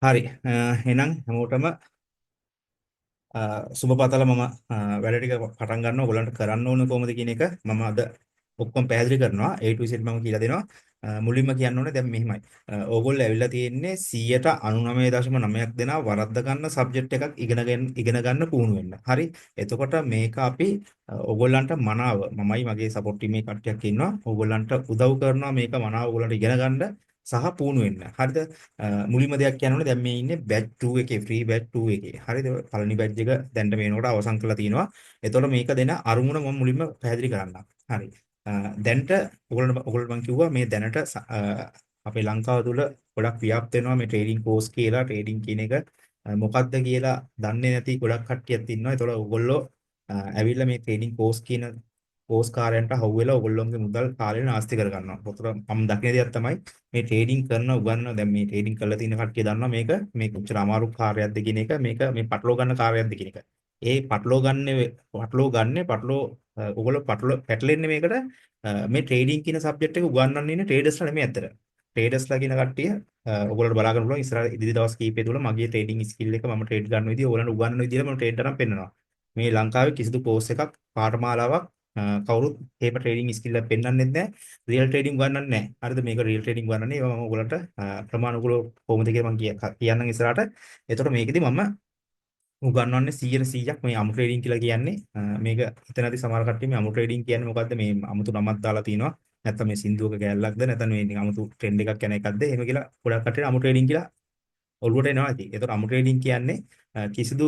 හරි. එහෙනම් හැමෝටම සුබ පතල මම වැඩ ටික පටන් ගන්නවා. ඔයගලන්ට කරන්න ඕන කොහොමද කියන එක මම අද ඔක්කොම පැහැදිලි කරනවා. A to Z මම කියලා දෙනවා. මුලින්ම කියන්න ඕනේ දැන් මෙහිමයි. ඕගොල්ලෝ ඇවිල්ලා තියෙන්නේ 99.9ක් දෙනා වරද්ද ගන්න සබ්ජෙක්ට් එකක් ඉගෙන ගන්න පුහුණු වෙන්න. හරි. එතකොට මේක අපි ඕගොල්ලන්ට මනාව මමයි මගේ සපෝට් ටීමේ කට්ටියක් ඉන්නවා. ඕගොල්ලන්ට උදව් කරනවා මේක මනාව ඕගොල්ලන්ට ඉගෙන ගන්න සහ පුහුණු වෙන්න. හරිද? මුලින්ම දෙයක් කියන්න ඕනේ දැන් මේ ඉන්නේ බැච් 2 එකේ ෆ්‍රී බැච් 2 එකේ. හරිද? පළවෙනි බැච් එක දැන්ට මේනකොට අවසන් කරලා තිනවා. එතකොට මේක දෙන අරමුණ මම මුලින්ම පැහැදිලි කරන්නම්. හරි. දැන්ට ඔයගොල්ලෝ මම කිව්වා මේ දැනට අපේ ලංකාව තුල ගොඩක් ව්‍යාප්ත වෙනවා මේ ට්‍රේඩින් කෝස් කියලා ට්‍රේඩින් කියන එක මොකක්ද කියලා දන්නේ නැති ගොඩක් කට්ටියක් ඉන්නවා. ඒතකොට ඔයගොල්ලෝ ඇවිල්ලා මේ ට්‍රේඩින් කෝස් කියන කෝස් කාර්යයන්ට හවු වෙලා ඔයගොල්ලෝගේ මුදල් කාලේ නාස්ති කර ගන්නවා. පොතට මම දකින දෙයක් තමයි මේ ට්‍රේඩින් කරන උගන්වන දැන් මේ ට්‍රේඩින් කරලා තියෙන කට්ටිය දන්නවා මේක කොච්චර අමාරු කාර්යයක්ද කියන එක මේ පටලවා ගන්න කාර්යයක්ද කියන එක. ඒ ඔයගොල්ලෝ පැටලෙන්නේ මේකට මේ ට්‍රේඩින් කියන සබ්ජෙක්ට් එක උගන්වන්න ඉන්නේ ට්‍රේඩර්ස්ලා නෙමෙයි ඇත්තට. ට්‍රේඩර්ස්ලා කියන කට්ටිය ඔයගොල්ලෝට බලා ගන්න පුළුවන් ඉස්සරහ ඉදිරි දවස් කීපය තුළ මගේ ට්‍රේඩින් ස්කිල් එක මම ට්‍රේඩ් ගන්න විදිය ඔයගොල්ලන්ට උගන්වන විදියට මම ට්‍රේඩ් කරන් පෙන්නනවා. මේ ලංකාවේ කිසිදු කෝස් එකක් පාඨමාලාවක් කවුරුත් එහෙම ට්‍රේඩින් ස්කිල් එක පෙන්වන්නේ නැහැ. රියල් ට්‍රේඩින් උගන්වන්නේ නැහැ. හරිද? මේක රියල් ට්‍රේඩින් උගන්වන්නේ. ඒවා මම ඔයගලන්ට ක්‍රමානුකූලව කොහොමද කියලා මම කියන්නම් ඉස්සරහට. එතකොට මේකෙදි මම උගන්වන්නේ 100%ක් මේ අමු ට්‍රේඩින් කියලා කියන්නේ. මේක හිතනදී සමහර කට්ටිය මේ අමු ට්‍රේඩින් කියන්නේ මොකද්ද? මේ අමුතු නමක් දාලා තිනවා. නැත්නම් මේ සින්දුවක ගෑල්ලක්ද? නැත්නම් මේ නිකන් අමුතු ට්‍රෙන්ඩ් එකක් යන එකක්ද? එහෙම කියලා ගොඩක් කට්ටිය අමු ට්‍රේඩින් කියලා ඔළුවට එනවා ඇති. එතකොට අමු ට්‍රේඩින් කියන්නේ කිසිදු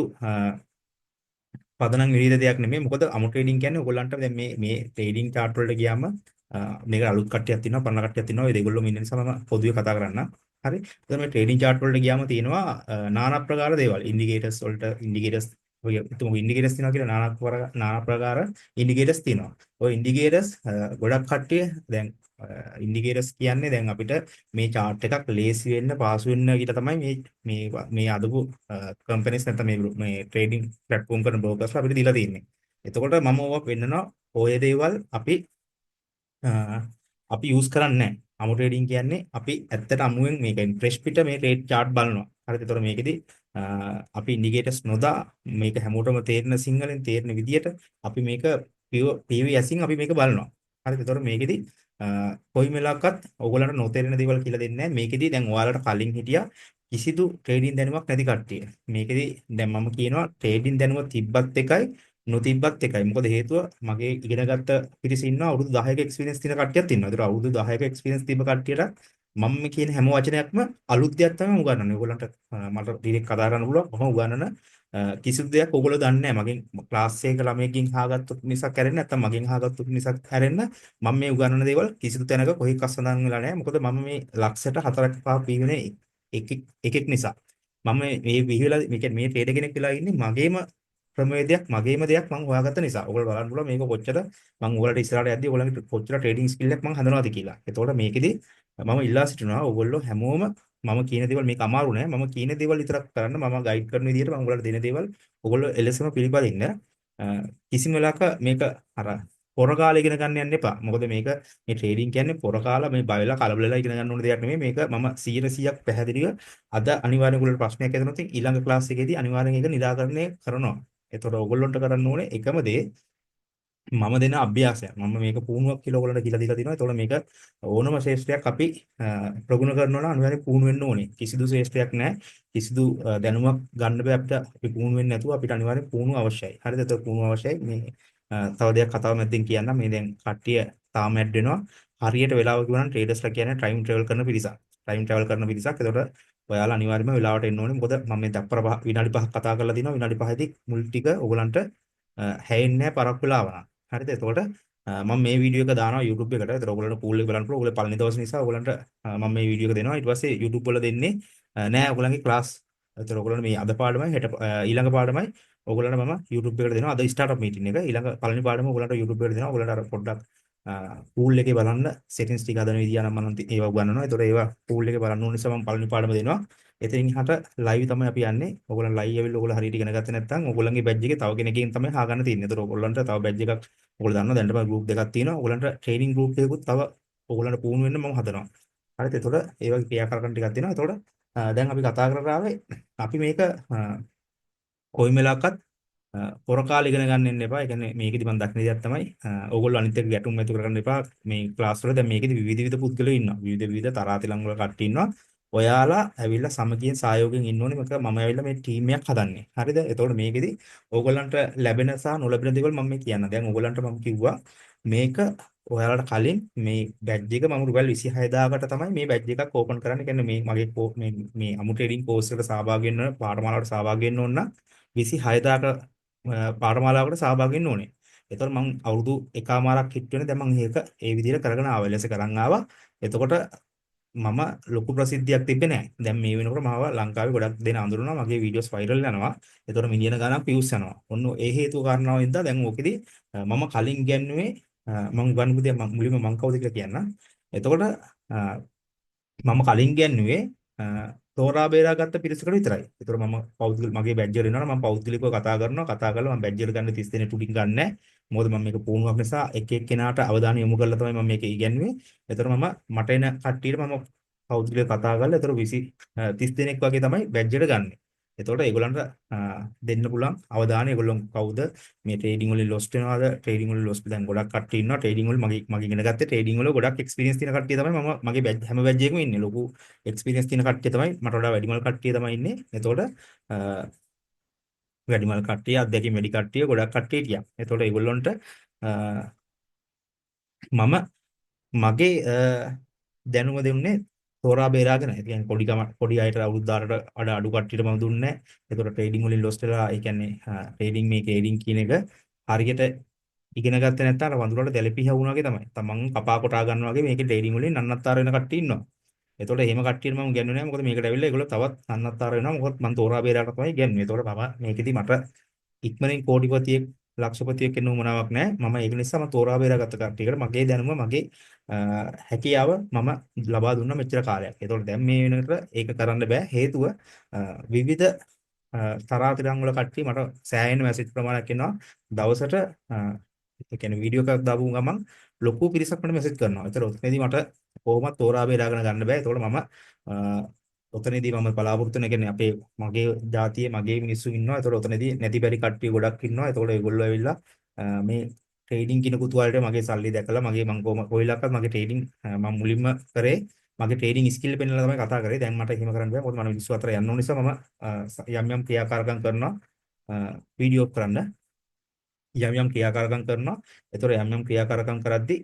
පදනම් විවිධ දෙයක් නෙමෙයි. මොකද අමු ට්‍රේඩින් කියන්නේ ඔයගොල්ලන්ට දැන් මේ ට්‍රේඩින් chart වලට ගියාම මේක අලුත් කට්ටියක් ඉන්නවා, පරණ කට්ටියක් ඉන්නවා. ඒ දෙගොල්ලෝම ඉන්න නිසා මම පොදුවේ කතා කරන්නම්. හරි. එතකොට මේ ට්‍රේඩින් chart වලට ගියාම තියෙනවා নানা ප්‍රකාර දේවල්. ඉන්ඩිකේටර්ස් වලට ඉන්ඩිකේටර්ස් ඔය තුමු ඉන්ඩිකේටර්ස් තියෙනවා කියලා নানা ප්‍රකාර ඉන්ඩිකේටර්ස් තියෙනවා. ඔය ඉන්ඩිකේටර්ස් ගොඩක් කට්ටිය දැන් ඉන්ඩිකේටර්ස් කියන්නේ දැන් අපිට මේ chart එකක් ලේසි වෙන්න පාසු වෙන්න කියලා තමයි මේ අදපු කම්පැනිස් නැත්නම් මේ ට්‍රේඩින් ප්ලැට්ෆෝම් කරන බ්‍රෝකර්ස්ලා අපිට දීලා තියෙන්නේ. එතකොට මම ඕවා පෙන්නනවා ඔය දේවල් අ, අපි යූස් කරන්නේ නැහැ. අමු ට්‍රේඩින් කියන්නේ අපි ඇත්තට අමුවෙන් මේක ෆ්‍රෙෂ් පිට මේ ට්‍රේඩ් chart බලනවා. හරිද? ඒතකොට මේකෙදි අපි ඉන්ඩිකේටර්ස් නොදා මේක හැමෝටම තේරෙන සිංහලෙන් තේරෙන විදියට අපි මේක PV ඇසින් අපි මේක බලනවා. හරිද? ඒතකොට මේකෙදි කොයි වෙලාවකත් ඕගොල්ලන්ට නොතේරෙන දේවල් කියලා දෙන්නේ නැහැ. මේකෙදි දැන් ඔයාලට කලින් හිටියා කිසිදු ට්‍රේඩින් දැනුමක් නැති කට්ටිය. මේකෙදි දැන් මම කියනවා ට්‍රේඩින් දැනුම තිබ්බත් එකයි නොතිබ්බත් එකයි. මොකද හේතුව මගේ ඉගෙනගත්ත පිරිස ඉන්නවා අවුරුදු 10ක එක්ස්පීරියන්ස් තියෙන කට්ටියක් ඉන්නවා. ඒතර අවුරුදු 10ක එක්ස්පීරියන්ස් තිබ්බ කට්ටියට මම මේ කියන හැම වචනයක්ම අලුත් දෙයක් තමයි උගන්වන්නේ. ඔයගොල්ලන්ට මට ඩිරෙක්ට් කතා කරන්න පුළුවන්. මම උගන්වන කිසිදු දෙයක් ඔයගොල්ලෝ දන්නේ නැහැ. මගෙන් ක්ලාස් එකක ළමයෙක්ගෙන් අහගත්තොත් මිසක් හැරෙන්නේ නැත්නම් මගෙන් අහගත්තොත් මිසක් හැරෙන්න මම මේ උගන්වන දේවල් කිසිදු තැනක කොහෙක අසඳන් වෙලා නැහැ. මොකද මම මේ ලක්ෂයට 4ක් 5ක් පිහිනේ එකෙක් නිසා. මම මේ විහිලා මේ ට්‍රේඩර් කෙනෙක් වෙලා ඉන්නේ මගේම ක්‍රමවේදයක් මගේම දෙයක් මම හොයාගත්ත නිසා. ඔයගොල්ලෝ බලන්න පුළුවන් මේක කොච්චර මම ඔයාලට ඉස්සරහට යද්දී ඔයගොල්ලන්ගේ කොච්චර ට්‍රේඩින් ස්කිල් එකක් මම හදනවාද කියලා. එතකොට මේකෙදි මම ඉල්ලා සිටිනවා ඔයගොල්ලෝ හැමෝම මම කියන දේවල් මේක අමාරු නෑ. මම කියන දේවල් විතරක් කරන්න මම ගයිඩ් කරන විදිහට මම ඔයගොල්ලන්ට දෙන දේවල් ඔයගොල්ලෝ එලෙසම පිළිපදින්න. කිසිම වෙලාවක මේක අර පොර කාලේ ඉගෙන ගන්න යන්න එපා. මොකද මේක මේ ට්‍රේඩින් කියන්නේ පොර කාලා මේ බය වෙලා කලබල වෙලා ඉගෙන ගන්න ඕන දෙයක් නෙමෙයි. මේක මම 100%ක් පැහැදිලිව අද අනිවාර්යෙන් ඔයගොල්ලන්ට ප්‍රශ්නයක් ඇතිවෙනොත් ඊළඟ ක්ලාස් එකේදී අනිවාර්යෙන් ඒක නිරාකරණය කරනවා. එතකොට ඔයගොල්ලන්ට කරන්න ඕනේ එකම දේ මම දෙන අභ්‍යාසයක්. මම මේක පුහුණුවක් කියලා ඔයගොල්ලන්ට කියලා දීලා තිනවා. ඒතකොට මේක ඕනම ශ්‍රේෂ්ඨයක් අපි ප්‍රගුණ කරනවා නම් අනිවාර්යෙන් පුහුණු වෙන්න ඕනේ. කිසිදු ශ්‍රේෂ්ඨයක් නැහැ. කිසිදු දැනුමක් ගන්න බෑ අපිට. අපි පුහුණු වෙන්නේ නැතුව අපිට අනිවාර්යෙන් පුහුණුව අවශ්‍යයි. හරිද? ඒතකොට පුහුණුව අවශ්‍යයි. මේ තව දෙයක් කතාව මැද්දෙන් කියන්නම්. මේ දැන් කට්ටිය තාම ඇඩ් වෙනවා. හරියට වෙලාව කිව්වනම් ට්‍රේඩර්ස්ලා කියන්නේ ටයිම් ට්‍රැවල් කරන පිරිසක්. ටයිම් ට්‍රැවල් කරන පිරිසක්. ඒතකොට ඔයාලා අනිවාර්යයෙන්ම වෙලාවට එන්න ඕනේ. මොකද මම මේ දක්පර විනාඩි 5ක් කතා කරලා දිනවා. විනාඩි 5දී මුල් ටික ඔයගලන්ට හැෙන්නේ නැහැ පරක්කු වෙලා ආවනම්. හරිද? එතකොට මම මේ වීඩියෝ එක දානවා YouTube එකට. ඒතර ඔයගලන්ට පූල් එක බලන්න පුළුවන්. ඔයගොල්ලෝ පළවෙනි දවස් නිසා ඔයගලන්ට මම මේ වීඩියෝ එක දෙනවා. ඊට පස්සේ YouTube වල දෙන්නේ නෑ ඔයගලන්ගේ ක්ලාස්. ඒතර ඔයගලන්ට මේ අද පාඩමයි හෙට ඊළඟ පාඩමයි ඔයගලන්ට මම YouTube එකට දෙනවා. අද ස්ටාර්ට් අප් මීටින් එක. ඊළඟ පළවෙනි පාඩම ඔයගලන්ට YouTube එකට දෙනවා. ඔයගලන්ට අර පොඩ්ඩක් පූල් එකේ බලන්න සෙටින්ග්ස් ටික හදන විදිය නම් මම ඒවා උගන්වනවා. ඒතකොට ඒවා පූල් එකේ බලන්න ඕන නිසා මම පළවෙනි පාඩම දෙනවා. එතනින් එහාට ලයිව් තමයි අපි යන්නේ. ඔයගොල්ලන් ලයිව් ඇවිල්ලා ඔයගොල්ලෝ හරියට ඉගෙන ගත්තේ නැත්නම් ඔයගොල්ලන්ගේ බැච් එකේ තව කෙනෙක්ගෙන් තමයි අහගන්න තියෙන්නේ. ඒතකොට ඔයගොල්ලන්ට තව බැච් එකක් ඔයගොල්ලෝ දන්නවා දැන් තමයි ගෲප් දෙකක් තියෙනවා. ඔයගොල්ලන්ට ට්‍රේනින් ගෲප් එකකුත් තව ඔයගොල්ලන්ට පුහුණු වෙන්න මම හදනවා. හරිද? ඒතකොට ඒ වගේ ක්‍රියාකාරකම් ටිකක් තියෙනවා. ඒතකොට දැන් අපි කතා කරලා අපි මේක කොයි වෙලාවකත් පොර කාලේ ඉගෙන ගන්න එන්න එපා. ඒ කියන්නේ මේකෙදි මම දකින දෙයක් තමයි ඕගොල්ලෝ අනිත් එක්ක ගැටුම් ඇති කරගන්න එපා. මේ ක්ලාස් වල දැන් මේකෙදි විවිධ විවිධ පුද්ගලයෝ ඉන්නවා. විවිධ තරාතිරම් වල කට්ටිය ඉන්නවා. ඔයාලා ඇවිල්ලා සමගියෙන් සහයෝගයෙන් ඉන්න ඕනේ. මොකද මම ඇවිල්ලා මේ ටීම් එකක් හදන්නේ. හරිද? එතකොට මේකෙදි ඕගොල්ලන්ට ලැබෙන සහ නොලැබෙන දේවල් මම මේ කියන්න. දැන් ඕගොල්ලන්ට මම කිව්වා මේක ඔයාලට කලින් මේ බැජ් එක මම රුපියල් 26000කට තමයි මේ බැජ් එකක් ඕපන් කරන්න. කියන්නේ මේ මගේ මේ අමු ට්‍රේඩින් කෝස් එකට සහභාගී වෙන්න ඕන පාඨමාලාවට සහභාගී වෙන්න ඕන නම් 26000ක පාඨමාලාවකට සහභාගී වෙන්න ඕනේ. එතකොට මම අවුරුදු එකමාරක් හිට වෙන දැන් මම මේක ඒ විදිහට කරගෙන ආවා. එලෙස කරන් ආවා. එතකොට මම ලොකු ප්‍රසිද්ධියක් තිබ්බේ නැහැ. දැන් මේ වෙනකොට මාව ලංකාවේ ගොඩක් දෙනා අඳුරනවා. මගේ වීඩියෝස් වෛරල් යනවා. එතකොට මිලියන ගණන් views යනවා. ඔන්න ඒ හේතුව කාරණාව හින්දා දැන් ඕකෙදි මම කලින් ඉගැන්නුවේ මම ගන්න පුතේ මුලින්ම මං කවුද කියලා කියන්න. එතකොට මම කලින් ගැන්නුවේ තෝරා බේරා ගත්ත පිරිසකට විතරයි. ඒතර මම පෞද්ගලික මගේ බැජ්ජර් එනවා නම් මම පෞද්ගලිකව කතා කරනවා. කතා කරලා මම බැජ්ජර් ගන්න 30 දෙනෙක් ටුටින් ගන්න නැහැ. මොකද මම මේක පුහුණුවක් නිසා එක එක්කෙනාට අවධානය යොමු කරලා තමයි මම මේක ඉගැන්නුවේ. ඒතර මම මට එන කට්ටියට මම පෞද්ගලිකව කතා කරලා ඒතර 20 30 දෙනෙක් වගේ තමයි බැජ්ජර් ගන්නෙ. එතකොට ඒගොල්ලන්ට දෙන්න පුළුවන් අවධානය ඒගොල්ලෝ කවුද මේ ට්‍රේඩින් වලින් ලොස් වෙනවද ට්‍රේඩින් වලින් ලොස් දැන් ගොඩක් කට්ටිය ඉන්නවා ට්‍රේඩින් වල මගේ ඉගෙන ගත්තේ ට්‍රේඩින් වල ගොඩක් එක්ස්පීරියන්ස් තියෙන කට්ටිය තමයි මම මගේ හැම බැච් එකකම ඉන්නේ ලොකු එක්ස්පීරියන්ස් තියෙන කට්ටිය තමයි මට වඩා වැඩිමල් කට්ටිය තමයි ඉන්නේ එතකොට වැඩිමල් කට්ටිය අධ්‍යක්ෂ වැඩි කට්ටිය ගොඩක් කට්ටිය හිටියා එතකොට ඒගොල්ලන්ට මම මගේ දැනුම දෙන්නේ තෝරා බේරාගෙන. ඒ කියන්නේ පොඩි අයට අවුරුද්දාට අඩු කට්ටියට මම දුන්නේ නැහැ. ඒතකොට ට්‍රේඩින් වලින් ලොස් වෙලා ඒ කියන්නේ ට්‍රේඩින් කියන එක හරියට ඉගෙන ගත්තේ නැත්නම් අර වඳුරට දැලපිහ වුණා වගේ තමයි. තමන් කපා කොටා ගන්නවා වගේ මේකේ ට්‍රේඩින් වලින් නන්නත්තර වෙන කට්ටිය ඉන්නවා. එතකොට එහෙම කට්ටියට මම ගන්නේ නැහැ. මොකද මේකට ඇවිල්ලා ඒගොල්ලෝ තවත් නන්නත්තර වෙනවා. මොකද මම තෝරා බේරාට තමයි ගන්නේ. එතකොට මම මේකෙදි මට ඉක්මනින් කෝටිපතියෙක් ලක්ෂපතියෙක් වෙන්න උවමනාවක් නැහැ. මම ඒක නිසා මම තෝරා බේරාගත්ත කට්ටියකට මගේ දැනුම මගේ හැකියාව මම ලබා දුන්නා මෙච්චර කාලයක්. ඒතකොට දැන් මේ වෙනකොට ඒක කරන්න බෑ. හේතුව විවිධ තරාතිරම් වල කට්ටිය මට සෑහෙන මැසේජ් ප්‍රමාණයක් එනවා. දවසට ඒ කියන්නේ වීඩියෝ එකක් දාපු ගමන් ලොකු පිරිසක් මට මැසේජ් කරනවා. ඒතර ඔතනදී මට කොහොමත් තෝරා බේරාගෙන ගන්න බෑ. ඒතකොට මම ඔතනදී මම බලාපොරොත්තු වෙන කියන්නේ අපේ මගේ ජාතියේ මගේ මිනිස්සු ඉන්නවා. ඒතකොට ඔතනදී නැති බැරි කට්ටිය ගොඩක් ඉන්නවා. ඒතකොට ඒගොල්ලෝ ඇවිල්ලා මේ ට්‍රේඩින් කියන කුතුහලයට මගේ සල්ලි දැකලා මම කොයිලක්වත් මගේ ට්‍රේඩින් මම මුලින්ම කරේ මගේ ට්‍රේඩින් ස්කිල් පෙන්නලා තමයි කතා කරේ. දැන් මට එහෙම කරන්න බෑ. මොකද මම මිනිස්සු අතර යන්න ඕන නිසා මම යම් ක්‍රියාකාරකම් කරනවා වීඩියෝ කරන්න යම් ක්‍රියාකාරකම් කරනවා. ඒතකොට යම් ක්‍රියාකාරකම් කරද්දී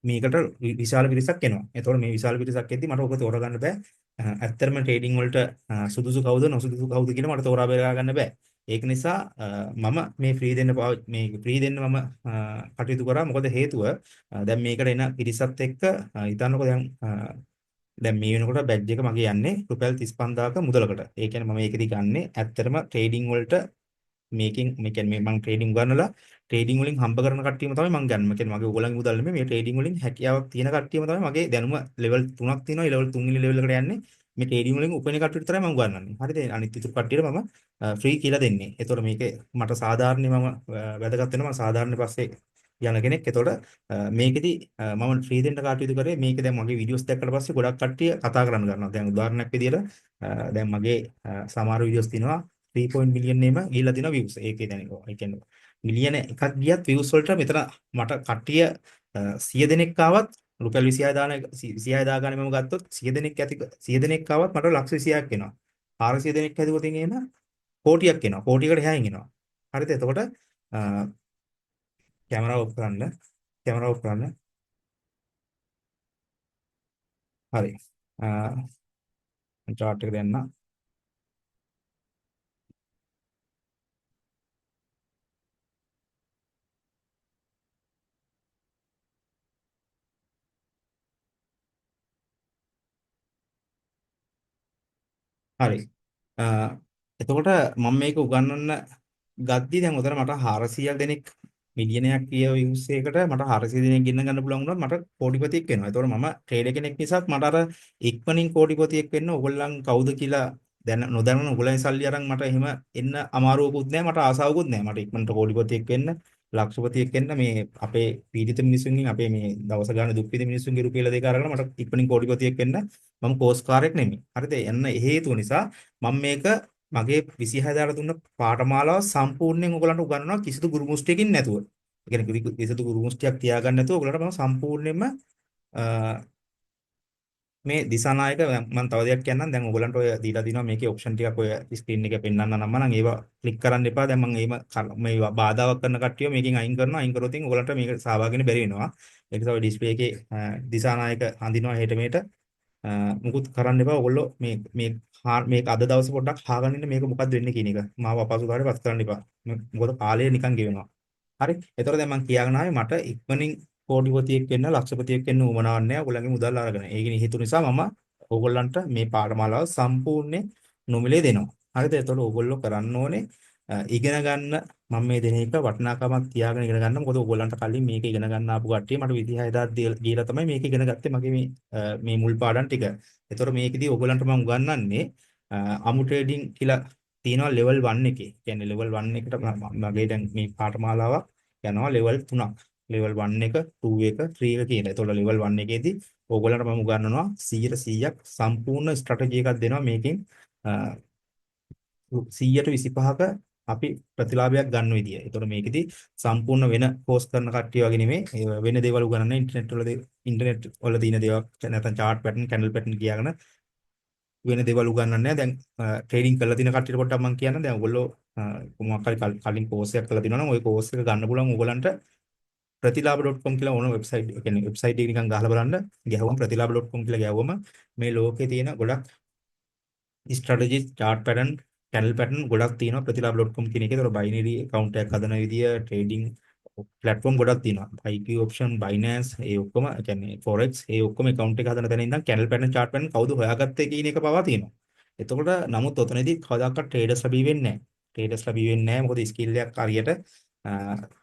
මේකට විශාල පිරිසක් එනවා. එතකොට මේ විශාල පිරිසක් එද්දි මට ඔක තෝරගන්න බෑ. ඇත්තටම ට්‍රේඩින් වලට සුදුසු කවුද නොසුදුසු කවුද කියලා මට තෝරා බේරා ගන්න බෑ. ඒක නිසා මම මේ ෆ්‍රී දෙන්න මම කටයුතු කරා. මොකද හේතුව දැන් මේකට එන පිරිසත් එක්ක හිතන්නකෝ දැන් මේ වෙනකොට බැජ් එක මගේ යන්නේ රුපියල් 35000ක මුදලකට. ඒ කියන්නේ මම ඒකෙදි ගන්නෙ ඇත්තටම ට්‍රේඩින් වලට මේ කියන්නේ මම ට්‍රේඩින් උගන්වලා ට්‍රේඩින් වලින් හම්බ කරන කට්ටියම තමයි මම ගන්න. ඒ කියන්නේ මගේ ඕගොල්ලන්ගේ මුදල් නෙමෙයි මේ ට්‍රේඩින් වලින් හැකියාවක් තියෙන කට්ටියම තමයි මගේ දැනුම ලෙවල් 3ක් තියෙනවා. ඒ ලෙවල් 3 වෙනි ලෙවල් එකට යන්නේ. මේ ට්‍රේඩින් වලින් උපයන කට්ටියට විතරයි මම උගන්වන්නේ. හරිද? අනිත් ඉතුරු කට්ටියට මම ෆ්‍රී කියලා දෙන්නේ. ඒතකොට මේකේ මට සාධාරණේ මම වැදගත් වෙනවා. මම සාධාරණ පස්සේ යන කෙනෙක්. ඒතකොට මේකෙදි මම ෆ්‍රී දෙන්න කටයුතු කරේ. මේක දැන් මගේ වීඩියෝස් දැක්කට පස්සේ ගොඩක් කට්ටිය කතා කරන්න ගන්නවා. දැන් උදාහරණයක් විදියට දැන් මගේ සමහර වීඩියෝස් තියෙනවා 3 මිලියන් නේම ගිහිල්ලා තියෙනවා views. ඒකේ දැන් ඒ කියන්නේ මිලියන එකක් ගියත් views වලට මෙතන මට කට්ටිය 100 දෙනෙක් ආවත් රුපියල් 26 ගානේ මම ගත්තොත් 100 දෙනෙක් 100 දෙනෙක් ආවත් මට ලක්ෂ 26ක් එනවා. 400 දෙනෙක් හැදුවොත් එහෙම කෝටියක් එනවා. කෝටියකට එහායින් එනවා. හරිද? එතකොට කැමරාව ඔෆ් කරන්න. කැමරාව ඔෆ් කරන්න. හරි. chart එක දෙන්න. හරි. එතකොට මම මේක උගන්වන්න ගද්දි දැන් උතන මට 400ක් දෙනෙක් මිලියනයක් කිය views එකකට මට 400 දෙනෙක් ගෙන්න ගන්න පුළුවන් වුණොත් මට කෝටිපතියෙක් වෙනවා. ඒතකොට මම ට්‍රේඩර් කෙනෙක් නිසාත් මට අර ඉක්මනින් කෝටිපතියෙක් වෙන්න ඕගොල්ලන් කවුද කියලා නොදැනන ඕගොල්ලන් සල්ලි අරන් මට එහෙම එන්න අමාරුවකුත් නැහැ. මට ආසාවකුත් නැහැ. මට ඉක්මනට කෝටිපතියෙක් වෙන්න. ලක්ෂපතියෙක් වෙන්න මේ අපේ පීඩිත මිනිසුන්ගෙන් අපේ මේ දවස ගන්න දුක් විඳින මිනිසුන්ගේ රුපියල දෙක අරගෙන මට ඉක්මනින් කෝටිපතියෙක් වෙන්න මම කෝස් කාර්යයක් නෙමෙයි. හරිද? එන්න හේතුව නිසා මම මේක මගේ 26000 දුන්න පාඨමාලාව සම්පූර්ණයෙන් ඔයගලන්ට උගන්වනවා කිසිදු ගුරු මුස්තියකින් නැතුව. ඒ කියන්නේ කිසිදු ගුරු මුස්තියක් තියාගන්න නැතුව ඔයගලන්ට මම සම්පූර්ණයෙන්ම මේ දිසානායක මම තව දෙයක් කියන්නම්. දැන් ඔයගලන්ට ඔය දීලා තිනවා මේකේ ඔප්ෂන් ටිකක් ඔය ස්ක්‍රීන් එකේ පෙන්නන්න නම් මම ඒවා ක්ලික් කරන්න එපා. දැන් මම මේවා බාධාවක් කරන කට්ටිය මේකෙන් අයින් කරනවා. අයින් කරොත් ඔයගලන්ට මේක සහභාගී වෙන්න බැරි වෙනවා. ඒක තමයි ඩිස්ප්ලේ එකේ දිසානායක අඳිනවා හෙට මෙහෙට. මුකුත් කරන්න එපා. ඔයගොල්ලෝ මේක අද දවසේ පොඩ්ඩක් අහගෙන ඉන්න මේක මොකද්ද වෙන්නේ කියන එක. මාව අපහසුතාවයට පත් කරන්න එපා. මොකද කාලය නිකන් ගෙවෙනවා. හරි. එතකොට දැන් මම කියාගෙන ආවේ මට ඉක්මනින් කෝටිපතියෙක් වෙන්න ලක්ෂපතියෙක් වෙන්න උවමනාවක් නැහැ. ඔයගොල්ලන්ගේ මුදල් අරගෙන. ඒක හේතු නිසා මම ඕගොල්ලන්ට මේ පාඨමාලාව සම්පූර්ණයෙන් නොමිලේ දෙනවා. හරිද? එතකොට ඕගොල්ලෝ කරන්න ඕනේ ඉගෙන ගන්න මම මේ දෙන එක වටිනාකමක් තියාගෙන ඉගෙන ගන්න. මොකද ඕගොල්ලන්ට කලින් මේක ඉගෙන ගන්න ආපු කට්ටිය මට 26000 දීලා තමයි මේක ඉගෙන ගත්තේ මගේ මේ මුල් පාඩම් ටික. එතකොට මේකෙදි ඕගොල්ලන්ට මම උගන්වන්නේ අමු ට්‍රේඩින් කියලා තියෙනවා ලෙවල් 1 එකේ. කියන්නේ ලෙවල් 1 එකට මගේ දැන් මේ පාඨමාලාවක් යනවා ලෙවල් 3ක්. ලෙවල් 1 එක 2 එක 3 එක කියන. ඒතකොට ලෙවල් 1 එකේදී ඕගොල්ලන්ට මම උගන්වනවා 100%ක් සම්පූර්ණ ස්ට්‍රැටජි එකක් දෙනවා මේකෙන් 125ක අපි ප්‍රතිලාභයක් ගන්න විදිය. ඒතකොට මේකෙදි සම්පූර්ණ වෙන කෝස් කරන කට්ටිය වගේ නෙමෙයි වෙන දේවල් උගන්වන්නේ ඉන්ටර්නෙට් වල තියෙන දේවල් නැත්නම් chart pattern candle pattern කියාගෙන වෙන දේවල් උගන්වන්නේ නැහැ. දැන් ට්‍රේඩින් කරලා තියෙන කට්ටියට පොඩ්ඩක් මම කියන්නම්. දැන් ඔයගොල්ලෝ මොකක් හරි කලින් කෝස් එකක් කරලා තියෙනවා නම් ওই කෝස් එක ගන්න පුළුවන් ඕගලන්ට ප්‍රතිලාභ.com කියලා ඕන වෙබ්සයිට් එක කියන්නේ වෙබ්සයිට් එක නිකන් ගහලා බලන්න. ගැහුවම ප්‍රතිලාභ.com කියලා ගැහුවම මේ ලෝකේ තියෙන ගොඩක් strategies chart pattern candle pattern ගොඩක් තියෙනවා ප්‍රතිලාභ.com කියන එකේ. ඒතර බයිනරි account එකක් හදන විදිය ට්‍රේඩිං platform ගොඩක් තියෙනවා. IQ option Binance ඒ ඔක්කොම කියන්නේ forex ඒ ඔක්කොම account එක හදන තැන ඉඳන් candle pattern chart pattern කවුද හොයාගත්තේ කියන එක පවා තියෙනවා. එතකොට නමුත් ඔතනදී කවදාකවත් ට්‍රේඩර්ස්ලා බී වෙන්නේ නැහැ. ට්‍රේඩර්ස්ලා බී වෙන්නේ නැහැ. මොකද ස්කිල් එකක් හරියට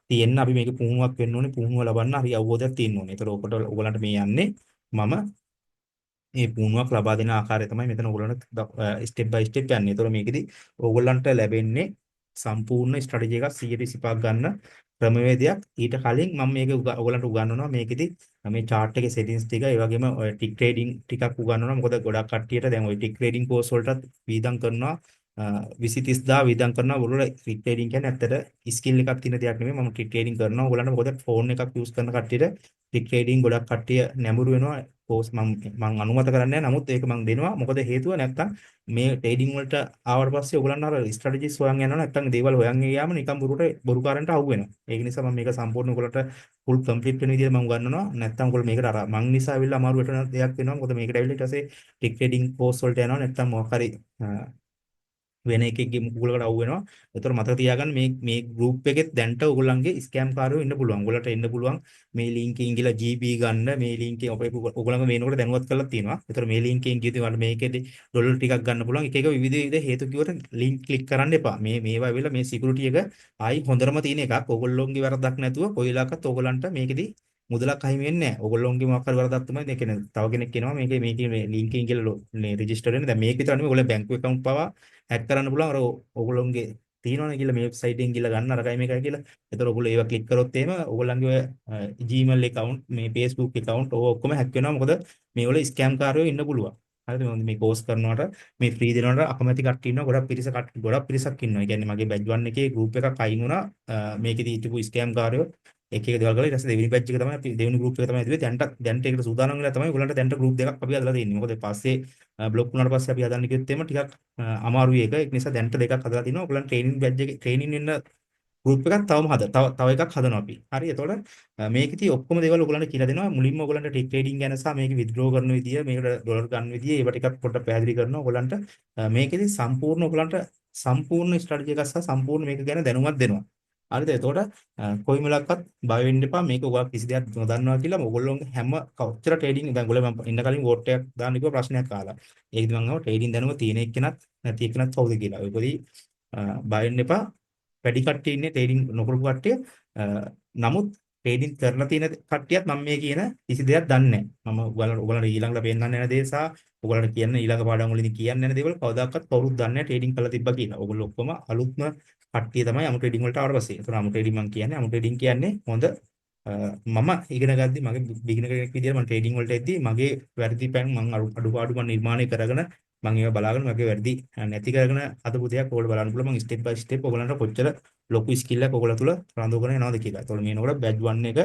තියෙන්න අපි මේක පුහුණුවක් වෙන්න ඕනේ. පුහුණුව ලබන්න හරි අවබෝධයක් තියෙන්න ඕනේ. ඒතර ඔකට ඔයගලන්ට මේ යන්නේ මම මේ පුහුණුවක් ලබා දෙන ආකාරය තමයි මෙතන ඔයගොල්ලන්ට ස්ටෙප් බයි ස්ටෙප් යන්නේ. ඒතකොට මේකෙදි ඔයගොල්ලන්ට ලැබෙන්නේ සම්පූර්ණ ස්ට්‍රැටජි එකක් 125ක් ගන්න ක්‍රමවේදයක්. ඊට කලින් මම මේක ඔයගොල්ලන්ට උගන්වනවා. මේකෙදි මේ chart එකේ settings ටික ඒ වගේම ඔය tick trading ටිකක් උගන්වනවා. මොකද ගොඩක් කට්ටියට දැන් ඔය tick trading course වලටත් වීදම් කරනවා 20 30000 වීදම් කරනවා. ඔයගොල්ලෝ tick trading කියන්නේ ඇත්තට ස්කිල් එකක් තියෙන දෙයක් නෙමෙයි. මම tick trading කරනවා. ඔයගොල්ලන්ට මොකද ෆෝන් එකක් use කරන කට්ටියට tick trading ගොඩක් කට්ටිය නැඹුරු වෙනවා. කෝස් මම අනුමත කරන්නේ නැහැ. නමුත් ඒක මම දෙනවා. මොකද හේතුව නැත්තම් මේ ට්‍රේඩින් වලට ආවට පස්සේ ඔයගොල්ලන් අර ස්ට්‍රැටජිස් හොයන් යනවා. නැත්තම් දේවල් හොයන් ගියාම නිකන් බොරුකාරන්ට අහු වෙනවා. ඒක නිසා මම මේක සම්පූර්ණ ඔයගොල්ලන්ට ෆුල් කම්ප්ලීට් වෙන විදිහට මම උගන්වනවා. නැත්තම් ඔයගොල්ලෝ මේකට අර මං නිසා අවිල්ලා අමාරු වෙන දෙයක් වෙනවා. මොකද මේකට ඇවිල්ලා ඊට පස්සේ ටික් ට්‍රේඩින් කෝස් වලට යනවා. නැත්තම් මොකක් හරි වෙන එකෙක්ගේ මුකුලකට අවු වෙනවා. ඒතර මතක තියාගන්න මේ ගෲප් එකෙත් දැන්ට ඔයගොල්ලන්ගේ ස්කෑම් කාරයෝ ඉන්න පුළුවන්. ඔයගොල්ලන්ට එන්න පුළුවන් මේ ලින්ක් එකෙන් ගිහලා GB ගන්න මේ ලින්ක් එක ඔයගොල්ලන්ගේ මේනකොට දැනුවත් කරලා තියෙනවා. ඒතර මේ ලින්ක් එකෙන් ගියොත් ඔයාලට මේකේදී ඩොලර් ටිකක් ගන්න පුළුවන්. එක එක විවිධ හේතු කිව්වට ලින්ක් ක්ලික් කරන්න එපා. මේවා වෙලා මේ සිකියුරිටි එක ආයි හොඳටම තියෙන එකක්. ඔයගොල්ලෝගේ වැරද්දක් නැතුව කොයිලාකත් ඔයගොල්ලන්ට මේකෙදී මුදලක් අහිමි වෙන්නේ නැහැ. ඔයගොල්ලෝගේ මොකක් හරි වරදක් තමයි ඒ කියන්නේ තව කෙනෙක් කියනවා මේකේ මේ ලින්ක් එකෙන් ගිහලා මේ රෙජිස්ටර් වෙන්න. දැන් මේක විතර නෙමෙයි ඔයගොල්ලෝ බැංකු account පවා හැක් කරන්න පුළුවන්. අර ඔයගොල්ලෝගේ තියෙනවනේ කියලා මේ වෙබ්සයිට් එකෙන් ගිහලා ගන්න අරකයි මේකයි කියලා. ඒතර ඔයගොල්ලෝ ඒවා ක්ලික් කරොත් එහෙම ඔයගොල්ලන්ගේ ඔය Gmail account මේ Facebook account ඔය ඔක්කොම හැක් වෙනවා. මොකද මේවල ස්කෑම් කාරයෝ ඉන්න පුළුවන්. හරිද? මේ කෝස් කරනවට මේ ෆ්‍රී දෙනවට අකමැති කට්ටිය ඉන්නවා. ගොඩක් පිරිසක් ඉන්නවා. ඒ කියන්නේ මගේ බැච් 1 එකේ ගෲප් එකක් අයින් වුණා. මේකෙදි හිටපු ස්කෑම් කාරයෝ එක එක දේවල් කරලා ඊට පස්සේ දෙවෙනි බැච් එක තමයි අපි දෙවෙනි ගෲප් එක තමයි ඇදුවේ. දැන්ට ඒකට සූදානම් වෙලා තමයි ඔයගොල්ලන්ට දැන්ට ගෲප් දෙකක් අපි හදලා තියෙන්නේ. මොකද පස්සේ බ්ලොක් වුණාට පස්සේ අපි හදන්න කිව්වොත් එimhe ටිකක් අමාරුයි ඒක. ඒක නිසා දැන්ට දෙකක් හදලා තිනවා. ඔයගොල්ලන් ට්‍රේනින් බැච් එකේ ට්‍රේනින් වෙන්න ගෲප් එකක් තව එකක් හදනවා අපි. හරි. එතකොට මේකෙදී ඔක්කොම දේවල් ඔයගොල්ලන්ට කියලා දෙනවා. මුලින්ම ඔයගොල්ලන්ට ටික් ට්‍රේඩින් ගැන සහ මේක විත්ඩ්‍රෝ කරන විදිය, මේකට ඩොලර් ගන්න විදිය ඒවා ටිකක් පොඩ්ඩක් පැහැදිලි කරනවා. ඔයගොල්ලන්ට මේකෙදී සම්පූර්ණ ඔයගොල්ලන්ට සම්පූර්ණ ස්ට්‍රැටජි එකක් සහ සම්පූර්ණ මේක ගැන දැනුමක් දෙනවා. හරිද? එතකොට කොයි වෙලාවකත් බය වෙන්න එපා. මේක ඔයගොල්ලෝ කිසි දෙයක් නොදන්නවා කියලා ඔයගොල්ලෝගේ හැම කොච්චර ට්‍රේඩින් දැන් ඔයගොල්ලෝ මම ඉන්න කලින් වෝට් එකක් දාන්න කිව්ව ප්‍රශ්නයක් අහලා. ඒකද මම අහුවා ට්‍රේඩින් දැනුම තියෙන එක්කෙනත් නැති එක්කෙනත් කවුද කියලා. ඔයගොල්ලෝ බය වෙන්න එපා. වැඩි කට්ටිය ඉන්නේ ට්‍රේඩින් නොකරපු කට්ටිය. නමුත් ට්‍රේඩින් කරලා තියෙන කට්ටියත් මම මේ කියන කිසි දෙයක් දන්නේ නැහැ. මම ඔයගොල්ලන්ට ඊළඟට පෙන්නන්න යන දේ සහ ඔයගොල්ලන්ට කියන්න ඊළඟ පාඩම් වලදී කියන්න යන දේවල් කවදාකවත් කවුරුත් දන්නේ නැහැ ට්‍රේඩින් කරලා තිබ්බා කියලා. ඔයගොල්ලෝ ඔක්කොම අලුත්ම කට්ටිය තමයි අමු ට්‍රේඩින් වලට ආවට පස්සේ. ඒතර අමු ට්‍රේඩින් මම කියන්නේ අමු ට්‍රේඩින් කියන්නේ හොඳ මම ඉගෙන ගද්දි මගේ බිග්නර් කෙනෙක් විදියට මම ට්‍රේඩින් වලට එද්දි මගේ වැරදි පැන් මම අඩුපාඩු මම නිර්මාණය කරගෙන මම ඒවා බලාගෙන මගේ වැරදි නැති කරගෙන අදපු දෙයක් ඕගොල්ලෝ බලන්න පුළුවන් මම ස්ටෙප් බයි ස්ටෙප් ඕගොල්ලන්ට කොච්චර ලොකු ස්කිල් එකක් ඕගොල්ලෝ තුල රඳවගෙන යනවද කියලා. ඒතකොට මේනකොට බැච් 1 එක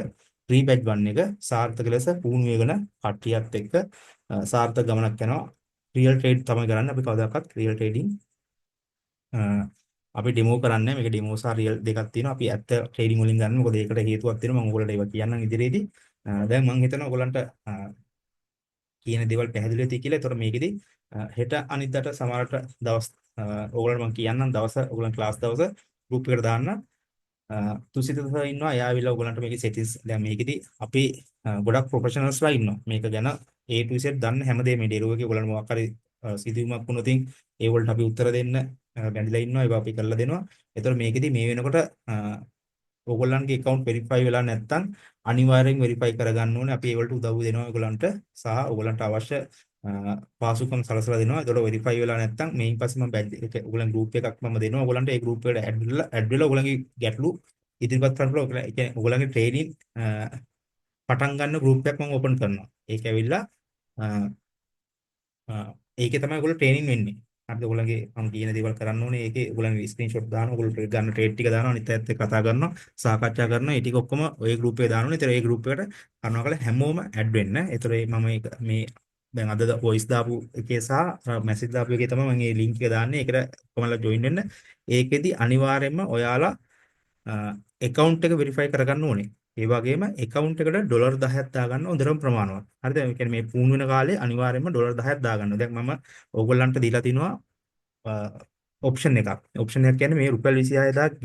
ප්‍රී බැච් 1 එක සාර්ථක ලෙස පුහුණු වෙගෙන කට්ටියත් එක්ක සාර්ථක ගමනක් යනවා. රියල් ට්‍රේඩ් තමයි කරන්නේ. අපි කවදාකවත් රියල් ට්‍රේඩින් අපි ඩෙමෝ කරන්නේ මේක ඩෙමෝ සහ රියල් දෙකක් තියෙනවා. අපි ඇත්ත ට්‍රේඩින් වලින් ගන්න. මොකද ඒකට හේතුවක් තියෙනවා. මම ඔයගොල්ලන්ට ඒවා කියන්නම් ඉදිරියේදී. දැන් මම හිතනවා ඔයගොල්ලන්ට කියන දේවල් පැහැදිලි වෙති කියලා. ඒතකොට මේකෙදි හෙට අනිද්දාට සමහරට දවස් ඕගොල්ලන්ට මම කියන්නම් දවස ඕගොල්ලන් ක්ලාස් දවස ගෲප් එකට දාන්න. තුසිත සර් ඉන්නවා. එයා ආවිල්ලා ඔයගොල්ලන්ට මේකේ සෙටින්ග්ස් දැන් මේකෙදි අපි ගොඩක් ප්‍රොෆෙෂනල්ස්ලා ඉන්නවා. මේක ගැන A to Z දන්න හැමදේම මේ ඩේරුවගේ ඔයගොල්ලන්ට මොකක් හරි සිදුවීමක් වුණොත් ඒ වලට අපි උත්තර දෙන්න බැඳලා ඉන්නවා. ඒවා අපි කරලා දෙනවා. ඒතකොට මේකෙදි මේ වෙනකොට ඔයගොල්ලන්ගේ account verify වෙලා නැත්නම් අනිවාර්යෙන් verify කරගන්න ඕනේ. අපි ඒවලට උදව් දෙනවා ඔයගොල්ලන්ට සහ ඔයගොල්ලන්ට අවශ්‍ය පාසුකම් සලසලා දෙනවා. ඒතකොට verify වෙලා නැත්නම් මේන් පස්සේ මම බැච් එක ඔයගොල්ලන් group එකක් මම දෙනවා. ඔයගොල්ලන්ට ඒ group එකට add වෙලා ඔයගොල්ලන්ගේ ගැටලු ඉදිරිපත් කරන්න පුළුවන්. ඒ කියන්නේ ඔයගොල්ලන්ගේ training පටන් ගන්න group එකක් මම open කරනවා. ඒක ඇවිල්ලා ඒකේ තමයි ඔයගොල්ලෝ ට්‍රේනින් වෙන්නේ. හරිද? ඔයගොල්ලන්ගේ මම කියන දේවල් කරන්න ඕනේ. ඒකේ ඔයගොල්ලන්ගේ ස්ක්‍රීන්ෂොට් දානවා. ඔයගොල්ලෝ ට්‍රේඩ් ගන්න ට්‍රේඩ් ටික දානවා. අනිත් අයත් එක්ක කතා කරනවා. සාකච්ඡා කරනවා. ඒ ටික ඔක්කොම ඔය group එකේ දානවා. ඒතර ඒ group එකට කරුණාකරලා හැමෝම add වෙන්න. ඒතර මම මේ දැන් අද voice දාපු එකේ සහ message දාපු එකේ තමයි මම මේ link එක දාන්නේ. ඒකට කොහමද join වෙන්න. ඒකෙදි අනිවාර්යයෙන්ම ඔයාලා account එක verify කරගන්න ඕනේ. ඒ වගේම account එකට ඩොලර් 10ක් දාගන්න හොඳටම ප්‍රමාණවත්. හරිද? ඒ කියන්නේ මේ පුහුණු වෙන කාලේ අනිවාර්යයෙන්ම ඩොලර් 10ක් දාගන්න. දැන් මම ඕගොල්ලන්ට දීලා තිනවා ඔප්ෂන් එකක්. ඔප්ෂන් එකක් කියන්නේ මේ රුපියල් 26000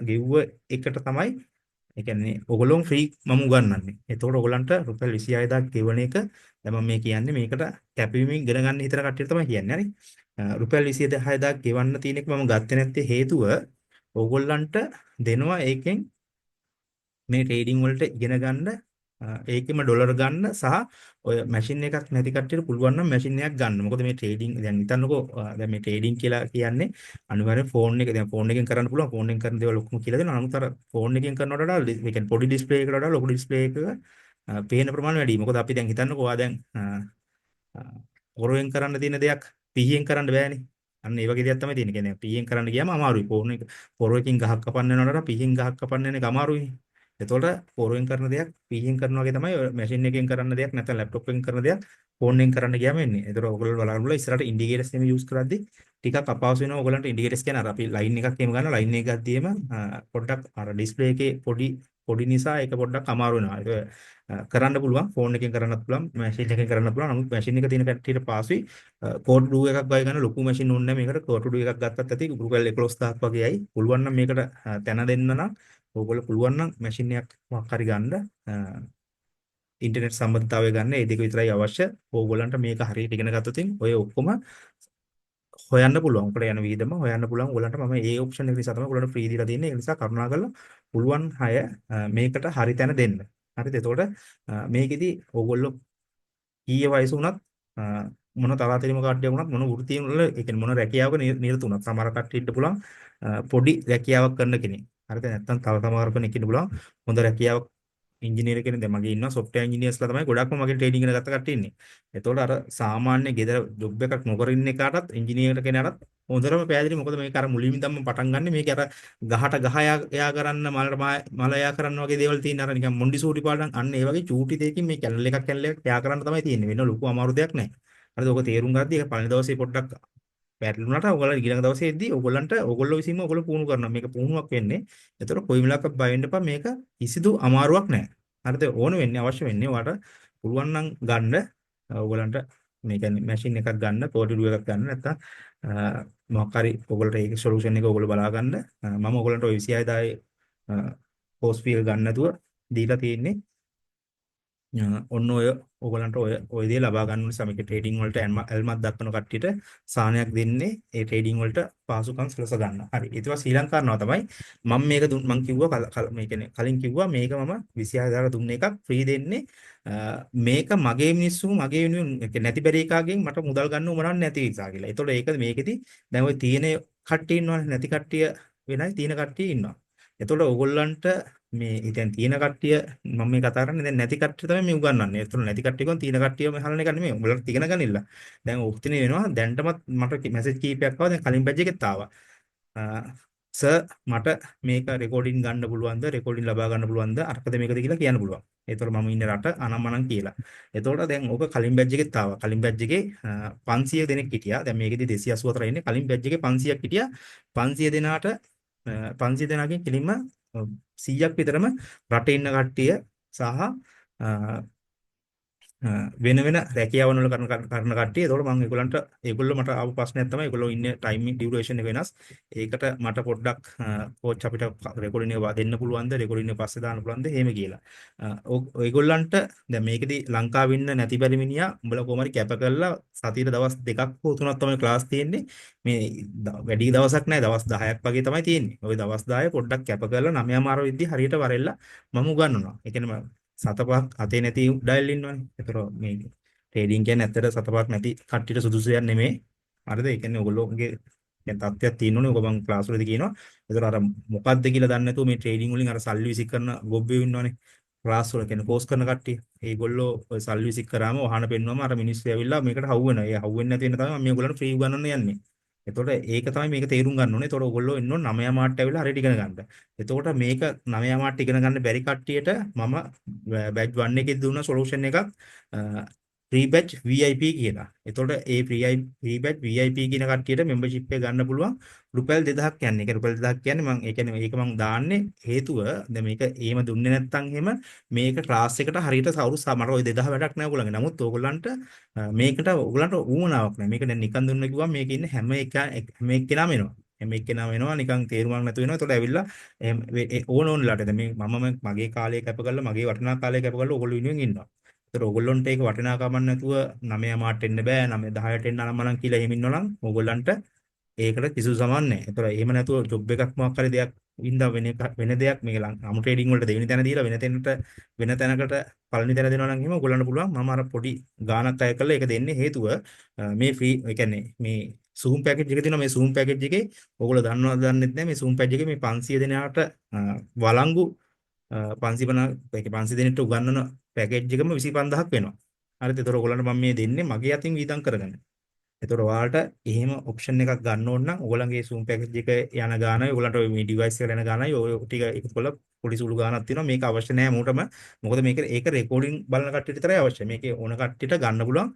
ගෙව්ව එකට තමයි ඒ කියන්නේ ඕගොල්ලෝ ෆ්‍රී මම උගන්වන්නේ. එතකොට ඕගොල්ලන්ට රුපියල් 26000 ගෙවන එක දැන් මම මේ කියන්නේ මේකට කැපවීමෙන් ඉගෙන ගන්න හිතන කට්ටියට තමයි කියන්නේ. හරි. රුපියල් 26000 ගෙවන්න තියෙන එක මම ගත්තේ නැත්තේ හේතුව ඕගොල්ලන්ට දෙනවා ඒකෙන් මේ ට්‍රේඩින් වලට ඉගෙන ගන්න ඒකෙම ඩොලර් ගන්න සහ ඔය මැෂින් එකක් නැති කට්ටියට පුළුවන් නම් මැෂින් එකක් ගන්න. මොකද මේ ට්‍රේඩින් දැන් හිතන්නකෝ දැන් මේ ට්‍රේඩින් කියලා කියන්නේ අනිවාර්යෙන් ෆෝන් එක දැන් ෆෝන් එකෙන් කරන්න පුළුවන්. ෆෝන් එකෙන් කරන දේවල් ඔක්කොම කියලා දෙනවා. නමුත් අර ෆෝන් එකෙන් කරනවට වඩා ඒ කියන්නේ පොඩි ඩිස්ප්ලේ එකකට වඩා ලොකු ඩිස්ප්ලේ එකක පේන ප්‍රමාණය වැඩි. මොකද අපි දැන් හිතන්නකෝ ඔයා දැන් පොරවෙන් කරන්න තියෙන දෙයක් පීයෙන් කරන්න බෑනේ. අන්න ඒ වගේ දෙයක් තමයි තියෙන්නේ. කියන්නේ පීයෙන් කරන්න ගියාම අමාරුයි. ෆෝන් එක පොරවකින් ගහක් කපන්න යනවට වඩා පීයෙන් ගහක් කපන්න යන එක අමාරුයි. එතකොට පොරවෙන් කරන දෙයක් පීයෙන් කරනවා වගේ තමයි මැෂින් එකෙන් කරන දෙයක් නැත්නම් ලැප්ටොප් එකෙන් කරන දෙයක් ෆෝන් එකෙන් කරන්න ගියාම එන්නේ. එතකොට ඔයගොල්ලෝ බලන්න බුලා ඉස්සරහට ඉන්ඩිකේටර්ස් එහෙම යූස් කරද්දී ටිකක් අපහසු වෙනවා. ඔයගොල්ලන්ට ඉන්ඩිකේටර්ස් කියන්නේ අර අපි ලයින් එකක් එහෙම ගන්න ලයින් එක ගද්දීම පොඩ්ඩක් අර ඩිස්ප්ලේ එකේ පොඩි නිසා ඒක පොඩ්ඩක් අමාරු වෙනවා. ඒක කරන්න පුළුවන් ෆෝන් එකෙන් කරන්නත් පුළුවන් මැෂින් එකෙන් කරන්නත් පුළුවන්. නමුත් මැෂින් එක තියෙන කට්ටියට පාසුයි කෝඩ් ඩූ එකක් වගේ ගන්න ලොකු මැෂින් ඕනේ නැහැ. මේකට කෝඩ් ඩූ එකක් ගත්තත් ඇති රුපියල් 11000ක් වගේයි. පුළුවන් නම් මේකට තැන දෙන්න නම් ඕගොල්ලෝ පුළුවන් නම් මැෂින් එකක් මොකක් හරි ගන්න ඉන්ටර්නෙට් සම්බන්ධතාවය ගන්න ඒ දෙක විතරයි අවශ්‍ය. ඕගොල්ලන්ට මේක හරියට ඉගෙන ගත්තොත් ඔය ඔක්කොම හොයන්න පුළුවන්. උකට යන විදිහම හොයන්න පුළුවන්. ඕගොල්ලන්ට මම ඒ ඔප්ෂන් එක නිසා තමයි ඕගොල්ලන්ට ෆ්‍රී දීලා තියෙන්නේ. ඒ නිසා කරුණාකරලා පුළුවන් අය මේකට හරි තැන දෙන්න. හරිද? එතකොට මේකෙදි ඕගොල්ලෝ කීයේ වයස වුණත් මොන තරාතිරම කට්ටිය වුණත් මොන වෘත්තිය වල ඒ කියන්නේ මොන රැකියාවක නිරත වුණත් සමහර කට්ටියට පුළුවන් පොඩි රැකියාවක් කරන කෙනෙක්. හරිද? නැත්නම් තව සමහර කෙනෙක් ඉන්න පුළුවන් හොඳ රැකියාවක් ඉංජිනේර කෙනෙක්. දැන් මගේ ඉන්නවා සොෆ්ට්වෙයාර් ඉංජිනේර්ස්ලා තමයි ගොඩක්ම මගේ ට්‍රේනින් ඉගෙන ගත්ත කට්ටිය ඉන්නේ. එතකොට අර සාමාන්‍ය ගෙදර ජොබ් එකක් නොකර ඉන්න කාටත් ඉංජිනේර කෙනාටත් හොඳටම පැහැදිලි. මොකද මේක අර මුලින්ම ඉඳන්ම පටන් ගන්න මේක අර ගහට ගහ යා කරන්න මල යා කරන්න වගේ දේවල් තියෙන අර නිකන් මොන්ඩිසෝරි පාඩම් අන්න ඒ වගේ චූටි දෙයකින් මේ කැනල් එකක් යා කරන්න තමයි තියෙන්නේ. වෙන ලොකු අමාරු දෙයක් නැහැ. හරිද? ඔක තේරුම් ගත්තී ඒක පළවෙනි දවසේ පොඩ්ඩක් පැටලුණාට ඔයගොල්ලෝ ඊළඟ දවසේදී ඔයගොල්ලෝ විසින්ම ඔයගොල්ලෝ පුහුණු කරනවා. මේක පුහුණුවක් වෙන්නේ. ඒතකොට කොයි වෙලාවක බය වෙන්න එපා. මේක කිසිදු අමාරුවක් නැහැ. හරිද? ඕන වෙන්නේ අවශ්‍ය වෙන්නේ ඔයාලට පුළුවන් නම් ගන්න ඔයගොල්ලන්ට මේ කියන්නේ මැෂින් එකක් ගන්න, පොඩි එකක් ගන්න නැත්නම් මොකක් හරි ඔයගොල්ලන්ට ඒක සොලියුෂන් එක ඔයගොල්ලෝ බලා ගන්න. මම ඔයගොල්ලන්ට ඔය 26000 පෝස්ට් ෆීල් ගන්න නැතුව දීලා තියෙන්නේ. ඔන්න ඔයගොල්ලන්ට ඔය දේ ලබා ගන්න නිසා මේක ට්‍රේඩින් වලට ඇල්මක් දක්වන කට්ටියට සාහනයක් දෙන්නේ ඒ ට්‍රේඩින් වලට පහසුකම් සලස ගන්න. හරි. ඒකවා ශ්‍රී ලංකාවනවා තමයි මම මේක මම කිව්වා මේ කියන්නේ කලින් කිව්වා මේක මම 26000 දුන්න එකක් ෆ්‍රී දෙන්නේ. මේක මගේ මිනිස්සු මගේ වෙනුවෙන් නැති බැරි එකාගෙන් මට මුදල් ගන්න උමනක් නැති නිසා කියලා. ඒතකොට ඒක මේකෙදි දැන් ඔය තියෙන කට්ටිය ඉන්නවනේ නැති කට්ටිය වෙනයි තියෙන කට්ටිය ඉන්නවා. එතකොට ඕගොල්ලන්ට මේ දැන් තියෙන කට්ටිය මම මේ කතා කරන්නේ දැන් නැති කට්ටිය තමයි මේ උගන්වන්නේ. එතකොට නැති කට්ටිය කොහොම තියෙන කට්ටියම හලන එක නෙමෙයි. උඹලට ඉගෙන ගනින්න. දැන් ඔක්තිනේ වෙනවා. දැන්ටමත් මට මැසේජ් කීපයක් ආවා. දැන් කලින් බැච් එකෙත් ආවා. සර් මට මේක රෙකෝඩින් ගන්න පුළුවන්ද? රෙකෝඩින් ලබා ගන්න පුළුවන්ද? අර්කද මේකද කියලා කියන්න පුළුවන්. ඒතකොට මම ඉන්නේ රට අනම්මනම් කියලා. එතකොට දැන් ඕක කලින් බැච් එකෙත් ආවා. කලින් බැච් එකේ 500 දෙනෙක් හිටියා. දැන් මේකෙදි 284 ඉන්නේ. කලින් බැච් එකේ 500ක් හිටියා. 500 දෙනාට 500 දෙනාගෙන් කෙලින්ම 100ක් විතරම රටේ ඉන්න කට්ටිය සහ වෙන වෙන රැකියාවන් වල කරන කට්ටිය. ඒතකොට මම ඒගොල්ලෝ මට ආපු ප්‍රශ්නයක් තමයි ඒගොල්ලෝ ඉන්නේ ටයිමින් ඩියුරේෂන් එක වෙනස්. ඒකට මට පොඩ්ඩක් කෝච් අපිට රෙකෝඩින් එක දෙන්න පුළුවන්ද? රෙකෝඩින් එක පස්සේ දාන්න පුළුවන්ද? එහෙම කියලා. ඔයගොල්ලන්ට දැන් මේකෙදි ලංකාවේ ඉන්න නැති බැරි මිනිහා උඹලා කොහොම හරි කැප කරලා සතියේ දවස් දෙකක් හෝ තුනක් තමයි ක්ලාස් තියෙන්නේ. මේ වැඩි දවසක් නැහැ. දවස් 10ක් වගේ තමයි තියෙන්නේ. ওই දවස් 10 පොඩ්ඩක් කැප කරලා 9:00 විද්දි හරියට වරෙල්ලා මම උගන්වනවා. ඒ කියන්නේ සතපහක් අතේ නැති ඩයල් ඉන්නවනේ. ඒතර මේ ට්‍රේඩින් කියන්නේ ඇත්තට සතපහක් නැති කට්ටියට සුදුසු දෙයක් නෙමෙයි. හරිද? ඒ කියන්නේ ඔයගොල්ලෝගේ දැන් තත්ත්වයක් තියෙනවනේ. ඔක මම ක්ලාස් වලදී කියනවා. ඒතර අර මොකද්ද කියලා දන්නේ නැතුව මේ ට්‍රේඩින් වලින් අර සල්ලි විසි කරන ගොබ්බේ ඉන්නවනේ. ක්ලාස් වල කියන්නේ කෝස් කරන කට්ටිය. ඒගොල්ලෝ ඔය සල්ලි විසි කරාම වහන පෙන්නුවම අර මිනිස්සු ඇවිල්ලා මේකට හවු වෙනවා. ඒ හවු වෙන්නේ නැති වෙන තමයි මම මේගොල්ලන්ට ෆ්‍රී උගන්වන්න යන්නේ. එතකොට ඒක තමයි මේක තේරුම් ගන්න ඕනේ. එතකොට ඔයගොල්ලෝ එන්න ඕන 9 මාට ඇවිල්ලා හරියට ඉගෙන ගන්න. එතකොට මේක 9 මාට ඉගෙන ගන්න බැරි කට්ටියට මම බැච් 1 එකේ දුන්න සොලියුෂන් එකක් ප්‍රී බැච් VIP කියලා. එතකොට ඒ ප්‍රී බැච් VIP කියන කට්ටියට මෙම්බර්ෂිප් එක ගන්න පුළුවන් රුපියල් 2000ක් යන්නේ. ඒක රුපියල් 2000ක් කියන්නේ මම ඒ කියන්නේ මේක මම දාන්නේ හේතුව දැන් මේක එහෙම දුන්නේ නැත්නම් එහෙම මේක ක්ලාස් එකට හරියට සවුරු මට ওই 2000 වැඩක් නැහැ ඔයගොල්ලන්ගේ. නමුත් ඕගොල්ලන්ට මේකට ඕගොල්ලන්ට ඌමනාවක් නැහැ. මේක දැන් නිකන් දුන්න කිව්වම මේකේ ඉන්න හැම එක්කෙනාම එනවා. හැම එක්කෙනාම එනවා නිකන් තේරුමක් නැතු වෙනවා. ඒතකොට ඇවිල්ලා ඕන ඕනලාට දැන් මේ මගේ කාලය කැප කරලා මගේ වටිනා කාලය කැප කරලා ඕගොල්ලෝ වෙනුවෙන් ඉන්නවා. ඒතර ඕගොල්ලොන්ට ඒක වටිනාකමක් නැතුව 9 මාට එන්න බෑ 9 10ට එන්න අනම්මනම් කියලා එහෙම ඉන්නවනම් ඕගොල්ලන්ට ඒකට කිසිදු සමන් නැහැ. ඒතර එහෙම නැතුව ජොබ් එකක් මොකක් හරි දෙයක් ඉඳ වෙන දෙයක් මේ අමු ට්‍රේඩින් වලට දෙවෙනි තැන දීලා වෙන තැනකට පළවෙනි තැන දෙනවා නම් එහෙම ඕගොල්ලන්ට පුළුවන් මම අර පොඩි ගාණක් අය කරලා ඒක දෙන්නේ හේතුව මේ ෆ්‍රී ඒ කියන්නේ මේ Zoom පැකේජ් එක තියෙනවා මේ Zoom පැකේජ් එකේ ඕගොල්ලෝ දන්නවද දන්නෙත් නැහැ මේ Zoom පැකේජ් එකේ මේ 500 දෙනාට වළංගු 550 ඒක 500 දෙනෙක්ට උගන්වන පැකේජ් එකම 25000ක් වෙනවා. හරිද? ඒතකොට ඔයගොල්ලන්ට මම මේ දෙන්නේ මගේ අතින් වීදම් කරගන්න. එතකොට ඔයාලට එහෙම ඔප්ෂන් එකක් ගන්න ඕන නම් ඔයගොල්ලන්ගේ Zoom පැකේජ් එක යන ගානයි ඔයගොල්ලන්ට මේ ඩිවයිස් එකට යන ගානයි ඔය ටික එකතු කරලා පොඩි සුළු ගානක් තියෙනවා මේක අවශ්‍ය නැහැ මොකටම මොකද ඒක රෙකෝඩින් බලන කට්ටියට විතරයි අවශ්‍ය මේකේ ඕන කට්ටියට ගන්න පුළුවන්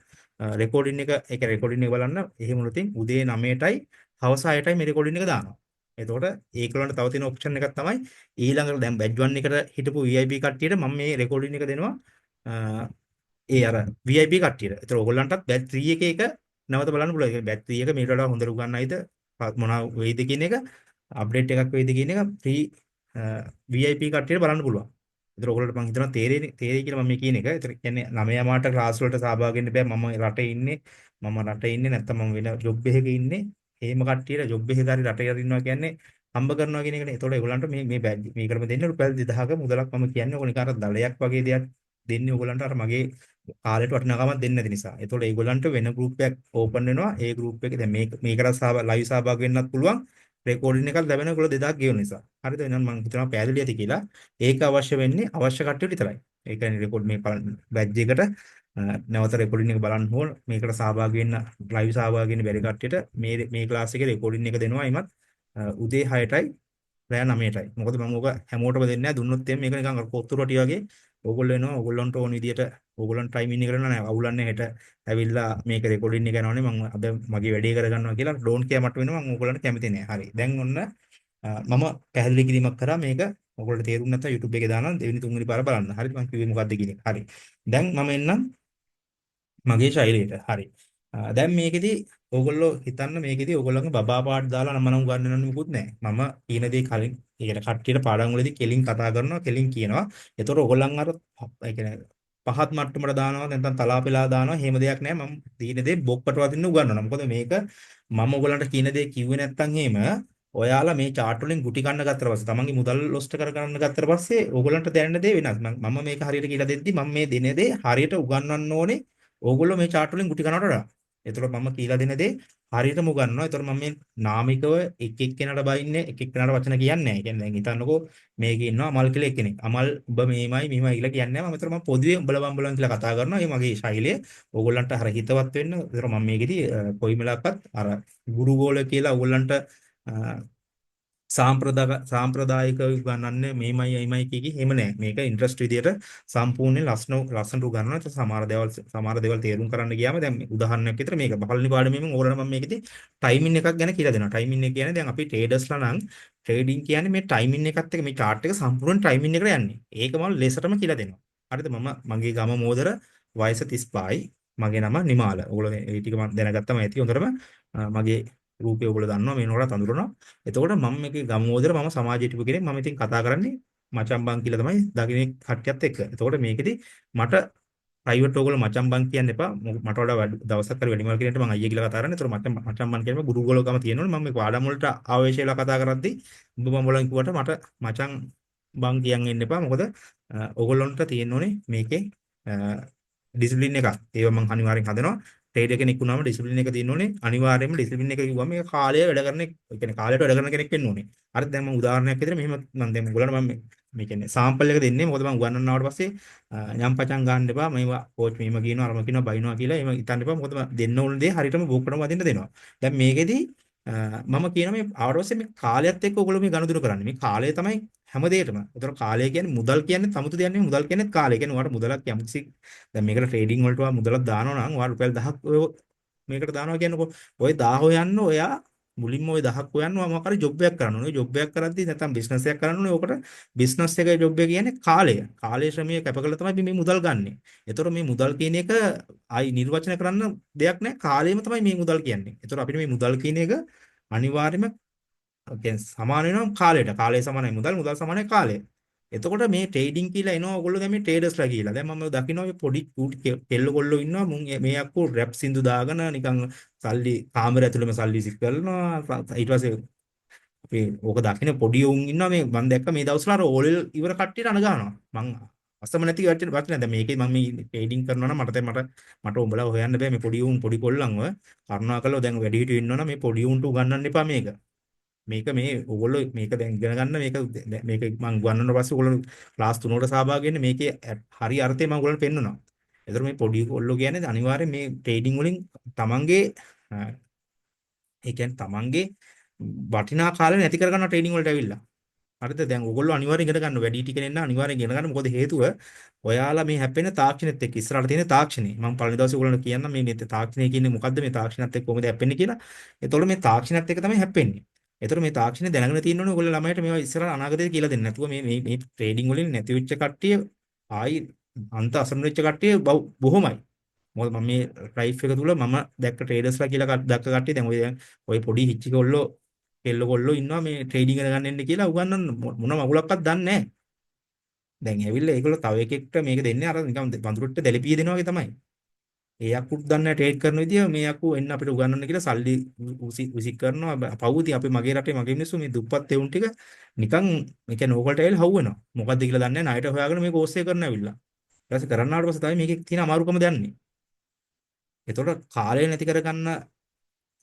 රෙකෝඩින් එක ඒක රෙකෝඩින් එක බලන්න එහෙම වුණොත් උදේ 9ටයි හවස 6ටයි මේ රෙකෝඩින් එක දානවා එතකොට ඒකලන්ට තව තියෙන ඔප්ෂන් එකක් තමයි ඊළඟට දැන් බැච් 1 එකට හිටපු VIP කට්ටියට මම මේ රෙකෝඩින් එක දෙනවා ඒ අර VIP කට්ටියට. ඒතර ඕගොල්ලන්ටත් බැච් 3 එකේ එක නැවත බලන්න පුළුවන්. ඒ බැච් 3 එක මීට වඩා හොඳට උගන්වයිද මොනවා වෙයිද කියන එක අප්ඩේට් එකක් වෙයිද කියන එක ෆ්‍රී VIP කට්ටියට බලන්න පුළුවන්. ඒතර ඕගොල්ලන්ට මම හිතනවා තේරෙයි කියලා මම මේ කියන එක. ඒතර කියන්නේ 9 මාට ක්ලාස් වලට සහභාගී වෙන්න බෑ. මම රටේ ඉන්නේ නැත්තම් මම වෙන ජොබ් එකක ඉන්නේ. එහෙම කට්ටියට ජොබ් එකක හරි රටේ හරි ඉන්නවා කියන්නේ හම්බ කරනවා කියන එකනේ. ඒතකොට ඒගොල්ලන්ට මේ බැච් මේකටම දෙන්නේ රුපියල් 2000ක මුදලක් මම කියන්නේ. ඕක නිකන් අර දලයක් වගේ දෙයක් දෙන්නේ ඕගොල්ලන්ට අර මගේ කාලේට වටිනාකමක් දෙන්නේ නැති නිසා. ඒතකොට ඒගොල්ලන්ට වෙන ගෲප් එකක් ඕපන් වෙනවා. ඒ ගෲප් එකේ දැන් මේකට ලයිව් සහභාගී වෙන්නත් පුළුවන්. රෙකෝඩින් එකක් ලැබෙන ඒගොල්ලෝ 2000ක් ගෙවන නිසා. හරිද? එහෙනම් මම හිතනවා පැහැදිලි ඇති කියලා. ඒක අවශ්‍ය වෙන්නේ අවශ්‍ය කට්ටියට විතරයි. ඒ කියන්නේ රෙකෝඩ් මේ බැච් එකට නැවත රෙකෝඩින් එක බලන්න ඕන. මේකට සහභාගී වෙන්න ලයිව් සහභාගී වෙන්න බැරි කට්ටියට මේ ක්ලාස් එකේ රෙකෝඩින් එක දෙනවා. එයිමත් උදේ 6ටයි රෑ 9ටයි. මොකද මම ඕක හැමෝටම දෙන්නේ නැහැ. දුන්නොත් එimhe මේක නිකන් කොත්තු රොටි වගේ ඕගොල්ලෝ එනවා ඕගොල්ලන්ට ඕන විදියට ඕගොල්ලන් ටයිමින් එක කරනවා නෑ අවුලන්නේ හෙට ඇවිල්ලා මේක රෙකෝඩින් එක යනවනේ මම අද මගේ වැඩේ කරගන්නවා කියලා ඩෝන්ට් කෙයා මට වෙනවා මම ඕගොල්ලන්ට කැමති නෑ හරි දැන් ඔන්න මම පැහැදිලි කිරීමක් කරා මේක ඕගොල්ලන්ට තේරුම් නැත්නම් YouTube එකේ දානවා දෙවෙනි තුන්වෙනි පාර බලන්න හරිද මම කිව්වේ මොකද්ද කියන එක හරි දැන් මම එන්නම් මගේ ශෛලියට හරි දැන් මේකෙදි ඕගොල්ලෝ හිතන්න මේකෙදි ඕගොල්ලන්ගේ බබා පාට දාලා නම් උගන්වන්න මොකුත් නැහැ මම කියන දේ කලින් ඒ කියන්නේ කට්ටියට පාඩම් වලදී කෙලින් කතා කරනවා කෙලින් කියනවා ඒතකොට ඕගොල්ලන් අර ඒ කියන්නේ පහත් මට්ටමට දානවා නැත්නම් තලාපෙලා දානවා එහෙම දෙයක් නැහැ මම තියෙන දේ බොක්කට වදින්න උගන්වනවා මොකද මේක මම ඕගොල්ලන්ට කියන දේ කිව්වේ නැත්නම් එහෙම ඔයාලා මේ chart වලින් ගුටි කන්න ගත්තට පස්සේ තමන්ගේ මුදල් ලොස්ට කර ගන්න ගත්තට පස්සේ ඕගොල්ලන්ට දැනෙන දේ වෙනස් මම මේක හරියට කියලා දෙද්දි මම මේ දෙන දේ හරියට උගන්වන්න ඕනේ ඕගොල්ලෝ මේ chart වලින් ගුටි කනවට වඩා එතකොට මම කියලා දෙන දේ හරියටම උගන්වනවා. එතකොට මම මේ නාමිකව එක් එක්කෙනාට බයින්නේ එක් එක්කෙනාට වචන කියන්නේ නැහැ. කියන්නේ දැන් හිතන්නකෝ මේකේ ඉන්නවා අමල් කියලා එක්කෙනෙක්. අමල් ඔබ මෙහෙමයි මෙහෙමයි කියලා කියන්නේ නැහැ. මම එතකොට මම පොදුවේ උඹලා බම්බලන් කියලා කතා කරනවා. ඒ මගේ ශෛලිය ඕගොල්ලන්ට හර හිතවත් වෙන්න. එතකොට මම මේකෙදි කොයි වෙලාවකත් අර ගුරු ගෝල කියලා ඕගොල්ලන්ට සාම්ප්‍රදායිකව උගන්වන්නේ මේමයි එයිමයි කිය කි එහෙම නෑ. මේක ඉන්ට්‍රස්ට් විදියට සම්පූර්ණයෙන් ලස්සනට උගන්වනවා. ඒක සමහර දේවල් තේරුම් කරන්න ගියාම දැන් උදාහරණයක් විතර මේක පළවෙනි පාඩමේම ඕගොල්ලන්ට මම මේකෙදි ටයිමින් එකක් ගැන කියලා දෙනවා. ටයිමින් එක කියන්නේ දැන් අපි ට්‍රේඩර්ස්ලා නම් ට්‍රේඩින් කියන්නේ මේ ටයිමින් එකත් එක්ක මේ chart එක සම්පූර්ණ ටයිමින් එකට යන්නේ. ඒක මම ලෙසටම කියලා දෙනවා. හරිද? මගේ ගම මෝදර වයස 35යි. මගේ නම නිමාල. ඕගොල්ලෝ මේ ටික මම දැනගත්තම ඇති හොඳටම මගේ රූපය ඔයගොල්ලෝ දන්නවා මේ නෝරත් අඳුරනවා. එතකොට මම මේකේ ගම්මෝදර මම සමාජයට හිටපු කෙනෙක්. මම ඉතින් කතා කරන්නේ මචං බං කියලා තමයි දකින්නේ කට්ටියත් එක්ක. එතකොට මේකෙදි මට ප්‍රයිවට් ඕගොල්ලෝ මචං බං කියන්න එපා. මට වඩා දවසක් හරි වැඩිමල් කෙනෙක්ට මම අයියා කියලා කතා කරන්නේ. එතකොට මචං බං කියන්නේ ගුරු ගෝලකම තියෙනවනේ. මම මේ පාඩම් වලට ආවේශ වෙලා කතා කරද්දී උඹ මම බලන් කිව්වට මට මචං බං කියන් ඉන්න එපා. මොකද ඕගොල්ලොන්ට තියෙන්න ඕනේ මේකේ ඩිසිප්ලින් එකක්. ඒව මම අනිවාර්යෙන් හදනවා. ට්‍රේඩර් කෙනෙක් වුණාම ඩිසිප්ලින් එක තියෙන්න ඕනේ. අනිවාර්යයෙන්ම ඩිසිප්ලින් එක කිව්වම මේක කාලය වැඩ කරන ඒ කියන්නේ කාලයට වැඩ කරන කෙනෙක් වෙන්න ඕනේ. හරිද? දැන් මම උදාහරණයක් විදිහට මෙහෙම මම දැන් ඔයගොල්ලන්ට මම මේ කියන්නේ සාම්පල් එක දෙන්නේ. මොකද මම උගන්වන්නවට පස්සේ යම් පචන් ගන්න එපා. මේවා කෝච් මෙහෙම කියනවා අරම කියනවා බයිනවා කියලා එහෙම හිතන්න එපා. මොකද මම දෙන්න ඕන දේ හරියටම බෝක්කටම වදින්න දෙනවා. දැන් මේකෙදි මම කියනවා මේ ආවට පස්සේ මේ කාලයත් එක්ක ඔයගොල්ලෝ මේ ගනුදෙනු කරන්නේ. මේ කාලය තමයි හැම දෙයකටම. ඒතර කාලය කියන්නේ මුදල් කියන්නේ සමුතු දෙයක් නෙවෙයි. මුදල් කියන්නේ කාලය. කියන්නේ ඔයාලට මුදලක් යම්කිසි දැන් මේකට ට්‍රේඩින් වලට ඔයා මුදලක් දානවා නම් ඔයාලා රුපියල් 1000ක් ඔය මේකට දානවා කියන්නකො. ඔය 1000 හොයන්න ඔයා මුලින්ම ඔය 1000ක් හොයන්න මොකක් හරි ජොබ් එකක් කරන්න ඕනේ. ජොබ් එකක් කරද්දී නැත්නම් බිස්නස් එකක් කරන්න ඕනේ. ඔකට බිස්නස් එකේ ජොබ් එක කියන්නේ කාලය. කාලය ශ්‍රමය කැප කරලා තමයි මේ මුදල් ගන්නෙ. ඒතර මේ මුදල් කියන එක ආයි නිර්වචනය කරන්න දෙයක් නැහැ. කාලයම තමයි මේ මුදල් කියන්නේ. ඒතර අපිට මේ මුදල් කියන එක අනිවාර්යයෙන්ම කියන්නේ සමාන වෙනවා කාලයට. කාලය සමානයි මුදල්, මුදල් සමානයි කාලය. එතකොට මේ ට්‍රේඩින් කියලා එනවා ඔයගොල්ලෝ දැන් මේ ට්‍රේඩර්ස්ලා කියලා. දැන් මම දකිනවා මේ පොඩි චූටි කෙල්ල කොල්ලෝ ඉන්නවා. මුන් මේ අක්කෝ රැප් සින්දු දාගෙන නිකන් සල්ලි කාමරය ඇතුළෙම සල්ලි සික් කරනවා. ඊට පස්සේ අපි ඕක දකින්න පොඩි උන් ඉන්නවා මේ මම දැක්ක මේ දවස්වල අර ඕලෙල් ඉවර කට්ටියට අණ ගන්නවා. මං අසම නැති වචන දැන් මේකේ මම මේ ට්‍රේඩින් කරනවා නම් මට උඹලා හොයන්න බෑ මේ පොඩි උන් පොඩි කොල්ලන්ව කරුණාකරලා දැන් වැඩි හිටියෝ ඉන්නවනම් මේ පොඩි උන්ට උගන්වන්න එපා මේක. මේ ඕගොල්ලෝ මේක දැන් ඉගෙන ගන්න මේක මම ගන්නන පස්සේ ඕගොල්ලෝ ක්ලාස් 3කට සහභාගී වෙන්න මේකේ හරි අර්ථය මම ඕගොල්ලන්ට පෙන්නනවා. ඒතර මේ පොඩි ඕගොල්ලෝ කියන්නේ අනිවාර්යෙන් මේ ට්‍රේඩින් වලින් තමන්ගේ ඒ කියන්නේ තමන්ගේ වටිනා කාලය නැති කරගන්න ට්‍රේඩින් වලට ඇවිල්ලා. හරිද? දැන් ඕගොල්ලෝ අනිවාර්යෙන් ඉගෙන ගන්න වැඩි ටික නෙන්න අනිවාර්යෙන් ඉගෙන ගන්න. මොකද හේතුව ඔයාලා මේ හැප්පෙන තාක්ෂණෙත් එක්ක ඉස්සරහට තියෙන තාක්ෂණය. මම පළවෙනි දවසේ ඕගොල්ලන්ට කියන්නම් මේ තාක්ෂණය කියන්නේ මොකද්ද මේ තාක්ෂණත් එක්ක කොහොමද හැප්පෙන්නේ කියලා. එතකොට මේ තාක්ෂණත් එක්ක තමයි හැප්පෙන්නේ. ඒතර මේ තාක්ෂණය දැනගෙන තියෙන්න ඕනේ ඔයගොල්ලෝ ළමයට මේවා ඉස්සරහ අනාගතේ කියලා දෙන්න. නැතුව මේ ට්‍රේඩින් වලින් නැති වෙච්ච කට්ටිය ආයි අන්ත අසරණ වෙච්ච කට්ටිය බොහොමයි. මොකද මම මේ ලයිෆ් එක තුල මම දැක්ක ට්‍රේඩර්ස්ලා කියලා දැක්ක කට්ටිය දැන් ඔය පොඩි හිච්චි කොල්ලෝ කෙල්ල කොල්ලෝ ඉන්නවා මේ ට්‍රේඩින් එක ගන්න එන්න කියලා උගන්නන්න මොන මගුලක්වත් දන්නේ නැහැ. දැන් ඇවිල්ලා ඒගොල්ලෝ තව එකෙක්ට මේක දෙන්නේ අර නිකන් වඳුරට දැලිපිය දෙනවා වගේ තමයි. ඒ යක්කුත් දන්නේ ට්‍රේඩ් කරන විදිය මේ යක්කු එන්න අපිට උගන්වන්න කියලා සල්ලි විසික් කරනවා පවුති අපි මගේ රටේ මගේ මිනිස්සු මේ දුප්පත් එවුන් ටික නිකන් මේ කියන්නේ ඕකට ඇවිල්ලා හවු වෙනවා මොකද්ද කියලා දන්නේ නැහැ ණයට හොයාගෙන මේ කෝස් එක කරන්න ඇවිල්ලා ඊට පස්සේ කරන්න ආවට පස්සේ තමයි මේකේ තියෙන අමාරුකම දන්නේ එතකොට කාලය නැති කරගන්න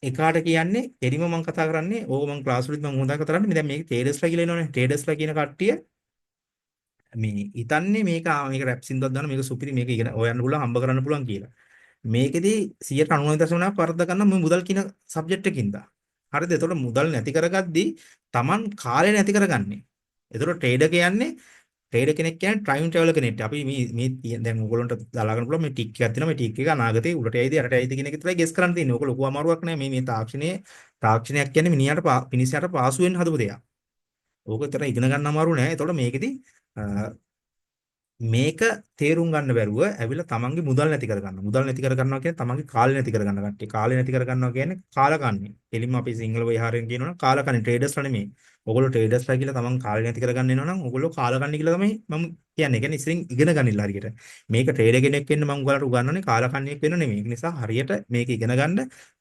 එකාට කියන්නේ එරිම මම කතා කරන්නේ ඕක මම ක්ලාස් වලදී මම හොඳට කතා කරන්නේ දැන් මේක ට්‍රේඩර්ස්ලා කියලා එනවනේ ට්‍රේඩර්ස්ලා කියන කට්ටිය මේ හිතන්නේ මේක රැප් සින්දුවක් දාන මේක සුපිරි මේක ඉගෙන හොයන්න පුළුවන් හම්බ කරන්න පුළුවන් කියලා මේකෙදි 99.9ක් වරද්ද ගන්න මේ මුදල් කියන සබ්ජෙක්ට් එකකින්ද. හරිද? එතකොට මුදල් නැති කරගද්දී Taman කාලය නැති කරගන්නේ. එතකොට ට්‍රේඩර් කෙනෙක් කියන්නේ ටයිම් ට්‍රැවලර් කෙනෙක්. අපි මේ දැන් ඕගොල්ලන්ට දාලා ගන්න පුළුවන් මේ ටික් එකක් තියෙනවා. මේ ටික් එක අනාගතේ උඩට යයිද යටට යයිද කියන එක විතරයි ගෙස් කරන්න තියෙන්නේ. ඕක ලොකු අමාරුවක් නෑ. මේ තාක්ෂණයක් කියන්නේ මිනිහට පාසු වෙන්න හදපු දෙයක්. ඕක විතර ඉගෙන ගන්න අමාරු නෑ. එතකොට මේකෙදි මේක තේරුම් ගන්න බැරුව ඇවිල්ලා තමන්ගේ මුදල් නැති කර ගන්නවා. මුදල් නැති කර ගන්නවා කියන්නේ තමන්ගේ කාලය නැති කර ගන්න කට්ටිය. කාලය නැති කර ගන්නවා කියන්නේ කාලකන්ණි. කෙලින්ම අපි සිංහල විහාරයෙන් කියනවනම් කාලකන්ණි ට්‍රේඩර්ස්ලා නෙමෙයි. ඔයගොල්ලෝ ට්‍රේඩර්ස්ලා කියලා තමන් කාලේ නැති කරගන්න වෙනවා නම් ඔයගොල්ලෝ කාලකන්ණි කියලා තමයි මම කියන්නේ. ඒ කියන්නේ ඉතින් ඉගෙන ගනින්න හරියට. මේක ට්‍රේඩර් කෙනෙක් වෙන්න මම ඔයාලට උගන්වන්නේ කාලකන්ණියෙක් වෙන්න නෙමෙයි. ඒ නිසා හරියට මේක ඉගෙන ගන්න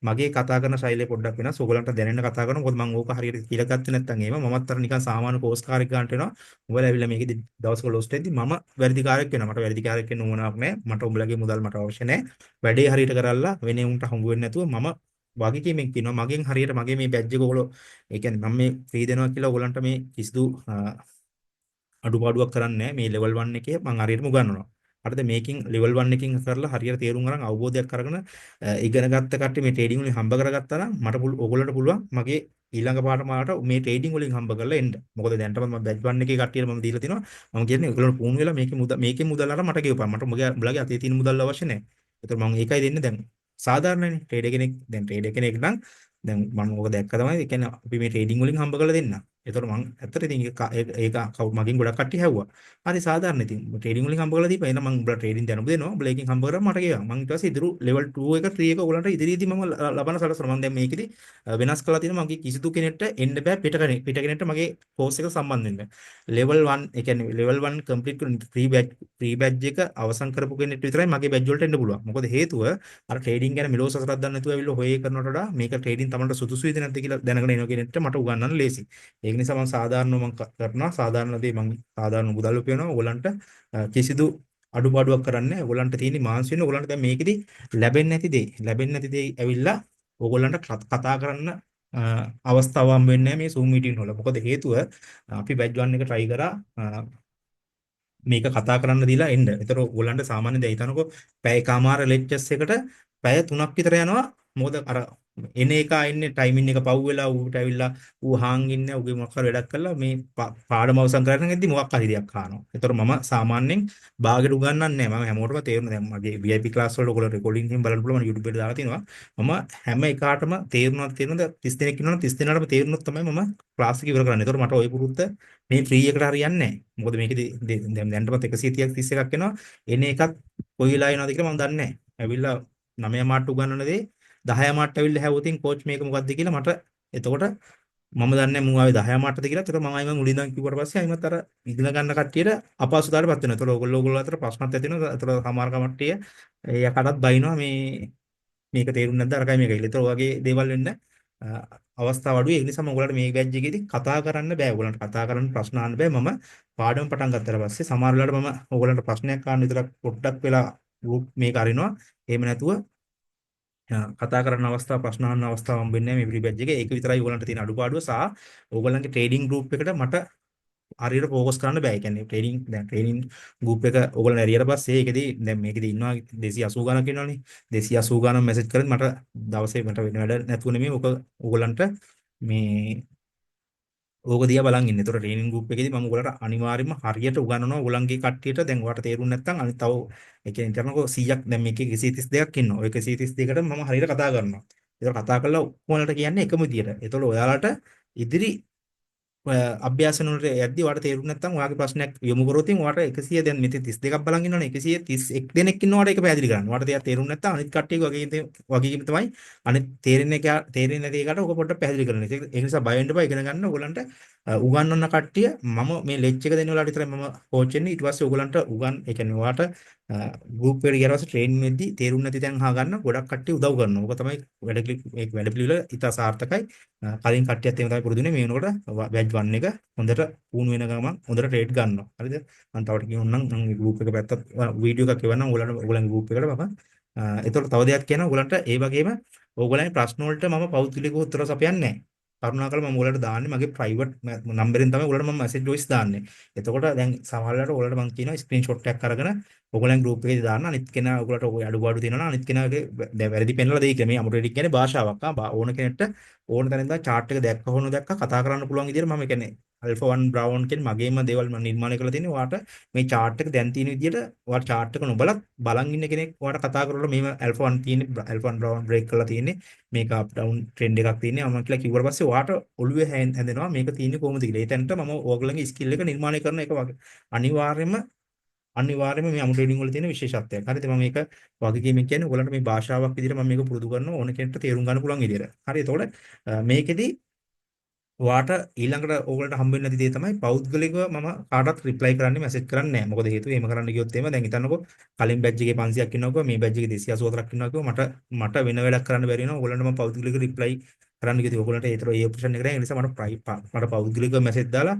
මගේ කතා කරන ශෛලිය පොඩ්ඩක් වෙනස්. ඔයගොල්ලන්ට දැනෙන්න කතා කරනවා. මොකද මම ඕක හරියට කියලා ගත්තේ නැත්නම් එහෙම මමත් අර නිකන් සාමාන්‍ය කෝස් කාර්යයක් ගන්නට වෙනවා. උඹලා ඇවිල්ලා මේකෙදි දවසක ලොස්ට් වෙද්දි මම වැඩිකාරයෙක් වෙනවා. මට වැඩිකාරයෙක් වෙන්න උවමනාවක් නැහැ. මට උඹලගේ මුදල් මට අවශ්‍ය නැහැ. වැඩේ හරියට කරලා වෙන උන්ට හම්බ වෙන්නේ නැතුව මම වගකීමෙන් කියනවා මගෙන් හරියට මගේ මේ බැජ් එක ඔයගොල්ලෝ ඒ කියන්නේ මම මේ ෆ්‍රී දෙනවා කියලා ඔයගොල්ලන්ට මේ කිසිදු අඩුපාඩුවක් කරන්නේ නැහැ. මේ level 1 එකේ මම හරියටම උගන්වනවා. හරිද? මේකෙන් level 1 එකකින් කරලා හරියට තේරුම් අරන් අවබෝධයක් අරගෙන ඉගෙන ගත්ත කට්ටිය මේ ට්‍රේඩින් වලින් හම්බ කරගත්තා නම් ඔයගොල්ලන්ට පුළුවන් මගේ ඊළඟ පාඩමකට මේ ට්‍රේඩින් වලින් හම්බ කරලා එන්න. මොකද දැනට මම බැච් 1 එකේ කට්ටියට මම දීලා තිනවා. මම කියන්නේ ඔයගොල්ලෝ පුහුණු වෙලා මේකේ මුදල් අරන් මට ගෙවපන්. මට උඹලගේ අතේ තියෙන මුදල් අවශ්‍ය නැහැ. ඒතර මම ඒකයි දෙන්නේ දැන්. සාධාරණනේ ට්‍රේඩර් කෙනෙක් දැන් ට්‍රේඩර් කෙනෙක් නම් දැන් මම ඕක දැක්ක තමයි ඒ කියන්නේ අපි මේ ට්‍රේඩින් වලින් හම්බ කරලා දෙන්න. ඒතකොට මම ඇත්තට ඉතින් ඒක මගෙන් ගොඩක් කට්ටිය හැව්වා. හරි සාධාරණ ඉතින් ට්‍රේඩින් වලින් හම්බ කරලා දීපන්. එහෙනම් මම උඹලා ට්‍රේඩින් දැනුම දෙනවා. උඹලා එකකින් හම්බ කරලා මට ගෙවන්න. මම ඊට පස්සේ ඉදිරි ලෙවල් 2 එක 3 එක ඔයගලන්ට ඉදිරියේදී මම ලබන සලසනවා. මම දැන් මේකෙදි වෙනස් කරලා තියෙනවා මගේ කිසිදු කෙනෙක්ට එන්න බෑ පිට කෙනෙක්ට මගේ කෝස් එක සම්බන්ධ වෙන්න. ලෙවල් 1 ඒ කියන්නේ ලෙවල් 1 කම්ප්ලීට් කරන ෆ්‍රී බැච් එක අවසන් කරපු කෙනෙක්ට විතරයි මගේ බැච් වලට එන්න පුළුවන්. මොකද හේතුව අර ට්‍රේඩින් ගැන මෙලෝ සසරක් දන්නේ නැතුව ඇවිල්ලා හොයේ කරනවට වඩා මේක ට්‍රේඩින් තමන්ට සුදුසුයිද නැද්ද කියලා දැනගෙන එන කෙනෙක්ට මට උගන්වන්න ලේසි. ඒක නිසා මම සාධාරණව මම කරනවා සාධාරණ දේ මම සාධාරණ මුදල් උපයනවා. ඕගලන්ට කිසිදු අඩුපාඩුවක් කරන්නේ නැහැ. ඕගලන්ට තියෙන මාංශ වෙන ඕගලන්ට දැන් මේකෙදි ලැබෙන්නේ නැති දේ ඇවිල්ලා ඕගලන්ට කතා කරන්න අවස්ථාවක් හම්බ වෙන්නේ නැහැ මේ Zoom meeting වල. මොකද හේතුව අපි බැච් 1 එක try කරා මේක කතා කරන්න දීලා එන්න. ඒතර ඕගොල්ලන්ට සාමාන්‍ය දැන් හිතනකො පැය එකමාර ලෙක්චර්ස් එකට පැය 3ක් විතර යනවා. මොකද අර එන එක ඉන්නේ ටයිමින් එක පව් වෙලා ඌට ඇවිල්ලා ඌ හාන් ඉන්නේ ඌගේ මොකක් හරි වැඩක් කරලා මේ පාඩම අවසන් කරගෙන ඉද්දි මොකක් හරි දෙයක් අහනවා. ඒතර මම සාමාන්‍යයෙන් බාගෙට උගන්වන්නේ නැහැ. මම හැමෝටම තේරුණා දැන් මගේ VIP ක්ලාස් වල ඔයගොල්ලෝ රෙකෝඩින් එකෙන් බලන්න පුළුවන් මම YouTube එකට දාලා තිනවා. මම හැම එකකටම තේරුණාද 30 දෙනෙක් ඉන්නවනම් 30 දෙනාටම තේරුණොත් තමයි මම ක්ලාස් එක ඉවර කරන්නේ. ඒතර මට ওই පුරුද්ද මේ ෆ්‍රී එකට හරියන්නේ නැහැ. මොකද මේකේ දැන් දැනටමත් 130ක් 31ක් එනවා. එන එකත් කොයි වෙලාව එනවද කියලා මම දන්නේ නැහැ. ඇවිල්ලා 9 මාට උගන්වන දේ 10 මාට ඇවිල්ලා හැවුතින් කෝච් මේක මොකද්ද කියලා මට එතකොට මම දන්නේ මම ආවේ 10 මාටද කියලා. ඒතර මම ආයෙම මුලින්ම කිව්වට පස්සේ ආයෙමත් අර ඉගෙන ගන්න කට්ටියට අපහසුතාවයටපත් වෙනවා. ඒතර ඕගොල්ලෝ අතර ප්‍රශ්නත් ඇති වෙනවා. ඒතර සමහර කට්ටිය යකටත් බයිනවා මේක තේරුම් නැද්ද අරකයි මේකයි. ඒතර ඔයගේ දේවල් වෙන්න අ, අවස්ථාව අඩුයි. ඒ නිසා මම ඔයගලට මේ බැච් එකේදී කතා කරන්න බෑ. ඔයගලන්ට කතා කරන්න ප්‍රශ්න අහන්න බෑ. මම පාඩම පටන් ගත්තට පස්සේ සමහර වෙලාවට මම ඔයගලන්ට ප්‍රශ්නයක් අහන්න විතරක් පොඩ්ඩක් වෙලා ගෲප් මේක අරිනවා. එහෙම නැතුව කතා කරන්න අවස්ථාව ප්‍රශ්න අහන්න අවස්ථාව හම්බෙන්නේ නැහැ මේ බැච් එකේ. ඒක විතරයි ඔයගලන්ට තියෙන අඩුපාඩුව සහ ඔයගලන්ගේ ට්‍රේඩින් ගෲප් එකට මට හරියට ફોකස් කරන්න බෑ. ඒ කියන්නේ ට්‍රේනින් ගෲප් එක ඔයගොල්ලෝ ඇරියට පස්සේ ඒකෙදි දැන් මේකෙදි ඉන්නවා 280 ගණක් ඉන්නවනේ. 280 ගණන් මැසේජ් කරද්දි මට දවසේ මට වෙන වැඩ නැතුව නෙමෙයි ඔක ඔයගොල්ලන්ට මේ ඕක දිහා බලන් ඉන්නේ. ඒතකොට ට්‍රේනින් ගෲප් එකේදී මම ඔයගොල්ලන්ට අනිවාර්යයෙන්ම හරියට උගන්වනවා. ඔයගොල්ලන්ගේ කට්ටියට දැන් ඔයාලට තේරුන්නේ නැත්නම් අනිත් තව ඒ කියන්නේ කරනකො 100ක් දැන් මේකේ 132ක් ඉන්නවා. ඔය 132කට මම හරියට කතා කරනවා. ඒක කතා කරලා ඔක්කොමලට කියන්නේ එකම විදියට. ඒතකොට ඔයාලට ඉදිරි අභ්‍යාසන වලට යද්දි ඔයාලට තේරුම් නැත්නම් ඔයාගේ ප්‍රශ්නයක් යොමු කරොත් ඔයාලට 100 දැන් මෙතන 32ක් බලන් ඉන්නවනේ 131 දෙනෙක් ඉන්නවට ඒක පැහැදිලි කරන්න. ඔයාලට දෙයක් තේරුම් නැත්නම් අනිත් කට්ටියගේ වගේම තමයි අනිත් තේරෙන්නේ නැති එකට ඔක පොඩ්ඩක් පැහැදිලි කරන්න. ඒක නිසා බය වෙන්න එපා ඉගෙන ගන්න. ඔයගලන්ට උගන්වන්න කට්ටිය මම මේ ලෙච් එක දෙන වෙලාවට විතරයි මම කෝච් වෙන්නේ. ඊට පස්සේ ඔයගලන්ට ඒ කියන්නේ ඔයාලට ගෲප් එකට ගියාට පස්සේ ට්‍රේනින් වෙද්දි තේරුම් නැති තැන් අහගන්න ගොඩක් කට්ටිය උදව් කරනවා. ඕක තමයි වැඩ පිළිවෙල ඉතා සාර්ථකයි. කලින් කට්ටියත් එහෙම තමයි පුරුදුනේ මේ වෙනකොට බැච් 1 එක හොඳට පුහුණු වෙන ගමන් හොඳට ට්‍රේඩ් ගන්නවා. හරිද? මම තව ටිකකින් ඕනනම් මම ගෲප් එක පැත්තත් වීඩියෝ එකක් එවන්නම් ඔයගලගේ ගෲප් එකට මම. ඒතකොට තව දෙයක් කියනවා ඔයගලන්ට ඒ වගේම ඔයගලගේ ප්‍රශ්න වලට මම පෞද්ගලිකව උත්තර සපයන්නේ නැහැ. කරුණාකරලා මම ඔයාලට දාන්නේ මගේ ප්‍රයිවට් නම්බරෙන් තමයි ඔයාලට මම මැසේජ් වොයිස් දාන්නේ. එතකොට දැන් සමහර වෙලාවට ඔයාලට මම කියනවා ස්ක්‍රීන්ෂොට් එකක් අරගෙන ඔයගොල්ලන් ගෲප් එකේ දාන්න අනිත් කෙනා ඔයගොල්ලන්ට ඔය අඩුපාඩු තියෙනවා නම් අනිත් කෙනාගේ දැන් වැරදි පෙන්නලා දෙයි කියලා. මේ අමුටෙඩික් කියන්නේ භාෂාවක්. ඕන කෙනෙක්ට ඕන තැනින් ඉඳලා chart එක දැක්ක කතා කරන්න පුළුවන් විදිහට මම කියන්නේ Alpha 1 Brown කියන මගේම දේවල් මම නිර්මාණය කරලා තියෙන්නේ. ඔයාට මේ chart එක දැන් තියෙන විදිහට ඔයාට chart එක නොබලත් බලන් ඉන්න කෙනෙක් ඔයාට කතා කරලා මේව Alpha 1 තියෙන්නේ Alpha 1 Brown break කරලා තියෙන්නේ. මේක up down trend එකක් තියෙන්නේ. මම කියලා කිව්වට පස්සේ ඔයාට ඔළුවේ හැදෙනවා මේක තියෙන්නේ කොහොමද කියලා. ඒ තැනට මම ඔයගොල්ලන්ගේ ස්කිල් එක නිර්මාණය කරන එක වගේ. අනිවාර්යයෙන්ම අනිවාර්යයෙන්ම මේ අමු ට්‍රේඩින් වල තියෙන විශේෂත්වයක්. හරිද? මම මේක වගකීමෙන් කියන්නේ ඔයගලන්ට මේ භාෂාවක් විදිහට මම මේක පුරුදු කරනවා ඕන කෙනෙක්ට තේරුම් ගන්න පුළුවන් විදිහට. හරි. එතකොට මේකෙදි වාට ඊළඟට ඕගලන්ට හම්බ වෙන්නේ නැති දේ තමයි පෞද්ගලිකව මම කාටවත් රිප්ලයි කරන්නේ මැසේජ් කරන්නේ නැහැ. මොකද හේතුව එහෙම කරන්න ගියොත් එහෙම දැන් හිතන්නකෝ කලින් බැච් එකේ 500ක් ඉන්නවකෝ මේ බැච් එකේ 284ක් ඉන්නවකෝ මට වෙන වැඩක් කරන්න බැරි වෙනවා. ඕගලන්ට මම පෞද්ගලික රිප්ලයි කරන්න ගියොත් ඕගලන්ට ඒතර ඒ ඔප්ෂන් එක නැහැ. ඒ නිසා මට පෞද්ගලිකව මැසේජ් දාලා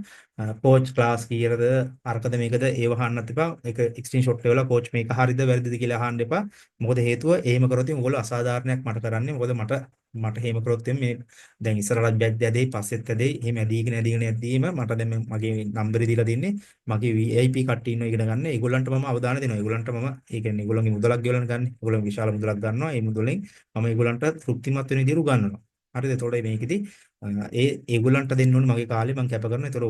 කෝච් ක්ලාස් කීයද අරකද මේකද ඒව අහන්නත් එපා. ඒක ස්ක්‍රීන්ෂොට් එකවල කෝච් මේක හරිද වැරදිද කියලා අහන්න එපා. මොකද හේතුව එහෙම කරොත් ඕගොල්ලෝ අසාධාරණයක් මට කරන්නේ. මොකද මට එහෙම කරොත් මේ දැන් ඉස්සරහට බැච් ඇදෙයි පස්සෙත් ඇදෙයි එහෙම ඇදීගෙන යද්දීම මට දැන් මගේ නම්බරේ දීලා තින්නේ මගේ VIP කට්ටිය ඉන්නවා ඉගෙන ගන්න. ඒගොල්ලන්ට මම අවධානය දෙනවා. ඒගොල්ලන්ට මම ඒ කියන්නේ ඒගොල්ලන්ගේ මුදලක් ගෙවලා ගන්න. ඒගොල්ලන් විශාල මුදලක් ගන්නවා. ඒ මුදලෙන් මම ඒගොල්ලන්ට තෘප්තිමත් වෙන විදිහට උගන්වනවා. හරිද? එතකොට මේකෙදි ඒගොල්ලන්ට දෙන්න ඕනේ මගේ කාලේ මම කැප කරනවා. ඒතකොට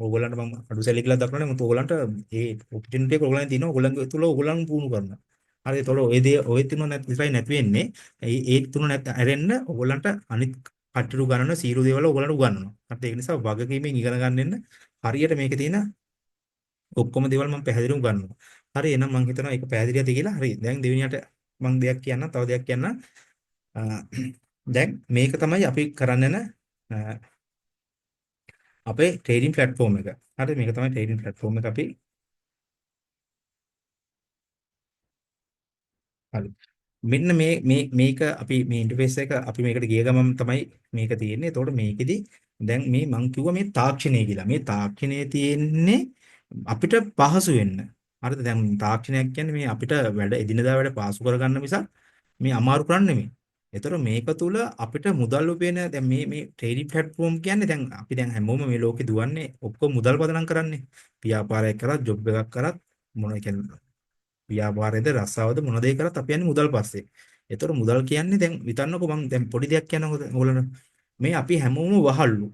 ඕගොල්ලන්ට මම අඩු සැලේ කියලා දක්වන්නේ. මොකද ඕගොල්ලන්ට ඒ ඔපචුනිටි එක ඕගොල්ලන් දිනනවා. ඕගොල්ලන්ගේ තුල ඕගොල්ලන් පුහුණු කරනවා. හරි එතකොට ඔය තුන විතරයි නැති වෙන්නේ. ඒ තුන නැත් ඇරෙන්න ඕගොල්ලන්ට අනිත් කට්ටියට උගන්වන සීරු දේවල් ඕගොල්ලන්ට උගන්වනවා. හරිද? ඒක නිසා වගකීමෙන් ඉගෙන ගන්න එන්න හරියට මේකේ තියෙන ඔක්කොම දේවල් මම පැහැදිලිව උගන්වනවා. හරි එහෙනම් මම හිතනවා ඒක පැහැදිලියද කියලා. හරි. දැන් දෙවෙනියට මම දෙයක් කියන්නම්. තව දෙයක් කියන්නම්. අ, දැන් මේක තමයි අපි කරන්න යන අපේ ට්‍රේඩින් ප්ලැට්ෆෝම් එක. හරි මේක තමයි ට්‍රේඩින් ප්ලැට්ෆෝම් එක අපි හරි. මෙන්න මේක අපි මේ ඉන්ටර්ෆේස් එක අපි මේකට ගිය ගමන් තමයි මේක තියෙන්නේ. එතකොට මේකෙදි දැන් මේ මං කිව්වා මේ තාක්ෂණය කියලා. මේ තාක්ෂණය තියෙන්නේ අපිට පහසු වෙන්න. හරිද? දැන් තාක්ෂණයක් කියන්නේ මේ අපිට එදිනදා වැඩ පාසු කරගන්න මිසක් මේ අමාරු කරන්න නෙමෙයි. ඒතර මේක තුල අපිට මුදල් උපයන දැන් මේ ට්‍රේඩින් ප්ලැට්ෆෝම් කියන්නේ දැන් අපි දැන් හැමෝම මේ ලෝකේ දුවන්නේ ඔක්කොම මුදල් පදනම් කරන්නේ. ව්‍යාපාරයක් කරත් ජොබ් එකක් කරත් මොන කියන්නේ ව්‍යාපාරයේද රස්සාවද මොන දේ කරත් අපි යන්නේ මුදල් පස්සේ. ඒතර මුදල් කියන්නේ දැන් හිතන්නකෝ මම දැන් පොඩි දෙයක් කියනකො ඕගොල්ලෝ මේ අපි හැමෝම වහල්ලු.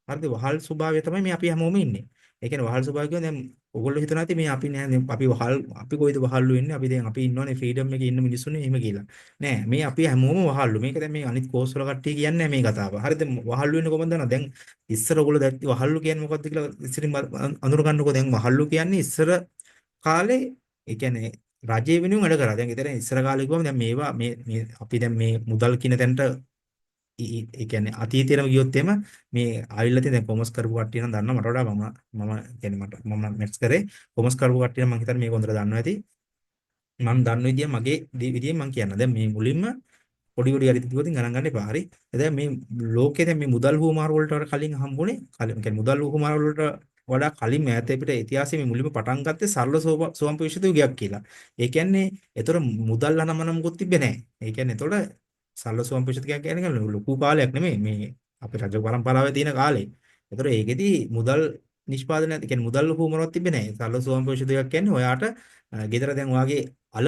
හරිද? වහල් ස්වභාවය තමයි මේ අපි හැමෝම ඉන්නේ. ඒ කියන්නේ වහල් ස්වභාවය කියන්නේ දැන් ඔයගොල්ලෝ හිතනවා ඇති මේ අපි නෑ අපි වහල් අපි කොයිද වහල්ලු වෙන්නේ අපි දැන් අපි ඉන්නවනේ ෆ්‍රීඩම් එකේ ඉන්න මිනිස්සුනේ එහෙම කියලා. නෑ මේ අපි හැමෝම වහල්ලු. මේක දැන් මේ අනිත් කෝස් වල කට්ටිය කියන්නේ නෑ මේ කතාව. හරිද? වහල්ලු වෙන්නේ කොහොමද දන්නවද? දැන් ඉස්සර ඔයගොල්ලෝ දැක්ටි වහල්ලු කියන්නේ මොකක්ද කියලා ඉස්සරින් අඳුර ගන්නකො දැන් වහල්ලු කියන්නේ ඉස්සර කාලේ ඒ කියන්නේ රජය වෙනුවෙන් වැඩ කරා. දැන් ඊතර ඉස්සර කාලේ කිව්වම දැන් මේවා මේ අපි දැන් මේ මුදල් කියන තැනට ඒ කියන්නේ අතීතේටම ගියොත් එහෙම මේ ආවිල්ලා තියෙන දැන් කොමර්ස් කරපු කට්ටිය නම් දන්නවා මට වඩා මම කියන්නේ මම මැත්ස් කරේ කොමර්ස් කරපු කට්ටිය නම් මම හිතන්නේ මේක හොඳට දන්නවා ඇති. මම දන්න විදිය මගේ විදියෙන් මම කියන්න. දැන් මේ මුලින්ම පොඩි පොඩි හරි කිව්වොත් අරන් ගන්න එපා. හරි. දැන් මේ ලෝකයේ දැන් මේ මුදල් හුවමාරු වලට වඩා කලින් හම්බුනේ කියන්නේ මුදල් හුවමාරු වලට වඩා කලින් මෑත පිට ඉතිහාසයේ මේ මුලින්ම පටන් ගත්තේ සරල සෝම්පවිෂිත යුගයක් කියලා. ඒ කියන්නේ ඒතර මුදල් අනමන මොකුත් තිබ්බේ නැහැ. ඒ කියන්නේ ඒතොර සරල සෝම්පවිෂිත කියන්නේ ලොකු කාලයක් නෙමෙයි මේ අපේ රජ පරම්පරාවේ තියෙන කාලේ. ඒතොර ඒකෙදි මුදල් නිෂ්පාදනය කියන්නේ මුදල් හුවමාරුවක් තිබ්බේ නැහැ. සරල සෝම්පවිෂිත යුගයක් කියන්නේ ඔයාට ගෙදර දැන් ඔයාගේ අල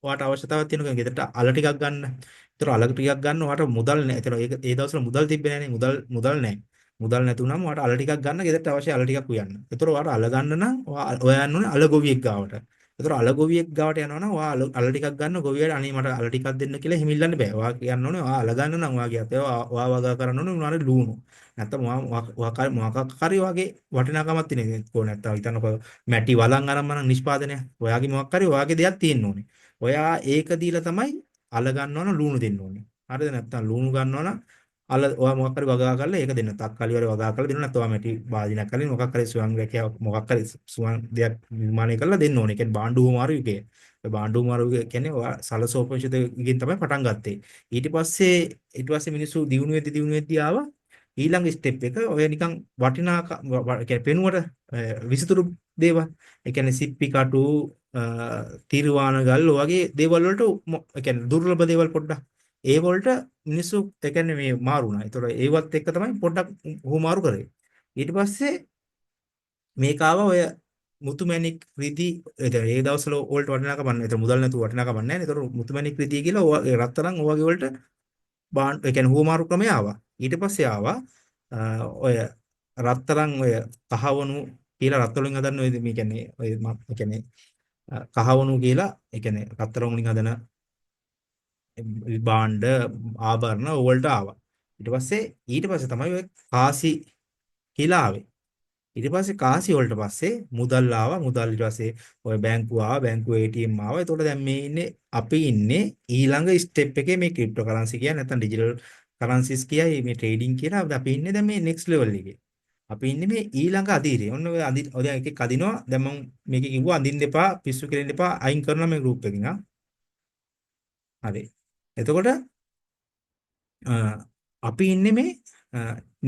ඔයාට අවශ්‍යතාවයක් තියෙනවා ගෙදරට අල ටිකක් ගන්න. ඒතර අල ටිකක් ගන්න ඔයාට මුදල් නැහැ. ඒතර ඒ දවස්වල මුදල් තිබ්බේ නැහනේ. මුදල් නැහැ. මුදල් නැතුණම ඔයාට අල ටිකක් ගන්න ගෙදරට අවශ්‍ය අල ටිකක් උයන්න. ඒතර ඔයාට අල ගන්න නම් ඔයා යන්න ඕනේ අල ගොවියෙක් ගාවට. ඒතර අල ගොවියෙක් ගාවට යනවා නම් ඔයා අල ටිකක් ගන්න ගොවියට අනේ මට අල ටිකක් දෙන්න කියලා හිමිල්ලන්න බෑ. ඔයා කියන්න ඕනේ ඔයා අල ගන්න නම් ඔයාගේ අතේ ඔයා වගා කරන්න ඕනේ උනාට ලුණු. නැත්තම් ඔයා මොකක් හරි වගේ වටිනාකමක් තියෙන කො නැත්තම් හිතන්නකෝ මැටි වලන් අරන් නිෂ්පාදනය. ඔයාගේ මොකක් හරි ඔයාගේ දෙයක් තියෙන්න ඕනේ. ඔයා ඒක දීලා තමයි අල ගන්නවනම් ලුණු දෙන්න ඕනේ. හරිද? නැත්තම් ලුණු ගන්නවනම් අල ඔයා මොකක් හරි වගා කරලා ඒක දෙන්න. තක්කාලි වල වගා කරලා දෙන්න නැත්නම් ඔයා මැටි වාදිනයක් කරලා මොකක් හරි සුවන් රැකියාවක් මොකක් හරි සුවන් දෙයක් නිර්මාණය කරලා දෙන්න ඕනේ. ඒ කියන්නේ භාණ්ඩු මාරු යුගය. ඒ භාණ්ඩු මාරු යුගය කියන්නේ ඔයා සලසෝපනිෂදකින් තමයි පටන් ගත්තේ. ඊට පස්සේ මිනිස්සු දිනු වෙද්දී ආවා ඊළඟ ස්ටෙප් එක ඔය නිකන් වටිනා කියන්නේ පෙනුවට විසිතුරු දේවල්. ඒ කියන්නේ සිප්පි කටු තිරුවාන ගල් වගේ දේවල් වලට ඒ කියන්නේ දුර්ලභ දේවල් පොඩ්ඩක් ඒ වලට මිනිස්සු ඒ කියන්නේ මේ මාරු වුණා. ඒතකොට ඒවත් එක්ක තමයි පොඩ්ඩක් හුමාරු කරේ. ඊට පස්සේ මේක ආවා ඔය මුතුමැණික් රිදී ඒ දවස්වල ඕල්ට වටිනාකම නැහැ. ඒතර මුදල් නැතුව වටිනාකම නැහැ. ඒතර මුතුමැණික් රිදී කියලා රත්තරන් ඔයගේ වලට ඒ කියන්නේ හුමාරු ක්‍රමය ආවා. ඊට පස්සේ ආවා ඔය රත්තරන් ඔය කහවණු කියලා රත්තරන් හදන්න ඔය මේ කියන්නේ ඔය ඒ කියන්නේ කහවණු කියලා ඒ කියන්නේ රත්තරන් වලින් හදන භාණ්ඩ ආභරණ වලට ආවා. ඊට පස්සේ තමයි ඔය කාසි කියලා ආවේ. ඊට පස්සේ කාසි වලට පස්සේ මුදල් ආවා. මුදල් ඊට පස්සේ ඔය බැංකුව ආවා. බැංකුව ATM ආවා. එතකොට දැන් මේ ඉන්නේ අපි ඉන්නේ ඊළඟ ස්ටෙප් එකේ මේ ක්‍රිප්ටෝ කරන්සි කියන්නේ නැත්නම් ඩිජිටල් කරන්සිස් කියයි මේ ට්‍රේඩින් කියලා අපි ඉන්නේ දැන් මේ නෙක්ස්ට් ලෙවල් එකේ. අපි ඉන්නේ මේ ඊළඟ අදිරේ. ඔන්න ඔය ඔය දැන් එකෙක් අදිනවා. දැන් මම මේකේ කිව්වා අදින්න එපා, පිස්සු කෙරෙන්න එපා, අයින් කරනවා මේ ගෲප් එකෙන් ආ. හරි. එතකොට අපි ඉන්නේ මේ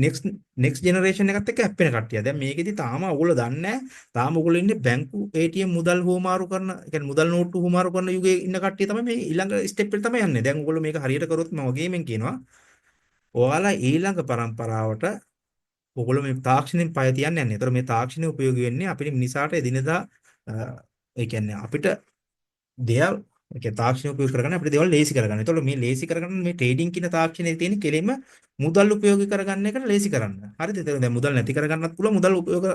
නෙක්ස්ට් නෙක්ස්ට් ජෙනරේෂන් එකත් එක්ක හැප්පෙන කට්ටිය. දැන් මේකෙදි තාම ඔයගොල්ලෝ දන්නේ නැහැ. තාම ඔයගොල්ලෝ ඉන්නේ බැංකු ATM මුදල් හුවමාරු කරන, ඒ කියන්නේ මුදල් නෝට්ටු හුවමාරු කරන යුගයේ ඉන්න කට්ටිය තමයි මේ ඊළඟ ස්ටෙප් එකට තමයි යන්නේ. දැන් ඔයගොල්ලෝ මේක හරියට කරොත් මම වගේමෙන් කියනවා. ඔයාලා ඊළඟ પરම්පරාවට ඔයගොල්ලෝ මේ තාක්ෂණයෙන් පය තියන්න යන්නේ. ඒතර මේ තාක්ෂණය උපයෝගී වෙන්නේ අපිට මිනිසාට එදිනෙදා ඒ කියන්නේ අපිට දේවල් ඒ කියන්නේ තාක්ෂණය උපයෝග කරගන්න අපිට දේවල් ලේසි කරගන්න. ඒතකොට මේ ලේසි කරගන්න මේ ට්‍රේඩින් කියන තාක්ෂණයේ තියෙන කෙලින්ම මුදල් උපයෝගී කරගන්න එකට ලේසි කරන්න. හරිද? ඒක දැන් මුදල් නැති කරගන්නත් පුළුවන් මුදල් උපයෝග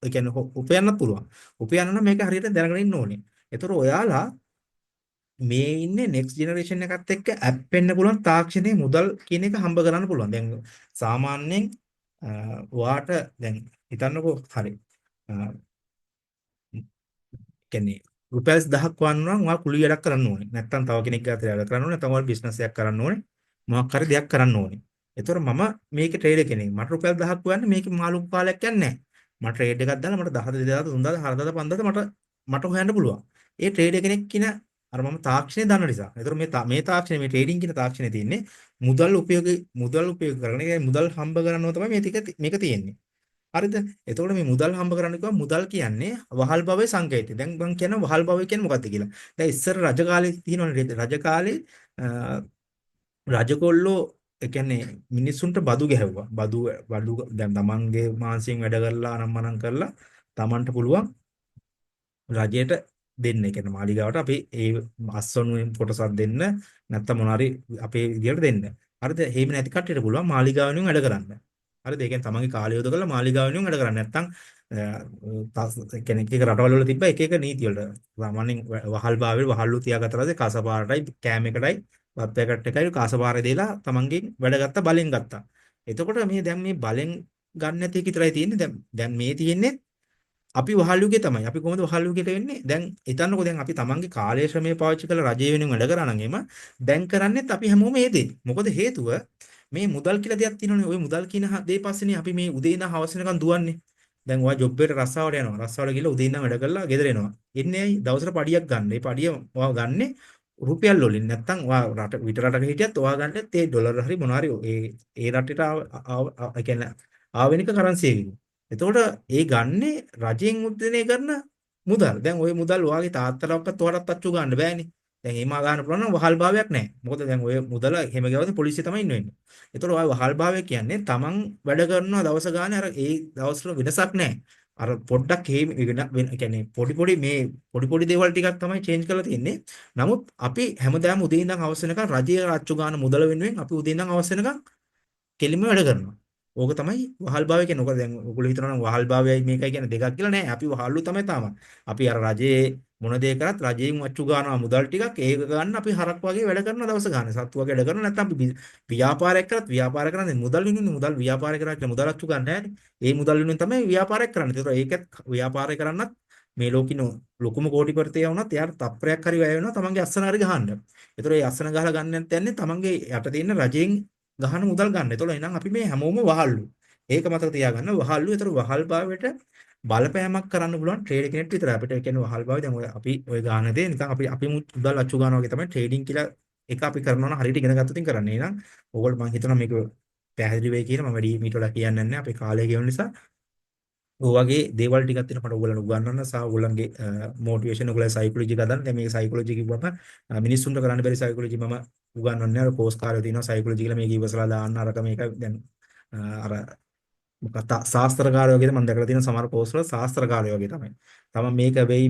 ඒ කියන්නේ උපයන්නත් පුළුවන්. උපයන්න නම් මේක හරියට දැනගෙන ඉන්න ඕනේ. ඒතකොට ඔයාලා මේ ඉන්නේ නෙක්ස්ට් ජෙනරේෂන් එකත් එක්ක ඇප් වෙන්න පුළුවන් තාක්ෂණයේ මුදල් කියන එක හම්බ කරන්න පුළුවන්. දැන් සාමාන්‍යයෙන් ඔයාට දැන් හිතන්නකෝ හරි. කියන්නේ රුපියල් 1000ක් වන්න නම් ඔයා කුලී වැඩක් කරන්න ඕනේ. නැත්තම් තව කෙනෙක් ගාතේ වැඩ කරන්න ඕනේ. නැත්තම් ඔයාලා බිස්නස් එකක් කරන්න ඕනේ. මොකක් හරි දෙයක් කරන්න ඕනේ. ඒතර මම මේකේ ට්‍රේඩර් කෙනෙක්. මට රුපියල් 1000ක් වන්න මේකේ මාළුක කාලයක් යන්නේ නැහැ. මට ට්‍රේඩ් එකක් දාලා මට 10 2000 3000 4000 5000 මට හොයන්න පුළුවන්. ඒ ට්‍රේඩර් කෙනෙක් කියන අර මම තාක්ෂණය දන්න නිසා. ඒතර මේ තාක්ෂණය මේ ට්‍රේඩින් කියන තාක්ෂණය තියෙන්නේ මුදල් උපයෝග කරගෙන ඒ මුදල් හම්බ කරනවා තමයි මේක තියෙන්නේ. හරිද? එතකොට මේ මුදල් හම්බ කරන්න කිව්වම මුදල් කියන්නේ වහල් භවයේ සංකේතය. දැන් මම කියනවා වහල් භවය කියන්නේ මොකක්ද කියලා. දැන් ඉස්සර රජ කාලේ තියෙනවනේ රජ කාලේ රජකොල්ලෝ ඒ කියන්නේ මිනිස්සුන්ට බදු ගැහුවා. බදු දැන් තමන්ගේ මාංශයෙන් වැඩ කරලා අනම්මනම් කරලා තමන්ට පුළුවන් රජයට දෙන්න. ඒ කියන්නේ මාලිගාවට අපි ඒ අස්වනුවෙන් කොටසක් දෙන්න නැත්නම් මොනාරි අපේ විදියට දෙන්න. හරිද? එහෙම නැති කට්ටියට පුළුවන් මාලිගාවෙනුම් වැඩ කරන්න. හරිද? ඒ කියන්නේ තමන්ගේ කාලය යොදලා මාලිගාවෙනුම් වැඩ කරන්න. නැත්නම් කෙනෙක් එක රටවල් වල තිබ්බ එක එක නීති වලට. සාමාන්‍යයෙන් වහල් භාවයේ වහල්ලු තියාගත්ත පස්සේ කසපාරටයි කෑම එකටයි බත් පැකට් එකයි කාසපාරේ දීලා තමන්ගෙන් වැඩ ගත්තා බලෙන් ගත්තා. එතකොට මේ දැන් මේ බලෙන් ගන්න නැති එක විතරයි තියෙන්නේ. දැන් මේ තියෙන්නේ අපි වහල් යුගයේ තමයි. අපි කොහොමද වහල් යුගයට වෙන්නේ? දැන් හිතන්නකෝ දැන් අපි තමන්ගේ කාලය ශ්‍රමය පාවිච්චි කරලා රජය වෙනුවෙන් වැඩ කරා නම් එම දැන් කරන්නේත් අපි හැමෝම ඒ දේ. මොකද හේතුව මේ මුදල් කියලා දෙයක් තියෙනවනේ. ওই මුදල් කියන දේ පස්සේනේ අපි මේ උදේ ඉඳන් හවස වෙනකන් දුවන්නේ. දැන් ඔයා ජොබ් එකට රස්සාවට යනවා. රස්සාවට ගිහලා උදේ ඉඳන් වැඩ කරලා ගෙදර එනවා. එන්නේ ඇයි? දවසට පඩියක් ගන්න. ඒ පඩිය ඔයා ගන්නෙ රුපියල් වලින්. නැත්තම් ඔයා විතර රටක හිටියත් ඔයා ගන්නෙත් ඒ ඩොලර් හරි මොනවා හරි ඒ රටේට ඒ කියන්නේ ආවෙනික කරන්සි එකකින්. එතකොට ඒ ගන්නේ රජයෙන් මුද්‍රණය කරන මුදල්. දැන් ওই මුදල් ඔයාගේ තාත්තලාවක්වත් ඔයාලට අච්චු ගන්න බෑනේ. දැන් එීමා ගන්න පුළුවන් නම් වහල් භාවයක් නැහැ. මොකද දැන් ඔය මුදල එහෙම ගියවද පොලිසිය තමයි ඉන්න වෙන්නේ. ඒතකොට ඔය වහල් භාවය කියන්නේ තමන් වැඩ කරනවා දවස ගානේ අර ඒ දවස්වල වෙනසක් නැහැ. අර පොඩ්ඩක් කියන්නේ පොඩි පොඩි දේවල් ටිකක් තමයි චේන්ජ් කරලා තියෙන්නේ. නමුත් අපි හැමදාම උදේ ඉඳන් හවස වෙනකන් රජයේ අච්චු ගන්න මුදල වෙනුවෙන් අපි උදේ ඉඳන් හවස වෙනකන් කෙලින්ම වැඩ කරනවා. ඕක තමයි වහල් භාවය කියන්නේ. මොකද දැන් ඔයගොල්ලෝ හිතනවා නම් වහල් භාවයයි මේකයි කියන දෙකක් කියලා නෑ. අපි වහල්ලු තමයි තාම. අපි අර රජයේ මොන දේ කරත් රජයෙන් වච්චු ගන්නවා මුදල් ටිකක් ඒක ගන්න අපි හරක් වගේ වැඩ කරන දවස ගන්න. සත්තු වගේ වැඩ කරනවා නැත්නම් අපි ව්‍යාපාරයක් කරත් ව්‍යාපාර කරන්නේ මුදල් විනුනේ මුදල් ව්‍යාපාර කරා කියලා මුදල් අච්චු ගන්න නෑනේ. ඒ මුදල් විනුනේ තමයි ව්‍යාපාරයක් කරන්නේ. ඒතකොට ඒකත් ව්‍යාපාරය කරන්නත් මේ ලෝකින ලොකුම කෝටිපතිය වුණත් එයාට තප්පරයක් හරි වැය වෙනවා තමන්ගේ අස්සන හරි ගහන්න. ඒතකොට ඒ අස්සන ගහලා ගන්න නැත්නම් යන්නේ තමන්ගේ යට තියෙන රජයෙන් ගහන මුදල් ගන්න. ඒතකොට එහෙනම් අපි මේ හැමෝම වහල්ලු. ඒක මතක තියාගන්න වහල්ලු. ඒතර වහල් භාවයට බලපෑමක් කරන්න පුළුවන් ට්‍රේඩ් කෙනෙක් විතරයි. අපිට ඒ කියන්නේ වහල් භාවය දැන් අපි ඔය ගන්න දේ නිකන් අපි මුදල් අච්චු ගන්නවා වගේ තමයි ට්‍රේඩින් කියලා එක අපි කරනවා නම් හරියට ඉගෙන ගත්තොත් කරන්නේ. එහෙනම් ඕගොල්ලෝ මම හිතනවා මේක පැහැදිලි වෙයි කියලා. මම වැඩි මීට වඩා කියන්නේ නැහැ. අපේ කාලය ගෙවන නිසා ඔය වගේ දේවල් ටිකක් තියෙන මට ඔයගොල්ලන්ට උගන්වන්න සහ ඔයගොල්ලන්ගේ මොටිවේෂන් ඔයගොල්ලන්ගේ සයිකොලොජි එක හදන්න. දැන් මේක සයිකොලොජි කිව්වම මිනිස්සුන්ට කරන්න බැරි සයිකොලොජි මම උගන්වන්නේ අර කෝස් කාර්යය තියෙනවා සයිකොලොජි කියලා මේක ඉවසලා දාන්න අරක මේක දැන් අර මොකක්ද ශාස්ත්‍රකාරයෝ වගේද මම දැකලා තියෙන සමහර කෝස් වල ශාස්ත්‍රකාරයෝ වගේ තමයි. තමයි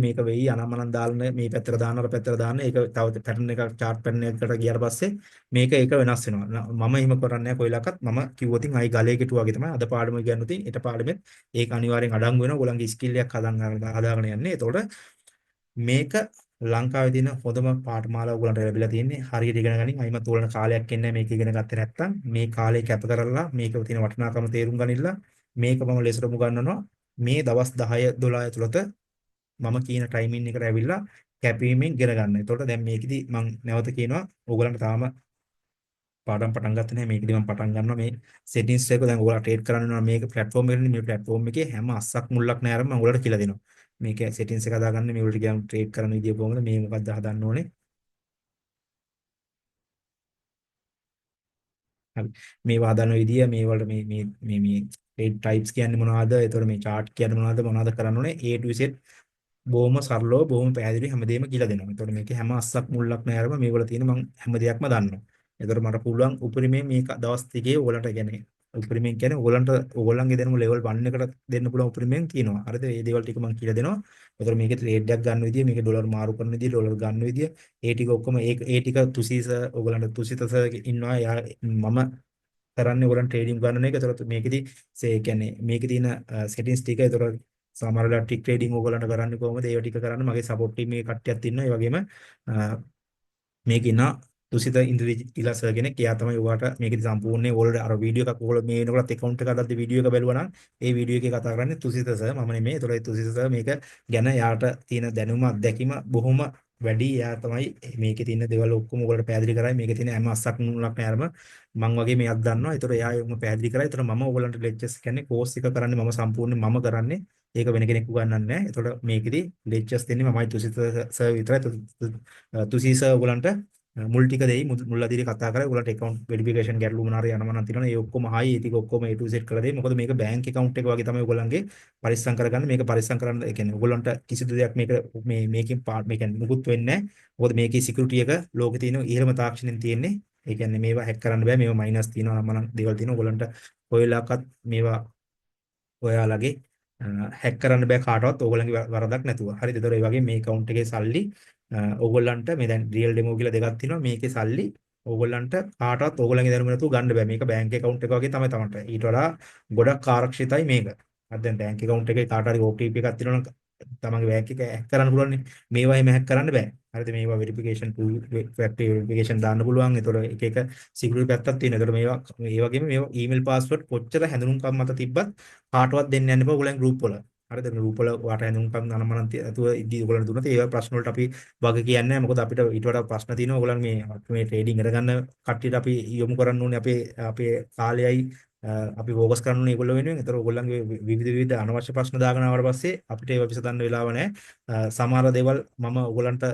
මේක වෙයි අනම්මනම් දාන්න මේ පැත්තට දාන්න අර පැත්තට දාන්න ඒක තව පැටර්න් එකක් chart pattern එකකට ගියාට පස්සේ මේක වෙනස් වෙනවා. මම එහෙම කරන්නේ නැහැ කොයිලක්වත් මම කිව්වොතින් අයි ගලේ කෙටු වගේ තමයි අද පාඩම කියන්න තියෙන ඊට පාඩමෙත් ඒක අනිවාර්යෙන් අඩංගු වෙනවා. ඔයගොල්ලන්ගේ ස්කිල් එකක් හදාගෙන යන්නේ. එතකොට මේක ලංකාවේ තියෙන හොඳම පාඨමාලා ඔයගොල්ලන්ට ලැබිලා තියෙන්නේ. හරියට ඉගෙන ගනින්. අයිමත් ඕලන කාලයක් එන්නේ මේක ඉගෙන ගත්තේ නැත්නම් මේ කාලේ කැප කරලා මේක තියෙන වටිනාකම තේරුම් ගනින්න මේක මම ලෙසටම උගන්වනවා. මේ දවස් 10 12 ඇතුළත මම කියන ටයිමින් එකට ඇවිල්ලා කැපීමෙන් ඉගෙන ගන්න. එතකොට දැන් මේකෙදි මම නැවත කියනවා ඕගලන්ට තාම පාඩම් පටන් ගත්තේ නැහැ. මේකෙදි මම පටන් ගන්නවා මේ සෙටින්ග්ස් එක දැන් ඔයාලා ට්‍රේඩ් කරන්න වෙනවා මේක ප්ලැට්ෆෝම් එකේ මේ ප්ලැට්ෆෝම් එකේ හැම අස්සක් මුල්ලක් නැහැ අර මම ඔයාලට කියලා දෙනවා. මේක සෙටින්ග්ස් එක හදාගන්න මේ වලට ගියාම ට්‍රේඩ් කරන විදිය කොහොමද මේ මොකක්ද හදන්න ඕනේ. හරි. මේවා හදන විදිය මේ වලට මේ ට්‍රේඩ් ටයිප්ස් කියන්නේ මොනවද? ඒතකොට මේ chart කියන්නේ මොනවද කරන්න ඕනේ? A to Z බොහොම සරලව බොහොම පැහැදිලි හැමදේම කියලා දෙනවා. ඒතකොට මේකේ හැම අස්සක් මුල්ලක් නැහැ අරම මේවල තියෙන මම හැම දෙයක්ම දන්නවා. ඒතකොට මට පුළුවන් උපරිමයෙන් මේක දවස් දෙකේ ඕගලන්ට කියන්නේ උපරිමයෙන් කියන්නේ ඕගලන්ට ඕගලන්ගේ දැනුම ලෙවල් 1 එකට දෙන්න පුළුවන් උපරිමයෙන් තියෙනවා. හරිද? මේ දේවල් ටික මම කියලා දෙනවා. ඒතකොට මේකේ ට්‍රේඩ් එකක් ගන්න විදිය, මේකේ ඩොලර් මාරු කරන විදිය, ඩොලර් ගන්න විදිය, ඒ ටික ඔක්කොම ඒ ටික තුසීස ඕගලන්ට තුසිතස ඉන්නවා. මම කරන්නේ ඕගලන් ට්‍රේඩින් ගන්න එක. ඒතකොට මේකෙදි කියන්නේ මේකේ තියෙන සෙටින්ග්ස් ටික ඒතකොට සමහර වෙලාවට ටික් ට්‍රේඩින් ඕගලන්ට කරන්නේ කොහොමද? ඒව ටික කරන්න මගේ සපෝට් ටීම් එකේ කට්ටියක් ඉන්නවා. ඒ වගේම මේක ඉන්න තුසිත ඉන්ද්‍රජිත් සර් කෙනෙක්. එයා තමයි ඔයාලට මේකෙදි සම්පූර්ණයෙන් ඕල්රෙඩි අර වීඩියෝ එකක් ඔයගොල්ලෝ මේ වෙනකොට account එක අදද්දි වීඩියෝ එක බැලුවා නම් ඒ වීඩියෝ එකේ කතා කරන්නේ තුසිත සර් මම නෙමෙයි. ඒතකොට ඒ තුසිත සර් මේක ගැන යාට තියෙන දැනුම අත්දැකීම බොහොම වැඩි. එයා තමයි මේකේ තියෙන දේවල් ඔක්කොම ඔයගොල්ලෝ පැහැදිලි කරයි. මේකේ තියෙන හැම අස්සක් නුනක් නෑරම මම වගේ මේක් දන්නවා. ඒතකොට එයා ඒකම පැහැදිලි කරයි. ඒතකොට මම ඔයගොල්ලන්ට ලෙක්චර්ස් කියන්නේ කෝස් එක කරන්නේ මම සම්පූර්ණයෙන් මම කරන්නේ. ඒක වෙන කෙනෙක් උගන්වන්නේ නැහැ. ඒතකොට මේකෙදි ලෙක්චර්ස් දෙන්නේ මමයි තුසිත සර් විතරයි. තුසී සර් ඔයගොල්ලන්ට මුල් ටික දෙයි මුල් අදිරි කතා කරලා ඔයගොල්ලන්ට account verification ගැටලු මොනාරි යනවා නම් තියෙනවා. ඒ ඔක්කොම හයි ඒ ටික ඔක්කොම A to Z කරලා දෙයි. මොකද මේක bank account එක වගේ තමයි ඔයගොල්ලන්ගේ පරිස්සම් කරගන්න. මේක පරිස්සම් කරන්න ඒ කියන්නේ ඔයගොල්ලන්ට කිසිදු දෙයක් මේකෙන් මේ කියන්නේ මුකුත් වෙන්නේ නැහැ. මොකද මේකේ security එක ලෝකේ තියෙන ඉහළම තාක්ෂණයෙන් තියෙන්නේ. ඒ කියන්නේ මේවා හැක් කරන්න බෑ. මේවා මයිනස් තියෙනවා නම් දේවල් තියෙනවා. ඔයගොල්ලන්ට කොයිලාකත් මේවා ඔයාලගේ හැක් කරන්න බෑ කාටවත් ඕගොල්ලන්ගේ වරදක් නැතුව. හරිද? ඒතකොට ඒ වගේ මේ account එකේ සල්ලි ඕගොල්ලන්ට මේ දැන් රියල් ඩෙමෝ කියලා දෙකක් තියෙනවා. මේකේ සල්ලි ඕගොල්ලන්ට කාටවත් ඕගොල්ලන්ගේ දැනුම නැතුව ගන්න බෑ. මේක බැංක් account එක වගේ තමයි තමන්ට. ඊට වඩා ගොඩක් ආරක්ෂිතයි මේක. හරි දැන් බැංක් account එකේ කාට හරි OTP එකක් තියෙනවා නම් තමන්ගේ බැංක් එක හැක් කරන්න පුළුවන් නේ. මේවා එහෙම හැක් කරන්න බෑ. හරිද? මේවා වෙරිෆිකේෂන් ටූල් ෆැක්ටරි වෙරිෆිකේෂන් දාන්න පුළුවන්. ඒතකොට එක එක සිකියුරිටි පැත්තක් තියෙනවා. ඒතකොට මේවා මේ වගේම මේවා ඊමේල් පාස්වර්ඩ් කොච්චර හැඳුනුම්කම් මත තිබ්බත් කාටවත් දෙන්න යන්න එපා ඔයගොල්ලන් ගෲප් වල. හරිද? ගෲප් වල වාට හැඳුම්කම් නමනම් නැතුව ඉදි ඔයගොල්ලන් දුන්නත් ඒ ප්‍රශ්න වලට අපි වග කියන්නේ නැහැ. මොකද අපිට ඊට වඩා ප්‍රශ්න තියෙනවා. ඔයගොල්ලන් මේ ට්‍රේඩින් කරගන්න කට්ටියට අපි යොමු කරන්න ඕනේ අපේ කාලයයි අපි ફોකස් කරන්න ඕනේ ඒගොල්ලෝ වෙනුවෙන්. ඒතර ඔයගොල්ලන්ගේ විවිධ අනවශ්‍ය ප්‍රශ්න දාගෙන ආවට පස්සේ අපිට ඒව විසඳන්න වෙලාව නැහැ. සමහර දේවල් මම ඔයගොල්ලන්ට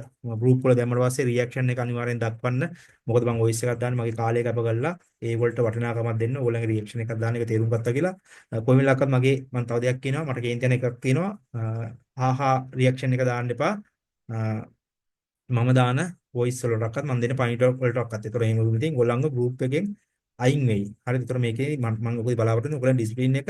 ගෲප් වල දැම්මම පස්සේ රියැක්ෂන් එක අනිවාර්යෙන් දක්වන්න. මොකද මම වොයිස් එකක් දාන්නේ මගේ කාලය කැප කරලා ඒ වලට වටිනාකමක් දෙන්න ඕගොල්ලන්ගේ රියැක්ෂන් එකක් දාන්න එක තේරුම් ගත්තා කියලා. කොයි වෙලාවකත් මම තව දෙයක් කියනවා මට කේන්ති යන එකක් තියෙනවා. හාහා රියැක්ෂන් එක දාන්න එපා. මම දාන වොයිස් වලටවත් මම දෙන පණිවිඩ වලටවත්. ඒතර එහෙම වුණොත් ඉතින් ඔයගොල්ලන්ගේ ගෲප් එකෙන් අයින් වෙයි. හරිද? ඒතර මේකේ මම ඔකයි බලාපොරොත්තු වෙන්නේ ඔයගොල්ලන් ඩිසිප්ලින් එක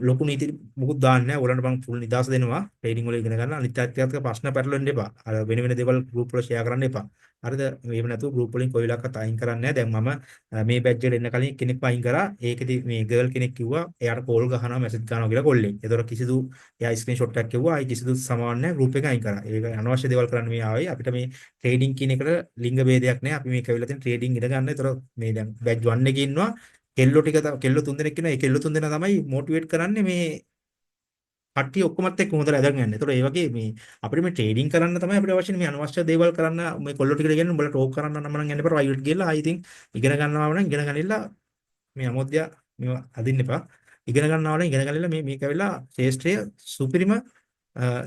ලොකු නීති මුකුත් දාන්නේ නැහැ. ඔයගොල්ලන්ට මම ෆුල් නිදාස දෙනවා. ට්‍රේඩින් වල ඉගෙන ගන්න අනිත් අත්‍යවශ්‍ය ප්‍රශ්න පැටලෙන්න එපා. අර වෙන වෙන දේවල් ගෲප් වල ෂෙයා කරන්න එපා. හරිද? මේව නැතුව ගෲප් වලින් කොයි වෙලාවකත් අයින් කරන්නේ නැහැ. දැන් මම මේ බැච් එකට එන්න කලින් කෙනෙක්ව අයින් කරා. ඒකෙදි මේ ගර්ල් කෙනෙක් කිව්වා එයාට කෝල් ගහනවා මැසේජ් කරනවා කියලා කොල්ලෙක්. ඒතර කිසිදු එයා ස්ක්‍රීන්ෂොට් එකක් කිව්වා. ආයි කිසිදු සමාවක් නැහැ. ගෲප් එක අයින් කරා. ඒක අනවශ්‍ය දේවල් කරන්න මේ ආවේ. අපිට මේ ට්‍රේඩින් කියන එකට ලිංග ભેදයක් නැහැ. අපි මේක ඇවිල්ලා තියෙන ට්‍රේඩින් ඉගෙන ගන්න. ඒතර මේ දැන් බැච් 1 එකේ ඉන්නවා. කෙල්ලෝ තුන් දෙනෙක් ඉන්නවා. ඒ කෙල්ලෝ තුන් දෙනා තමයි මොටිවේට් කරන්නේ මේ කට්ටිය ඔක්කොමත් එක්ක හොඳට ඇදගෙන යන්න. ඒතකොට ඒ වගේ මේ අපිට මේ ට්‍රේඩින් කරන්න තමයි අපිට අවශ්‍ය මේ අනවශ්‍ය දේවල් කරන්න මේ කොල්ලෝ ටිකට කියන්නේ උඹලා ටෝක් කරන්න නම් යන්න එපා. ප්‍රයිවට් ගිහලා ආයි ඉතින් ඉගෙන ගන්නවා නම් ඉගෙන ගනිලා මේ අමෝද්‍ය මේව අදින්න එපා. ඉගෙන ගන්නවා නම් ඉගෙන ගනිලා මේක ඇවිල්ලා ශ්‍රේෂ්ඨය සුපිරිම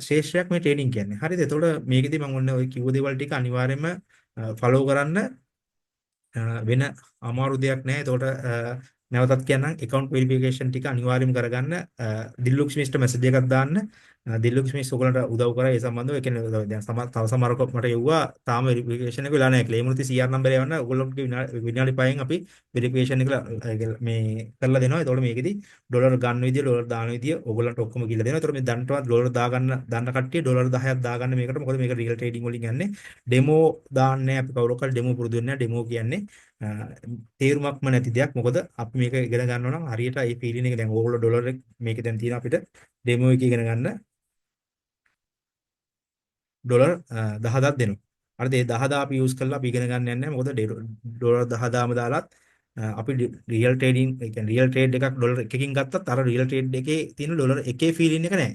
ශ්‍රේෂ්ඨයක් මේ ට්‍රේඩින් කියන්නේ. හරිද? එතකොට මේකෙදි මම ඔන්න ඔය කිව්ව දේවල් ටික අනිවාර්යයෙන්ම ෆලෝ කරන්න වෙන අමාරු දෙයක් නැහැ. එතකොට නැවතත් කියන්නම් account verification ටික අනිවාර්යයෙන්ම කරගන්න. දිල්ලුක්ස් මිස්ට මැසේජ් එකක් දාන්න. දිල්ලුක්ස් මිස් ඔයගලන්ට උදව් කරා ඒ සම්බන්ධව. ඒ කියන්නේ දැන් තව සමහරක මට යවුවා තාම verification එක වෙලා නැහැ කියලා. ඒ මුලති CR නම්බරය යවන්න ඔයගොල්ලෝගේ විනාඩි 5න් අපි verification එක මේ කරලා දෙනවා. එතකොට මේකෙදි ඩොලර් ගන්න විදිය ඩොලර් දාන විදිය ඔයගොල්ලන්ට ඔක්කොම කියලා දෙනවා. එතකොට මේ දැන්ටවත් ඩොලර් දාන්න කට්ටිය ඩොලර් 10ක් දාගන්න මේකට. මොකද මේක රියල් ට්‍රේඩින් වලින් යන්නේ. ඩෙමෝ දාන්නේ අපි කවුරක්වත් ඩෙමෝ පුරුදු වෙන්නේ නැහැ. ඩෙමෝ කියන්නේ තේරුමක්ම නැති දෙයක්. මොකද අපි මේක ඉගෙන ගන්නවා නම් හරියට ඒ ෆීලින් එක දැන් ඕගොල්ලෝ ඩොලර් එක මේකේ දැන් තියෙන අපිට ඩෙමෝ එක ඉගෙන ගන්න ඩොලර් 10,000ක් දෙනවා. හරිද? ඒ 10,000 අපි යූස් කරලා අපි ඉගෙන ගන්න යන්නේ නැහැ. මොකද ඩොලර් 10,000ම දාලත් අපි රියල් ට්‍රේඩින් ඒ කියන්නේ රියල් ට්‍රේඩ් එකක් ඩොලර් එකකින් ගත්තත් අර රියල් ට්‍රේඩ් එකේ තියෙන ඩොලර් එකේ ෆීලින් එක නැහැ.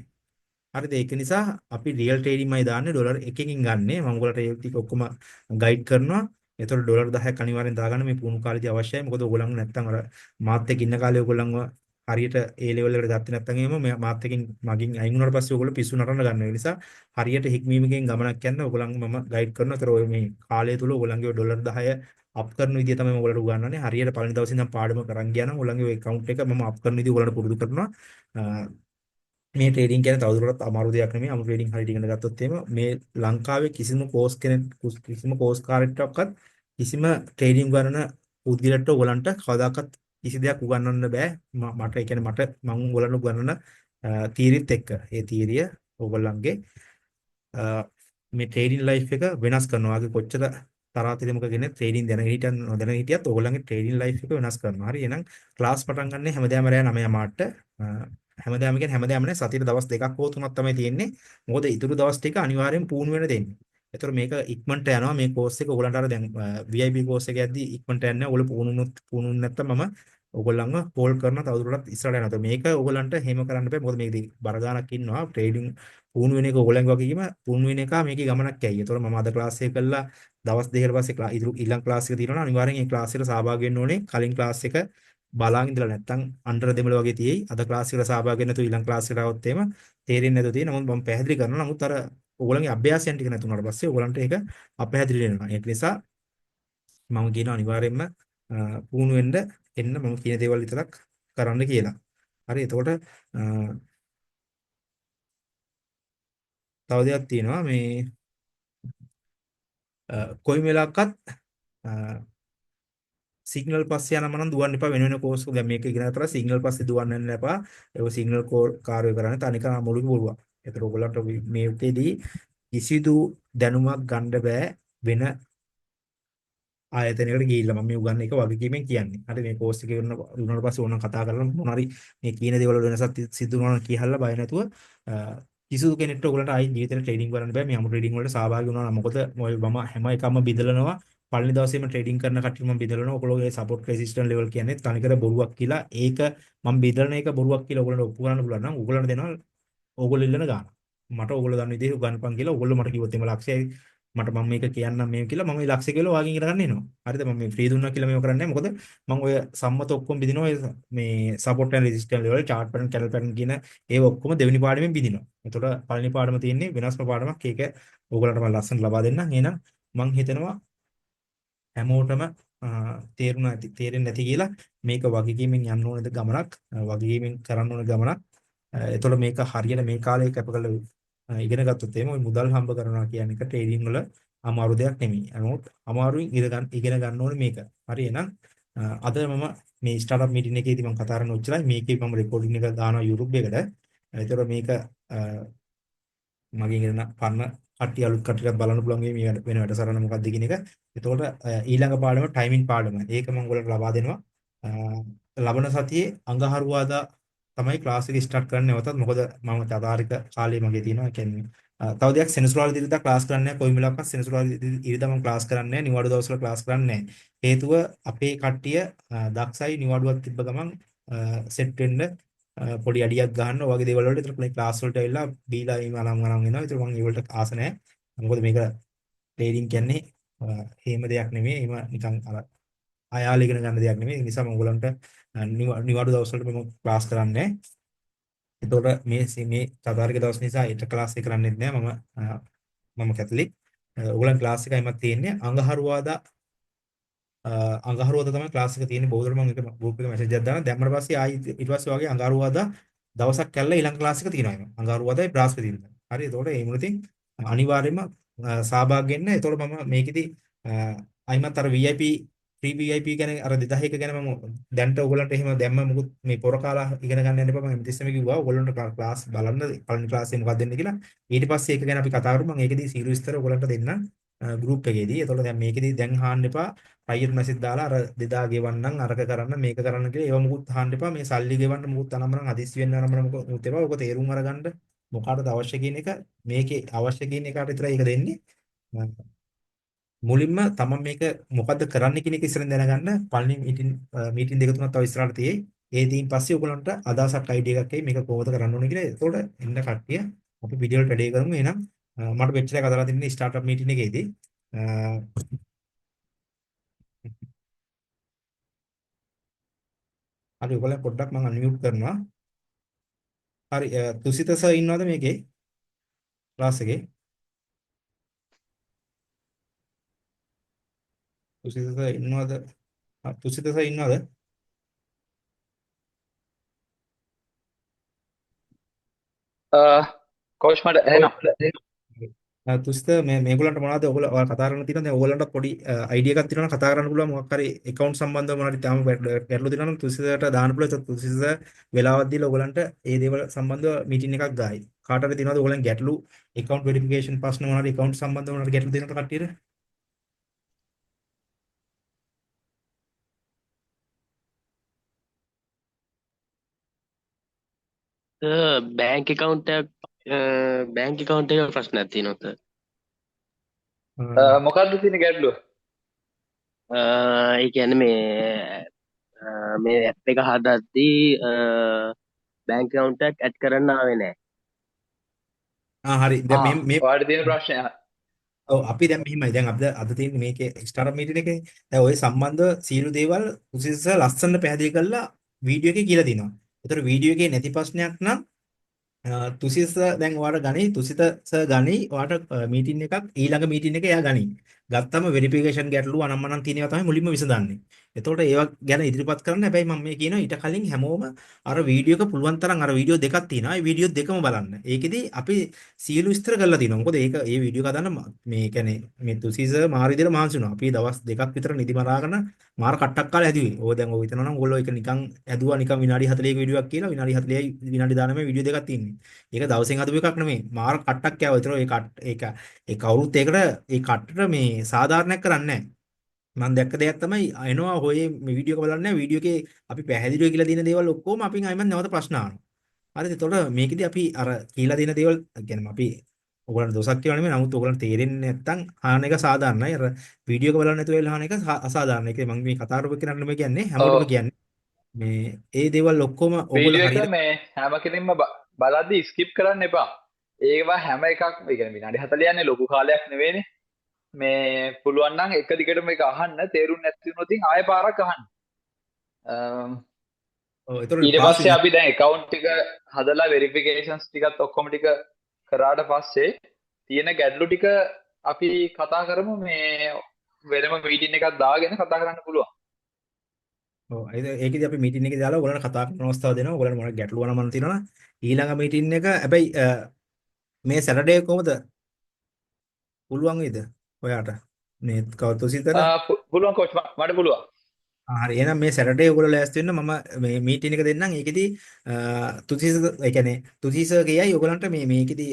හරිද? ඒක නිසා අපි රියල් ට්‍රේඩින්මයි දාන්නේ ඩොලර් එකකින් ගන්නෙ. මම ඔයගලට ඒ ටික ඔක්කොම ගයිඩ් කරනවා. ඒතකොට ඩොලර් 10ක් අනිවාර්යෙන් දාගන්න මේ පුහුණු කාලේදී අවශ්‍යයි. මොකද ඔයගොල්ලන්ව නැත්තම් අර මාත් එක්ක ඉන්න කාලේ ඔයගොල්ලන්ව හරියට ඒ ලෙවල් එකට ගත්තේ නැත්නම් එහෙම මාත් එක්කින් මගින් අයින් වුණාට පස්සේ ඔයගොල්ලෝ පිස්සු නටන්න ගන්නවා. ඒ නිසා හරියට හික්මීමකින් ගමනක් යන්න ඔයගොල්ලන්ව මම ගයිඩ් කරනවා. ඒතර ඔය මේ කාලය තුල ඔයගොල්ලන්ගේ ඩොලර් 10 අප් කරන විදිය තමයි මම ඔයගොල්ලන්ට උගන්වන්නේ. හරියට පළවෙනි දවසේ ඉඳන් පාඩම කරන් ගියා නම් ඔයගොල්ලන්ගේ ඔය account එක මම අප් කරන විදිය ඔයගොල්ලන්ට පුරුදු කරනවා. මේ ට්‍රේඩින් කියන්නේ තවදුරටත් අමාරු දෙයක් නෙමෙයි. අමු ට්‍රේඩින් හරියට ඉගෙන ගත්තොත් එහෙම මේ ලංකාවේ කිසිම කෝස් කෙනෙක් කිසිම කෝස් කාර්යයක්වත් කිසිම ට්‍රේඩින් ගණන පුද්ගලට ඔයගලන්ට කවදාකවත් කිසි දෙයක් උගන්වන්න බෑ. මට ඒ කියන්නේ මට මම ඔයගලන්ට උගන්වන තීරිත් එක්ක. ඒ තීරිය ඔයගලන්ගේ මේ ට්‍රේඩින් ලයිෆ් එක වෙනස් කරනවා. වගේ කොච්චර තරහතිරමක කෙනෙක් ට්‍රේඩින් දැනගෙන හිටියත් නොදැන හිටියත් ඔයගොල්ලන්ගේ ට්‍රේඩින් ලයිෆ් එක වෙනස් කරනවා. හරි එහෙනම් ක්ලාස් පටන් ගන්න හැමදාම රෑ 9 මාට හැමදාම කියන්නේ හැමදාම නේ සතියේ දවස් දෙකක් හෝ තුනක් තමයි තියෙන්නේ. මොකද ඊටු දවස් ටික අනිවාර්යෙන් පුහුණු වෙන්න දෙන්නේ. ඒතර මේක ඉක්මනට යනවා මේ කෝස් එක ඔයගොල්ලන්ට අර දැන් VIP කෝස් එක යද්දි ඉක්මනට යන්නේ ඔයගොල්ලෝ පුහුණුනොත් නැත්තම් මම ඔයගොල්ලන්ව කෝල් කරන තවදුරටත් ඉස්සරහට යනවා. මේක ඔයගොල්ලන්ට හැම කරන්න බෑ. මොකද මේකදී බර ගාණක් ඉන්නවා. ට්‍රේඩින් පුහුණු වෙන එක ඔයගොල්ලන්ගේ වගේම පුහුණු වෙන එක මේකේ ගමනක් යයි. ඒතකොට මම අද ක්ලාස් එක කළා දවස් දෙකකට පස්සේ ඊළඟ ක්ලාස් එක තියෙනවා. අනිවාර්යෙන් ඒ ක්ලාස් එකට සහභාගී වෙන්න ඕනේ. කලින් ක්ලාස් එක බලාගෙන ඉඳලා නැත්තම් අnder දෙමළ වගේ තියෙයි. අද ක්ලාස් එකට සහභාගී වෙන්න නැතුව ඊළඟ ක්ලාස් එකට આવොත් එහෙම තේරෙන්නේ නැතුව තියෙන. නමුත් මම පැහැදිලි කරනවා. නමුත් අර ඔයගොල්ලන්ගේ අභ්‍යාසයන් ටික නැතුණාට පස්සේ ඔයගොල්ලන්ට ඒක අපැහැදිලි වෙනවා. ඒක නිසා මම කියන අනිවාර්යයෙන්ම පුහුණු වෙන්න එන්න මම කියන දේවල් විතරක් කරන්න කියලා. හරි එතකොට තව දෙයක් තියෙනවා මේ කොයි වෙලාවකත් සිග්නල් පස්සේ යනම නම් දුවන්න එපා වෙන වෙන කෝස් දැන් මේක ඉගෙන ගත්තා සිග්නල් පස්සේ දුවන්න යන්න එපා ඒක සිග්නල් කාර්යය කරන්නේ තනිකර මුලක බොරුවක්. ඒතර ඔයගොල්ලන්ට මේ උතේදී කිසිදු දැනුමක් ගන්න බෑ වෙන ආයතනයකට ගිහිල්ලා මම මේ උගන්වන එක වගකීමෙන් කියන්නේ. හරි මේ කෝස් එක ඉවරනට පස්සේ ඕනනම් කතා කරලා මොන හරි මේ කියන දේවල් වල වෙනසක් සිදු වෙනවා නම් කියලා බය නැතුව කිසිදු කෙනෙක්ට ඔයගලන්ට ආයි ජීවිතේට ට්‍රේඩින් කරන්න බෑ. මේ අමු ට්‍රේඩින් වලට සහභාගී වුණා නම් මොකද මම හැම එකම බෙදලනවා. පළවෙනි දවසේම ට්‍රේඩින් කරන කට්ටිය මම බෙදලනවා. ඔයගොල්ලෝගේ සපෝට් රෙසිස්ටන්ට් ලෙවල් කියන්නේ තනිකර බොරුවක් කියලා. ඒක මම බෙදලන එක බොරුවක් කියලා ඔයගොල්ලන්ට ඔප්පු කරන්න පුළුවන් නම් ඔයගොල්ලන්ට දෙනවා ඕගොල්ලෝ ඉල්ලන ගාන. මට ඕගොල්ලෝ දන්න විදිහට උගන්වපන් කියලා ඕගොල්ලෝ මට කිව්වොත් එම ලක්ෂයයි මට මම මේක කියන්නම් මේ කියලා මම මේ ලක්ෂය කියලා වාගෙන් ඉගෙන ගන්න එනවා. හරිද? මම මේ ෆ්‍රී දුන්නා කියලා මේක කරන්නේ නැහැ. මොකද මම ඔය සම්මත ඔක්කොම බිඳිනවා. ඔය මේ support and resistance level chart pattern candle pattern කියන ඒව ඔක්කොම දෙවෙනි පාඩමෙන් බිඳිනවා. එතකොට පළවෙනි පාඩම තියෙන්නේ වෙනස්ම පාඩමක්. ඒක ඕගොල්ලන්ට මම ලස්සනට ලබා දෙන්නම්. එහෙනම් මම හිතනවා හැමෝටම තේරුණා ඇති තේරෙන්නේ නැති කියලා මේක වගකීමෙන් යන්න ඕනද ගමනක් වගකීමෙන් කරන්න ඕන ගමනක්. එතකොට මේක හරියට මේ කාලේ කැප කරලා ඉගෙන ගත්තොත් එහෙම ওই මුදල් හම්බ කරනවා කියන එක ට්‍රේඩින් වල අමාරු දෙයක් නෙමෙයි. නමුත් අමාරුවෙන් ඉගෙන ගන්න ඕනේ මේක. හරි එහෙනම් අද මම මේ ස්ටාර්ට්අප් මීටින් එකේදී මම කතා කරන්න ඔච්චරයි. මේකේ මම රෙකෝඩින් එක දානවා YouTube එකට. ඒතකොට මේක මගෙන් එන පන්න කට්ටිය අලුත් කට්ටියක් බලන්න පුළුවන් මේ වෙන වැඩසටහන මොකක්ද කියන එක. එතකොට ඊළඟ පාඩම ටයිමින් පාඩම. ඒක මම ඔයගොල්ලන්ට ලබා දෙනවා. ලබන සතියේ අඟහරුවාදා තමයි ක්ලාස් එක ස්ටාර්ට් කරන්න නැවතත්. මොකද මම තදාරික කාලේ මගේ තියෙනවා. ඒ කියන්නේ තව දෙයක් සෙනසුරාදා ඉරිදා ක්ලාස් කරන්නේ නැහැ. කොයි වෙලාවකත් සෙනසුරාදා ඉරිදා මම ක්ලාස් කරන්නේ නැහැ. නිවාඩු දවස්වල ක්ලාස් කරන්නේ නැහැ. හේතුව අපේ කට්ටිය දක්ෂයි නිවාඩුවක් තිබ්බ ගමන් සෙට් වෙන්න පොඩි අඩියක් ගන්න වගේ දේවල් වලට. ඒතර මේ ක්ලාස් වලට ඇවිල්ලා බීලා අරන් එනවා. ඒතර මම ඒවලට ආස නැහැ. මොකද මේක ට්‍රේඩින් කියන්නේ හේම දෙයක් නෙමෙයි. එහෙම නිකන් අර අයාල ඉගෙන ගන්න දෙයක් නෙමෙයි. ඒ නිසා මම ඔයගලන්ට නිවාඩු දවස්වලට මම ක්ලාස් කරන්නේ. එතකොට මේ සාධාරණ දවස් නිසා ඒට ක්ලාස් එක කරන්නෙත් නෑ. මම කැතලික්. ඔයගලන් ක්ලාස් එකයිමත් තියෙන්නේ අඟහරුවාදා අඟහරුවාදා තමයි ක්ලාස් එක තියෙන්නේ. බොහෝදර මම එක ගෲප් එකේ මැසේජ් එකක් දානවා. දැම්මට පස්සේ ආයි ඊට පස්සේ වගේ අඟහරුවාදා දවසක් කැල්ලා ඊළඟ ක්ලාස් එක තියෙනවා එම. අඟහරුවාදායි බ්‍රහස්පතින්දා. හරි. එතකොට ඒ මුලතින් අනිවාර්යයෙන්ම සහභාගී වෙන්න. එතකොට මම මේකෙදි අයිමත් අර VIP ෆ්‍රී VIP ගැන අර 2001 ගැන මම දැන්ට ඔයගලන්ට එහෙම දැම්ම මොකුත් මේ පොර කාලා ඉගෙන ගන්න යන්න එපා. මම හැමතිස්සෙම කිව්වා ඔයගලන්ට ක්ලාස් බලන්න පළවෙනි ක්ලාස් එකේ මොකක්ද දෙන්නේ කියලා. ඊට පස්සේ ඒක ගැන අපි කතා කරමු. මම ඒකෙදි සීරු විස්තර ඔයගලන්ට දෙන්නම් ගෲප් එකේදී. එතකොට දැන් මේකෙදි දැන් අහන්න එපා. ප්‍රයිවට් මැසේජ් දාලා අර 2000 ගෙවන්නම් අරක කරන්න මේක කරන්න කියලා ඒව මොකුත් අහන්න එපා. මේ සල්ලි ගෙවන්න මොකුත් අනම්මනම් හදිස්සි වෙන්න අනම්මනම් මොකුත් එපා. ඔක තේරුම් අරගන්න මොකටද අවශ්‍ය කියන එක මේකේ අවශ්‍ය කියන එකට විතරයි ඒක දෙන්නේ. මුලින්ම තමන් මේක මොකද්ද කරන්න කියන එක ඉස්සරෙන් දැනගන්න පළවෙනි මීටින් දෙක තුනක් තව ඉස්සරහට තියෙයි. ඒ දීන් පස්සේ ඔයගොල්ලන්ට අදහසක් අයිඩියා එකක් එයි මේක කොහොමද කරන්න ඕනේ කියලා. ඒතකොට එන්න කට්ටිය අපි වීඩියෝ වලට වැඩේ කරමු. එහෙනම් මට වෙච්ච එක අදලා තින්නේ ස්ටාර්ට්අප් මීටින් එකේදී. අ, හරි ඔයගොල්ලන් පොඩ්ඩක් මම අන්මියුට් කරනවා. හරි තුසිත සර් ඉන්නවද මේකේ ක්ලාස් එකේ? තුසිත සර් ඉන්නවද? තුසිත සර් ඉන්නවද? කෝච් මට ඇහෙනවා. තුසිත මේගොල්ලන්ට මොනවද ඔයගොල්ලෝ කතා කරන්න තියෙනවා දැන් ඔයගොල්ලන්ට පොඩි අයිඩියා එකක් තියෙනවා නම් කතා කරන්න පුළුවන් මොකක් හරි account සම්බන්ධව මොනවද තාම ගැටලු තියෙනවා නම් තුසිතට දාන්න පුළුවන් ඒක තුසිත වෙලාවක් දීලා ඔයගොල්ලන්ට ඒ දේවල් සම්බන්ධව මීටින් එකක් ගායි කාට හරි තියෙනවද ඔයගොල්ලන් ගැටලු account verification ප්‍රශ්න මොනවද account සම්බන්ධව මොනවද ගැටලු තියෙනවද කට්ටියට බෑන්ක් account එකක් බෑන්ක් account එක ප්‍රශ්නයක් තියෙනවා සර්. මොකද්ද තියෙන ගැටලුව? ඒ කියන්නේ මේ ඇප් එක හදද්දී බෑන්ක් account එකක් ඇඩ් කරන්න ආවේ නැහැ. හරි දැන් මේ ඔයාලට තියෙන ප්‍රශ්නය. ඔව් අපි දැන් මෙහිමයි දැන් අපිට අද තියෙන මේකේ ස්ටාර්ට් මීටින් එකේ දැන් ওই සම්බන්ධව සියලු දේවල් උසිස්ස ලස්සනට පැහැදිලි කරලා වීඩියෝ එකේ කියලා දිනවා. ඒතර වීඩියෝ එකේ නැති ප්‍රශ්නයක් නම් තුසිත දැන් ඔයාලට ගනි තුසිත සර් ගනි ඔයාලට මීටින් එකක් ඊළඟ මීටින් එකේ එයා ගනි. ගත්තම වෙරිෆිකේෂන් ගැටලු අනම්මනම් තියෙන ඒවා තමයි මුලින්ම විසඳන්නේ. එතකොට ඒවා ගැන ඉදිරිපත් කරන්න හැබැයි මම මේ කියනවා ඊට කලින් හැමෝම අර වීඩියෝ එක පුළුවන් තරම් අර වීඩියෝ දෙකක් තියෙනවා. ඒ වීඩියෝ දෙකම බලන්න. ඒකෙදි අපි සියලු විස්තර කරලා තිනවා. මොකද ඒක ඒ වීඩියෝ එක හදන්න මේ කියන්නේ මේ තුසිත සර් මාර විදියට මහන්සි වෙනවා. අපි දවස් දෙකක් විතර නිදි මරාගෙන මාර කට්ටක් කාලේ හැදුවේ. ඕක දැන් ඔය හිතනවා නම් ඔයගොල්ලෝ ඒක නිකන් ඇදුවා නිකන් විනාඩි 40ක වීඩියෝ එකක් කියලා විනාඩි 40යි විනාඩි 19යි වීඩියෝ දෙකක් තියෙන්නේ. ඒක දවසෙන් හදපු එකක් නෙමෙයි. මාර කට්ටක් යනවා. ඒතර ඒ කට් ඒක ඒ කවුරුත් ඒකට ඒ කට්ටට මේ සාධාරණයක් කරන්නේ නැහැ. මම දැක්ක දෙයක් තමයි එනවා හොයේ මේ වීඩියෝ එක බලන්නේ වීඩියෝ එකේ අපි පැහැදිලිව කියලා දින දේවල් ඔක්කොම අපින් ආයෙත් නැවත ප්‍රශ්න අහනවා. හරිද? එතකොට මේකෙදි අපි අර කියලා දෙන දේවල් කියන්නේ අපි ඔයගොල්ලන්ට දොසක් කියලා නෙමෙයි. නමුත් ඔයගොල්ලන්ට තේරෙන්නේ නැත්නම් අහන එක සාධාරණයි. අර වීඩියෝ එක බලන්න නැතුව අහන එක අසාධාරණයි. ඒක මම මේ කතා කරපු කෙනාට නෙමෙයි කියන්නේ ඔව්. හැමෝටම කියන්නේ. මේ ඒ දේවල් ඔක්කොම ඔයගොල්ලෝ වීඩියෝ එක හරියට මේ හැම කෙනෙක්ම බලද්දි ස්කිප් කරන්න එපා. ඒවා හැම එකක්ම ඒ කියන්නේ විනාඩි 40 යන්නේ ලොකු කාලයක් නෙවෙයිනේ. මේ පුළුවන් නම් එක දිගටම මේක අහන්න තේරුම් නැති වුණොත් ඉතින් ආයෙ පාරක් අහන්න. අම්, ඔව් ඒතර ඊට පාස් පස්සේ අපි දැන් account ටික හදලා verifications ටිකත් ඔක්කොම ටික කරාට පස්සේ තියෙන ගැටලු ටික අපි කතා කරමු මේ වෙනම මීටින් එකක් දාගෙන කතා කරන්න පුළුවන්. ඔව් ඒකෙදි අපි මීටින් එකේ දාලා ඔයගොල්ලන්ට කතා කරන අවස්ථාව දෙනවා. ඔයගොල්ලන්ට මොනවද ගැටලුව නම් තියෙනවා. ඊළඟ මීටින් එක හැබැයි මේ සැටර්ඩේ කොහමද පුළුවන් වේද ඔයාට මේ කවතුසිතට පුළුවන් කෝච් මට පුළුවන්. හරි එහෙනම් මේ සැටර්ඩේ ඔයගොල්ලෝ ලෑස්ති වෙන්න මම මේ මීටින් එක දෙන්නම් ඒකෙදි තුසිස ඒ කියන්නේ තුසිස කියයි ඔයගොල්ලන්ට මේකෙදි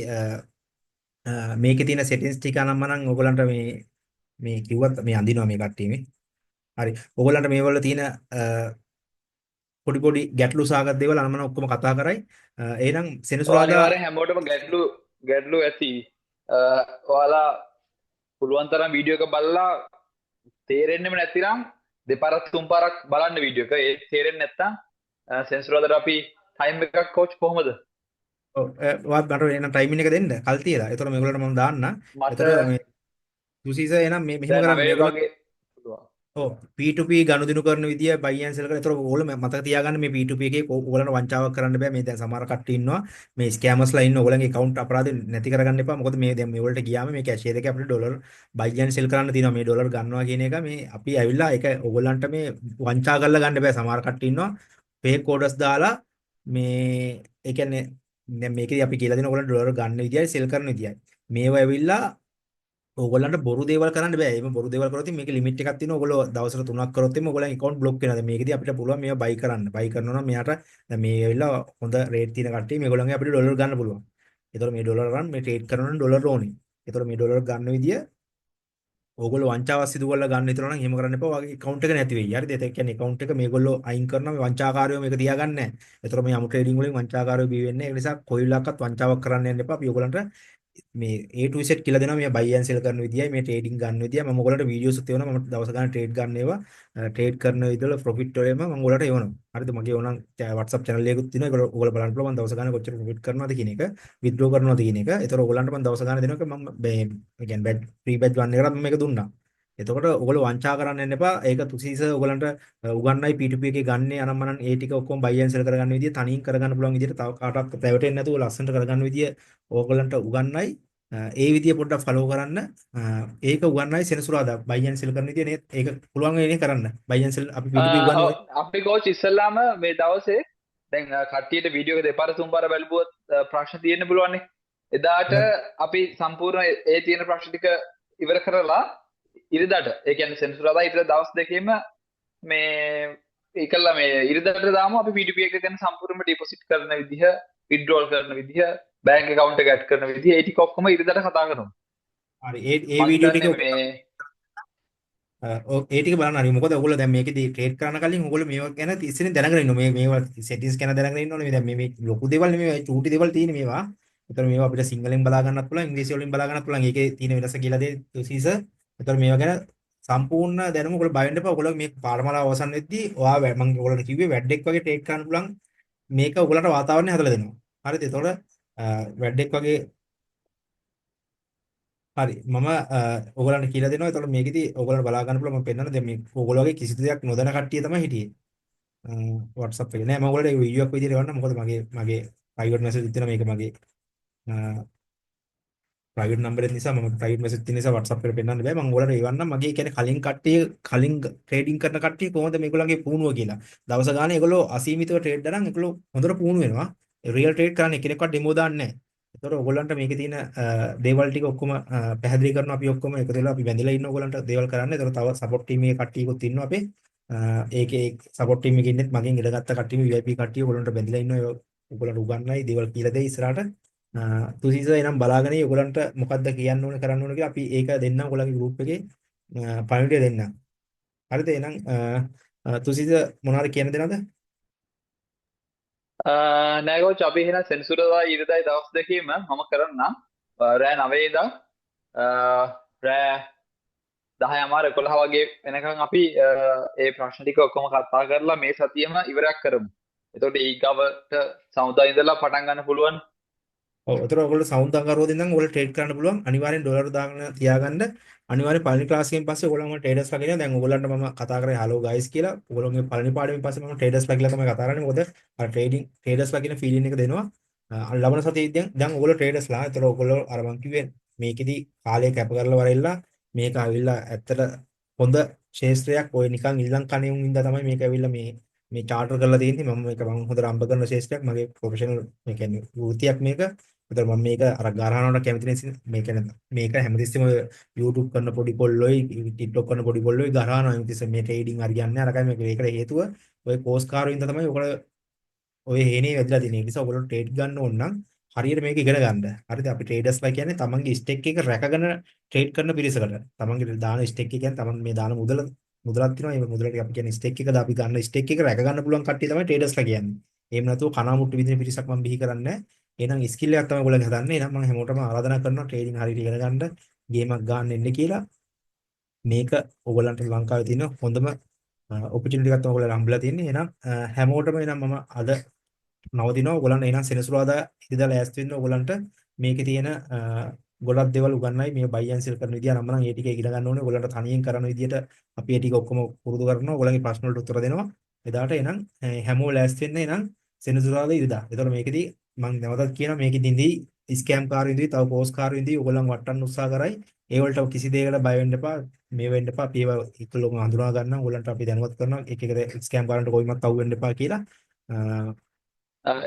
මේකේ තියෙන සෙටින්ග්ස් ටික අනම්මනම් ඔයගොල්ලන්ට මේ කිව්වත් මේ අඳිනවා මේ කට්ටිය මේ හරි ඔයගොල්ලන්ට මේවල තියෙන පොඩි පොඩි ගැටලු සාගත දේවල් අනම්මනම් ඔක්කොම කතා කරයි එහෙනම් සෙනසුරාදා අනිවාර්යෙන් හැමෝටම ගැටලු ඇති. ඔයාලා පුළුවන් තරම් වීඩියෝ එක බලලා තේරෙන්නෙම නැතිනම් දෙපාරක් තුන් පාරක් බලන්න වීඩියෝ එක. ඒ තේරෙන්නේ නැත්නම් සෙන්සුරාදාට අපි ටයිම් එකක් කෝච් කොහමද? ඔව් වාත් මට එන ටයිමින් එක දෙන්න කල් තියලා. ඒතර මේගොල්ලන්ට මම දාන්න. මට ඒතර මේ තුසිස එහෙනම් මෙහෙම දැන් කරන්න 9 මේගොල්ලෝ වගේ පුළුවන්. ඔව් P2P ගනුදෙනු කරන විදිය buy and sell කරන. ඒතර ඕගොල්ලෝ මතක තියාගන්න මේ P2P එකේ ඕගොල්ලන්ට වංචාවක් කරන්න බෑ. මේ දැන් සමහර කට්ටිය ඉන්නවා. මේ ස්කෑමර්ස්ලා ඉන්න ඕගොල්ලන්ගේ account අපරාධ නැති කරගන්න එපා. මොකද මේ දැන් මේ වලට ගියාම මේ කැෂියර් එකේ අපිට ඩොලර් buy and sell කරන්න තියෙනවා. මේ ඩොලර් ගන්නවා කියන එක මේ අපි ඇවිල්ලා ඒක ඕගොල්ලන්ට මේ වංචා කරලා ගන්න බෑ. සමහර කට්ටිය ඉන්නවා. fake orders දාලා මේ ඒ කියන්නේ දැන් මේකේදී අපි කියලා දෙන ඕගොල්ලන්ට ඩොලර් ගන්න විදියයි sell කරන විදියයි. මේව ඇවිල්ලා ඕගොල්ලන්ට බොරු දේවල් කරන්න බෑ. එහෙම බොරු දේවල් කරොත් මේකේ ලිමිට් එකක් තියෙනවා. ඔයගොල්ලෝ දවසට 3ක් කරොත් එimhe ඔයගොල්ලන් account block වෙනවා. දැන් මේකෙදි අපිට පුළුවන් මේවා buy කරන්න. buy කරනවා නම් මෙයාට දැන් මේ ඇවිල්ලා හොඳ rate තියෙන කට්ටිය මේගොල්ලන්ගේ අපිට ඩොලර් ගන්න පුළුවන්. ඒතකොට මේ ඩොලර් ගන්න මේ trade කරනවා නම් ඩොලර් ඕනේ. ඒතකොට මේ ඩොලර් ගන්න විදිය ඕගොල්ලෝ වංචාවක් සිදු කරලා ගන්න විතර නම් එහෙම කරන්න එපා. ඔයගේ account එක නැති වෙයි. හරිද? ඒ කියන්නේ account එක මේගොල්ලෝ අයින් කරනවා. මේ වංචාකාරයෝ මේක තියාගන්නේ නැහැ. ඒතකොට මේ අමු ට්‍රේඩින් වලින් වංචාකාරයෝ බිහි වෙන්නේ. ඒ නිසා කොයි වෙලාවකත් වංචාවක් කරන්න යන්න එපා. අපි ඔයගොල්ලන්ට මේ A to Z කියලා දෙනවා මේ buy and sell කරන විදියයි මේ trading ගන්න විදියයි මම ඔයගලට වීඩියෝස් එවනවා මම දවස් ගාන trade ගන්න ඒවා trade කරන විදිවල profit වලම මම ඔයගලට එවනවා හරිද මගේ ඕනම් WhatsApp channel එකකුත් තියෙනවා ඒක ඔයගොල්ලෝ බලන්න පුළුවන් මම දවස් ගාන කොච්චර profit කරනවද කියන එක withdraw කරනවද කියන එක ඒතර ඔයගලන්ට මම දවස් ගාන දෙනවා මම මේ කියන්නේ batch free batch 1 එකකට මම මේක දුන්නා එතකොට ඔයගොල්ලෝ වංචා කරන්න යන්න එපා ඒක තුසීස ඔයගලන්ට උගන්නයි P2P එකේ ගන්නේ අනම්මනම් ඒ ටික ඔක්කොම buy and sell කරගන්න විදිය තනියෙන් කරගන්න පුළුවන් විදියට තව කාටවත් පැවටෙන්නේ නැතුව ලස්සනට කරගන්න විදිය ඕගලන්ට උගන්නයි ඒ විදිය පොඩ්ඩක් ෆලෝ කරන්න ඒක උගන්නයි සෙනසුරාදා buy and sell කරන විදිය නේද ඒක පුළුවන් වෙන්නේ කරන්න buy and sell අපි P2P උගන්වන්නේ අපි කෝච් ඉස්සල්ලාම මේ දවසේ දැන් කට්ටියට වීඩියෝ එක දෙපාර තුන්පාර බැලුවොත් ප්‍රශ්න තියෙන්න පුළුවන්නේ. එදාට අපි සම්පූර්ණ ඒ තියෙන ප්‍රශ්න ටික ඉවර කරලා ඉරිදාට ඒ කියන්නේ සෙනසුරාදා ඉරිදා දවස් දෙකේම මේ ඒකලා මේ ඉරිදාට දාමු අපි P2P එක ගැන සම්පූර්ණයෙන්ම ඩිපොසිට් කරන විදිහ, විත්ඩ්‍රෝල් කරන විදිහ, බැංක් account එක ඇඩ් කරන විදිහ ඒ ටික ඔක්කොම ඉරිදාට කතා කරමු. හරි ඒ මම වීඩියෝ ටික හිතන්නේ මේ ඒ ටික බලන්න හරි මොකද ඔයගොල්ලෝ දැන් මේකෙදි ට්‍රේඩ් කරන්න කලින් ඔයගොල්ලෝ මේවා ගැන ඉස්සෙල්ලා දැනගෙන ඉන්න මේවා සෙටින්ග්ස් ගැන දැනගෙන ඉන්න ඕනේ මේ දැන් මේ ලොකු දේවල් නෙමෙයි චූටි දේවල් තියෙන මේවා. ඒතර මේවා අපිට සිංහලෙන් බලා ගන්නත් පුළුවන් ඉංග්‍රීසි වලින් බලා ගන්නත් පුළුවන්. ඒකේ තියෙන වෙනස කියලා දෙයි තුසීස. ඒතර මේවා ගැන සම්පූර්ණ දැනුම ඔයගොල්ලෝ බය වෙන්න එපා. ඔයගොල්ලෝ මේ පාඩමාලා අවසන් වෙද්දී ඔයා මම ඔයගොල්ලන්ට කිව්වේ වැඩෙක් වගේ ට්‍රේඩ් කරන්න පුළුවන් මේක ඔයගොල්ලන්ට වාතාවරණය හදලා දෙනවා. හරිද? ඒතකොට වැඩෙක් වගේ හරි මම ඔයගලන්ට කියලා දෙනවා. ඒතකොට මේකෙදි ඔයගලන්ට බලා ගන්න පුළුවන් මම පෙන්නන දැන් මේ ඔයගොල්ලෝ වගේ කිසිදු දෙයක් නොදැන කට්ටිය තමයි හිටියේ. WhatsApp එකේ නෑ මම ඔයගලට වීඩියෝ එකක් විදිහට එවන්න මොකද මගේ private message තියෙනවා මේක මගේ ප්‍රයිවට් නම්බර් එක නිසා මම ප්‍රයිවට් මෙසේජ් තියෙන නිසා WhatsApp එකට පෙන්නන්න බෑ. මම ඔයාලට එවන්නම් මගේ කියන්නේ කලින් කට්ටිය කලින් ට්‍රේඩින් කරන කට්ටිය කොහොමද මේගොල්ලන්ගේ පුහුණුව කියලා. දවස ගානේ ඒගොල්ලෝ අසීමිතව ට්‍රේඩ් කරන් ඒගොල්ලෝ හොඳට පුහුණු වෙනවා. රියල් ට්‍රේඩ් කරන්නේ කෙනෙක්වත් ඩෙමෝ දාන්නේ නැහැ. ඒතකොට ඔයගොල්ලන්ට මේකේ තියෙන දේවල් ටික ඔක්කොම පැහැදිලි කරනවා අපි ඔක්කොම එකතු වෙලා අපි බැඳලා ඉන්න ඔයගොල්ලන්ට දේවල් කරන්න. ඒතකොට තව සපෝට් ටීම් එකේ කට්ටියකුත් ඉන්නවා අපේ. ඒකේ සපෝට් ටීම් එකේ ඉන්නෙත් මගෙන් ඉඳගත්ත කට්ටියම VIP කට්ටිය ඔයගොල්ලන්ට බැඳලා ඉන්නවා. ඔයගොල්ලන්ට උගන්වයි දේවල් කියලා දෙයි ඉස්සරහට. තුසීස එනම් බලාගෙන ඔයගලන්ට මොකද්ද කියන්න ඕනේ කරන්න ඕනේ කියලා අපි ඒක දෙන්නම් ඔයගලගේ ගෲප් එකේ පණිවිඩය දෙන්නම්. හරිද? එහෙනම් තුසීස මොනවාරි කියන්න දෙනවද? නෑ කෝච් අපි එහෙනම් සෙනසුරාදා ඉරිදායි දවස් දෙකේම මම කරන්නම්. රෑ 9 ඉඳන් රෑ 10:00 11 වගේ වෙනකන් අපි ඒ ප්‍රශ්න ටික ඔක්කොම කතා කරලා මේ සතියෙම ඉවරයක් කරමු. එතකොට ඊගවට සමුදා ඉඳලා පටන් ගන්න පුළුවන්. ඔව් ඒතර ඔයගොල්ලෝ සවුන්ඩ් අංගරුව දෙන්නම් ඔයගොල්ලෝ ට්‍රේඩ් කරන්න පුළුවන් අනිවාර්යෙන් ඩොලර් දාගෙන තියාගන්න අනිවාර්යෙන් පළවෙනි ක්ලාස් එකෙන් පස්සේ ඔයගොල්ලන්ම ට්‍රේඩර්ස්ලා කියනවා දැන් ඔයගොල්ලන්ට මම කතා කරේ හලෝ ගයිස් කියලා ඔයගොල්ලෝගේ පළවෙනි පාඩමෙන් පස්සේ මම ට්‍රේඩර්ස්ලා කියලා තමයි කතා කරන්නේ මොකද අර ට්‍රේඩින් ට්‍රේඩර්ස්ලා කියන ෆීලින් එක දෙනවා ලබන සතියේ දැන් ඔයගොල්ලෝ ට්‍රේඩර්ස්ලා ඒතර ඔයගොල්ලෝ අර මම කිව්වේ මේකෙදි කාලය කැප කරලා වරෙල්ලා මේක අවිල්ලා ඇත්තට හොඳ ශේෂ්ත්‍රයක් ඔය නිකන් ඉල්ලම් කණේ උන් ඉඳලා තමයි මේක ඇවිල්ලා මේ චාර්ටර් කරලා තියෙන්නේ මම හොඳට අම්බ කරන ශේෂ්ත්‍රයක් මගේ ප්‍රොෆෙෂනල් මේ කියන්නේ වෘත්තියක් මේක ඒතර මම මේක අර ගරහනවට කැමති නිසා මේ කියන්නේ මේක හැමතිස්සෙම YouTube කරන පොඩි කොල්ලොයි TikTok කරන පොඩි කොල්ලොයි ගරහනවා හැමතිස්සෙම මේ ට්‍රේඩින් හරියන්නේ අරකයි මේකට හේතුව ඔය කෝස් කාරෝ ඉඳලා තමයි ඔය හේනේ වැදලා තියෙන්නේ. ඒ නිසා ඔයගොල්ලෝ ට්‍රේඩ් ගන්න ඕන නම් හරියට මේක ඉගෙන ගන්න. හරිද? අපි ට්‍රේඩර්ස්ලා කියන්නේ තමන්ගේ ස්ටෙක් එක රැකගෙන ට්‍රේඩ් කරන පිරිසකට. තමන්ගේ දාන ස්ටෙක් එක කියන්නේ තමන් මේ දාන මුදලක් තියෙනවා. මේ මුදලට අපි කියන්නේ ස්ටෙක් එකද අපි ගන්න ස්ටෙක් එක රැක ගන්න පුළුවන් කට්ටිය තමයි ට්‍රේඩර්ස්ලා කියන්නේ. එහෙම නැතුව කනාමුට්ටු විදින පිරිසක් මම බිහි කරන්නේ නැහැ. එහෙනම් ස්කිල් එකක් තමයි ඔයගොල්ලෝ හදන්නේ. එහෙනම් මම හැමෝටම ආරාධනා කරනවා ට්‍රේඩින් හරියට ඉගෙන ගන්න, ගේමක් ගන්න එන්න කියලා. මේක ඔයගොල්ලන්ට ලංකාවේ තියෙන හොඳම ඔපචුනිටි එකක් තමයි ඔයගොල්ලෝ හම්බලා තියෙන්නේ. එහෙනම් හැමෝටම එහෙනම් මම අද නවතිනවා. ඔයගොල්ලන්ට එහෙනම් සෙනසුරාදා ඉඳලා ලෑස්ති වෙන්න ඔයගොල්ලන්ට මේකේ තියෙන ගොඩක් දේවල් උගන්වයි මේ බයි ඇන් සෙල් කරන විදිය නම් මම ඒ ටික ඉගෙන ගන්න ඕනේ. ඔයගොල්ලන්ට තනියෙන් කරන විදියට අපි ඒ ටික ඔක්කොම පුරුදු කරනවා. ඔයගොල්ලන්ගේ ප්‍රශ්න වලට උත්තර දෙනවා. එදාට එහෙනම් හැමෝම ලෑස්ති වෙන්න එහෙනම් සෙනසුරාදා ඉරිදා. ඒතකොට මේකෙදි මම නැවතත් කියනවා මේකෙදිදී ස්කෑම් කාරයෝ ඉඳී තව පෝස්ට් කාරයෝ ඉඳී ඔයගොල්ලන් වටන්න උත්සාහ කරයි. ඒ වලට කිසි දෙයකට බය වෙන්න එපා. මේ වෙන්න එපා. අපි ඒවා ඉක්ලොම හඳුනා ගන්න. ඔයගොල්ලන්ට අපි දැනුවත් කරනවා. එක එක ස්කෑම් කාරයන්ට කොයිමත් අවු වෙන්න එපා කියලා.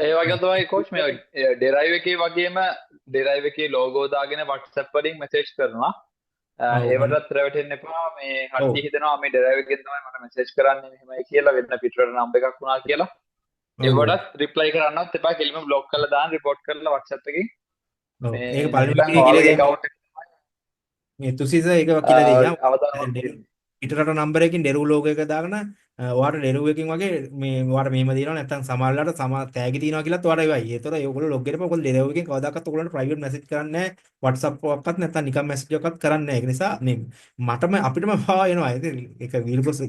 ඒ වගේ තමයි කෝච් මේ ඩෙරයිව් එකේ වගේම ඩෙරයිව් එකේ ලෝගෝ දාගෙන WhatsApp වලින් මෙසේජ් කරනවා. ඒවටත් රැවටෙන්න එපා. මේ කට්ටිය හිතනවා මේ ඩෙරයිව් එකෙන් තමයි මට මෙසේජ් කරන්නේ මෙහෙමයි කියලා වෙන පිටරට නම්බර් එකක් වුණා කියලා. ඒවටත් රිප්ලයි කරන්නත් එපා. කෙලිම බ්ලොක් කරලා දාන්න රිපෝට් කරලා WhatsApp එකකින්. ඒක පළවෙනි කියලා මේ තුසිස ඒක කියලා දෙයියා. පිටරට නම්බර් එකකින් ඩෙරු ලෝගෝ එක දාගෙන ඔයාලට ඩෙරිව් එකකින් වගේ මේ ඔයාලට මෙහෙම දිනනවා නැත්නම් සමහරලාට තෑගි තියනවා කියලාත් ඔයාලට එවයි. ඒතර ඒගොල්ලෝ ලොග් වෙනකොට ඔයගොල්ලෝ ඩෙරිව් එකකින් කවදාකවත් ඔයගොල්ලන්ට ප්‍රයිවට් මැසේජ් කරන්නේ නැහැ. WhatsApp එකක්වත් නැත්නම් නිකන් මැසේජ් එකක්වත් කරන්නේ නැහැ. ඒක නිසා මේ අපිටම පවා එනවා. ඉතින් ඒක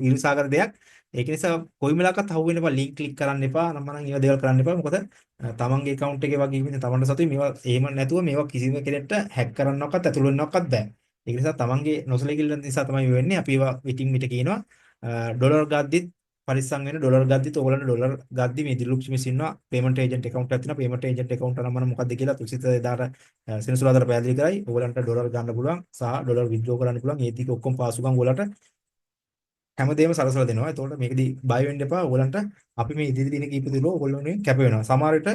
විරුසාගර දෙයක්. ඒක නිසා කොයි වෙලාවකත් අහු වෙන්න එපා. ලින්ක් ක්ලික් කරන්න එපා. නම් ඒවා දේවල් කරන්න එපා. මොකද තමන්ගේ account එකේ වගේ ඉන්නේ තමන්ට සතුයි මේවා එහෙම නැතුව මේවා කිසිම කෙනෙක්ට හැක් කරන්නවක්වත් ඇතුළු වෙන්නවක්වත් බෑ. ඒක නිසා තමන්ගේ නොසලකිල්ල නිසා තමයි වෙන්නේ. අපි ඒවා විටින් මිට කියනවා. ඩොලර් ගද්දිත් පරිස්සම් වෙන ඩොලර් ගද්දිත් ඕගොල්ලන්ට ඩොලර් ගද්දි මේ දිලුක්ෂ මිස් ඉන්නවා පේමන්ට් ඒජන්ට් account එකක් තියෙනවා පේමන්ට් ඒජන්ට් account නම්බර මොකක්ද කියලා තුසිත එදාට සෙනසුරාදාට පැහැදිලි කරයි ඕගොල්ලන්ට ඩොලර් ගන්න පුළුවන් සහ ඩොලර් විත්ඩ්‍රෝ කරන්න පුළුවන් ඒ ටික ඔක්කොම පාසුකම් ඕගොල්ලන්ට හැමදේම සලසලා දෙනවා ඒතකොට මේකදී බය වෙන්න එපා ඕගොල්ලන්ට අපි මේ ඉදිරි දින කීප තුල ඕගොල්ලෝනේ කැප වෙනවා සමහර විට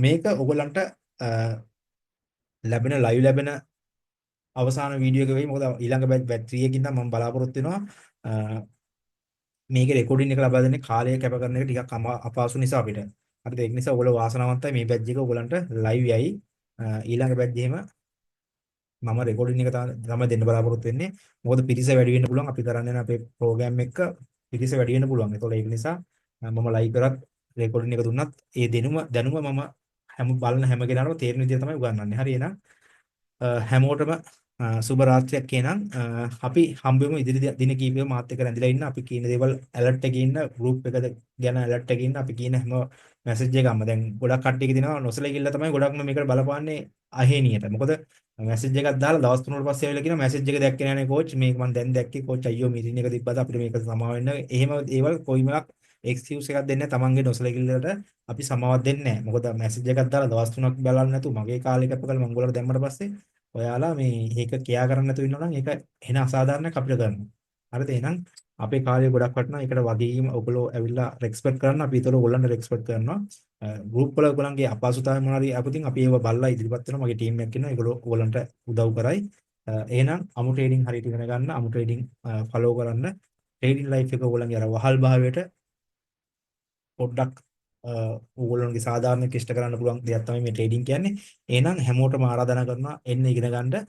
මේක ඕගොල්ලන්ට ලැබෙන ලයිව් ලැබෙන අවසාන වීඩියෝ එක වෙයි මොකද ඊළඟ බැච් 3 එකකින් නම් මම බලාපොරොත්තු වෙනවා මේකේ රෙකෝඩින් එක ලබා දෙන්නේ කාලය කැප කරන එක ටිකක් අපහසු නිසා අපිට. හරිද? ඒක නිසා ඔයගොල්ලෝ වාසනාවන්තයි මේ බැච් එක ඔයගොල්ලන්ට ලයිව් යයි. ඊළඟ බැච් එහෙම මම රෙකෝඩින් එක තමයි දෙන්න බලාපොරොත්තු වෙන්නේ. මොකද පිරිස වැඩි වෙන්න පුළුවන්. අපි කරන්නේ අපේ ප්‍රෝග්‍රෑම් එක පිරිස වැඩි වෙන්න පුළුවන්. ඒතකොට ඒක නිසා මම ලයිව් කරත් රෙකෝඩින් එක දුන්නත් ඒ දැනුම මම බලන හැම කෙනාටම තේරෙන විදිහට තමයි උගන්වන්නේ. හරි එහෙනම් හැමෝටම සුබ රාත්‍රියක් කියනනම් අපි හම්බෙමු ඉදිරි දින කීපෙක මාත් එක්ක රැඳිලා ඉන්න අපි කියන දේවල් ඇලර්ට් එකේ ඉන්න ගෲප් එකද ගැන ඇලර්ට් එකේ ඉන්න අපි කියන හැම මැසේජ් එකක්ම දැන් ගොඩක් කට්ටියක දෙනවා නොසලෙකිල්ල තමයි ගොඩක්ම මේකට බලපාන්නේ අහේනියට මොකද මැසේජ් එකක් දාලා දවස් 3කට පස්සේ ආවිලා කියන මැසේජ් එක දැක්කේ නෑනේ කෝච් මේක මම දැන් දැක්කේ කෝච් අයියෝ මීටින් එක තිබ්බද අපිට මේක සමාව වෙන්න එහෙම ඒවල් කොයිම එකක් එක්ස්කියුස් එකක් දෙන්නේ තමන්ගේ නොසලෙකිල්ලට අපි සමාවක් දෙන්නේ නැහැ මොකද මැසේජ් එකක් දාලා දවස් 3ක් බලන්න නැතුව මගේ කාලේ කැප කරලා මම ඔයාලට දැම්මට පස්සේ ඔයාලා මේ ඒක කියා කරන්න නැතුව ඉන්නවා නම් ඒක එන අසාධාරණයක් අපිට කරනවා. හරිද? එහෙනම් අපේ කාර්යය ගොඩක් වටිනවා. ඒකට වගකීම ඔයගොල්ලෝ ඇවිල්ලා රෙස්පෙක්ට් කරන්න අපි ඒතර ඔයගොල්ලන්ට රෙස්පෙක්ට් කරනවා. ගෲප් වල ඔයගොල්ලන්ගේ අපහසුතාවය මොනවාරි අපිටින් අපි ඒව බලලා ඉදිරිපත් වෙනවා. මගේ ටීම් එකක් ඉන්නවා. ඒගොල්ලෝ ඔයගොල්ලන්ට උදව් කරයි. එහෙනම් අමු ට්‍රේඩින් හරියට ඉගෙන ගන්න. අමු ට්‍රේඩින් ෆලෝ කරන්න. ට්‍රේඩින් ලයිෆ් එක ඔයගොල්ලන්ගේ අර වහල් භාවයට පොඩ්ඩක් ඕගොල්ලන්ගේ සාධාරණ ක්ලිෂ්ට කරන්න පුළුවන් දෙයක් තමයි මේ ට්‍රේඩින් කියන්නේ. එහෙනම් හැමෝටම ආරාධනා කරනවා එන්න ඉගෙන ගන්න.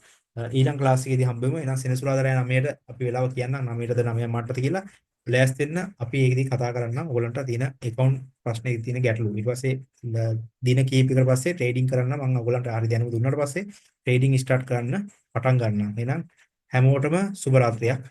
ඊළඟ ක්ලාස් එකේදී හම්බෙමු. එහෙනම් සෙනසුරාදා රෑ 9ට අපි වෙලාව කියන්නම් 9ටද 9 මාටද කියලා. ලෑස්ති වෙන්න අපි ඒකදී කතා කරන්නම් ඕගොල්ලන්ට තියෙන account ප්‍රශ්නේ තියෙන ගැටලු. ඊට පස්සේ දින කීපයකට පස්සේ ට්‍රේඩින් කරන්න මම ඕගොල්ලන්ට හරි දැනුම දුන්නාට පස්සේ ට්‍රේඩින් ස්ටාර්ට් කරන්න පටන් ගන්නවා. එහෙනම් හැමෝටම සුබ රාත්‍රියක්.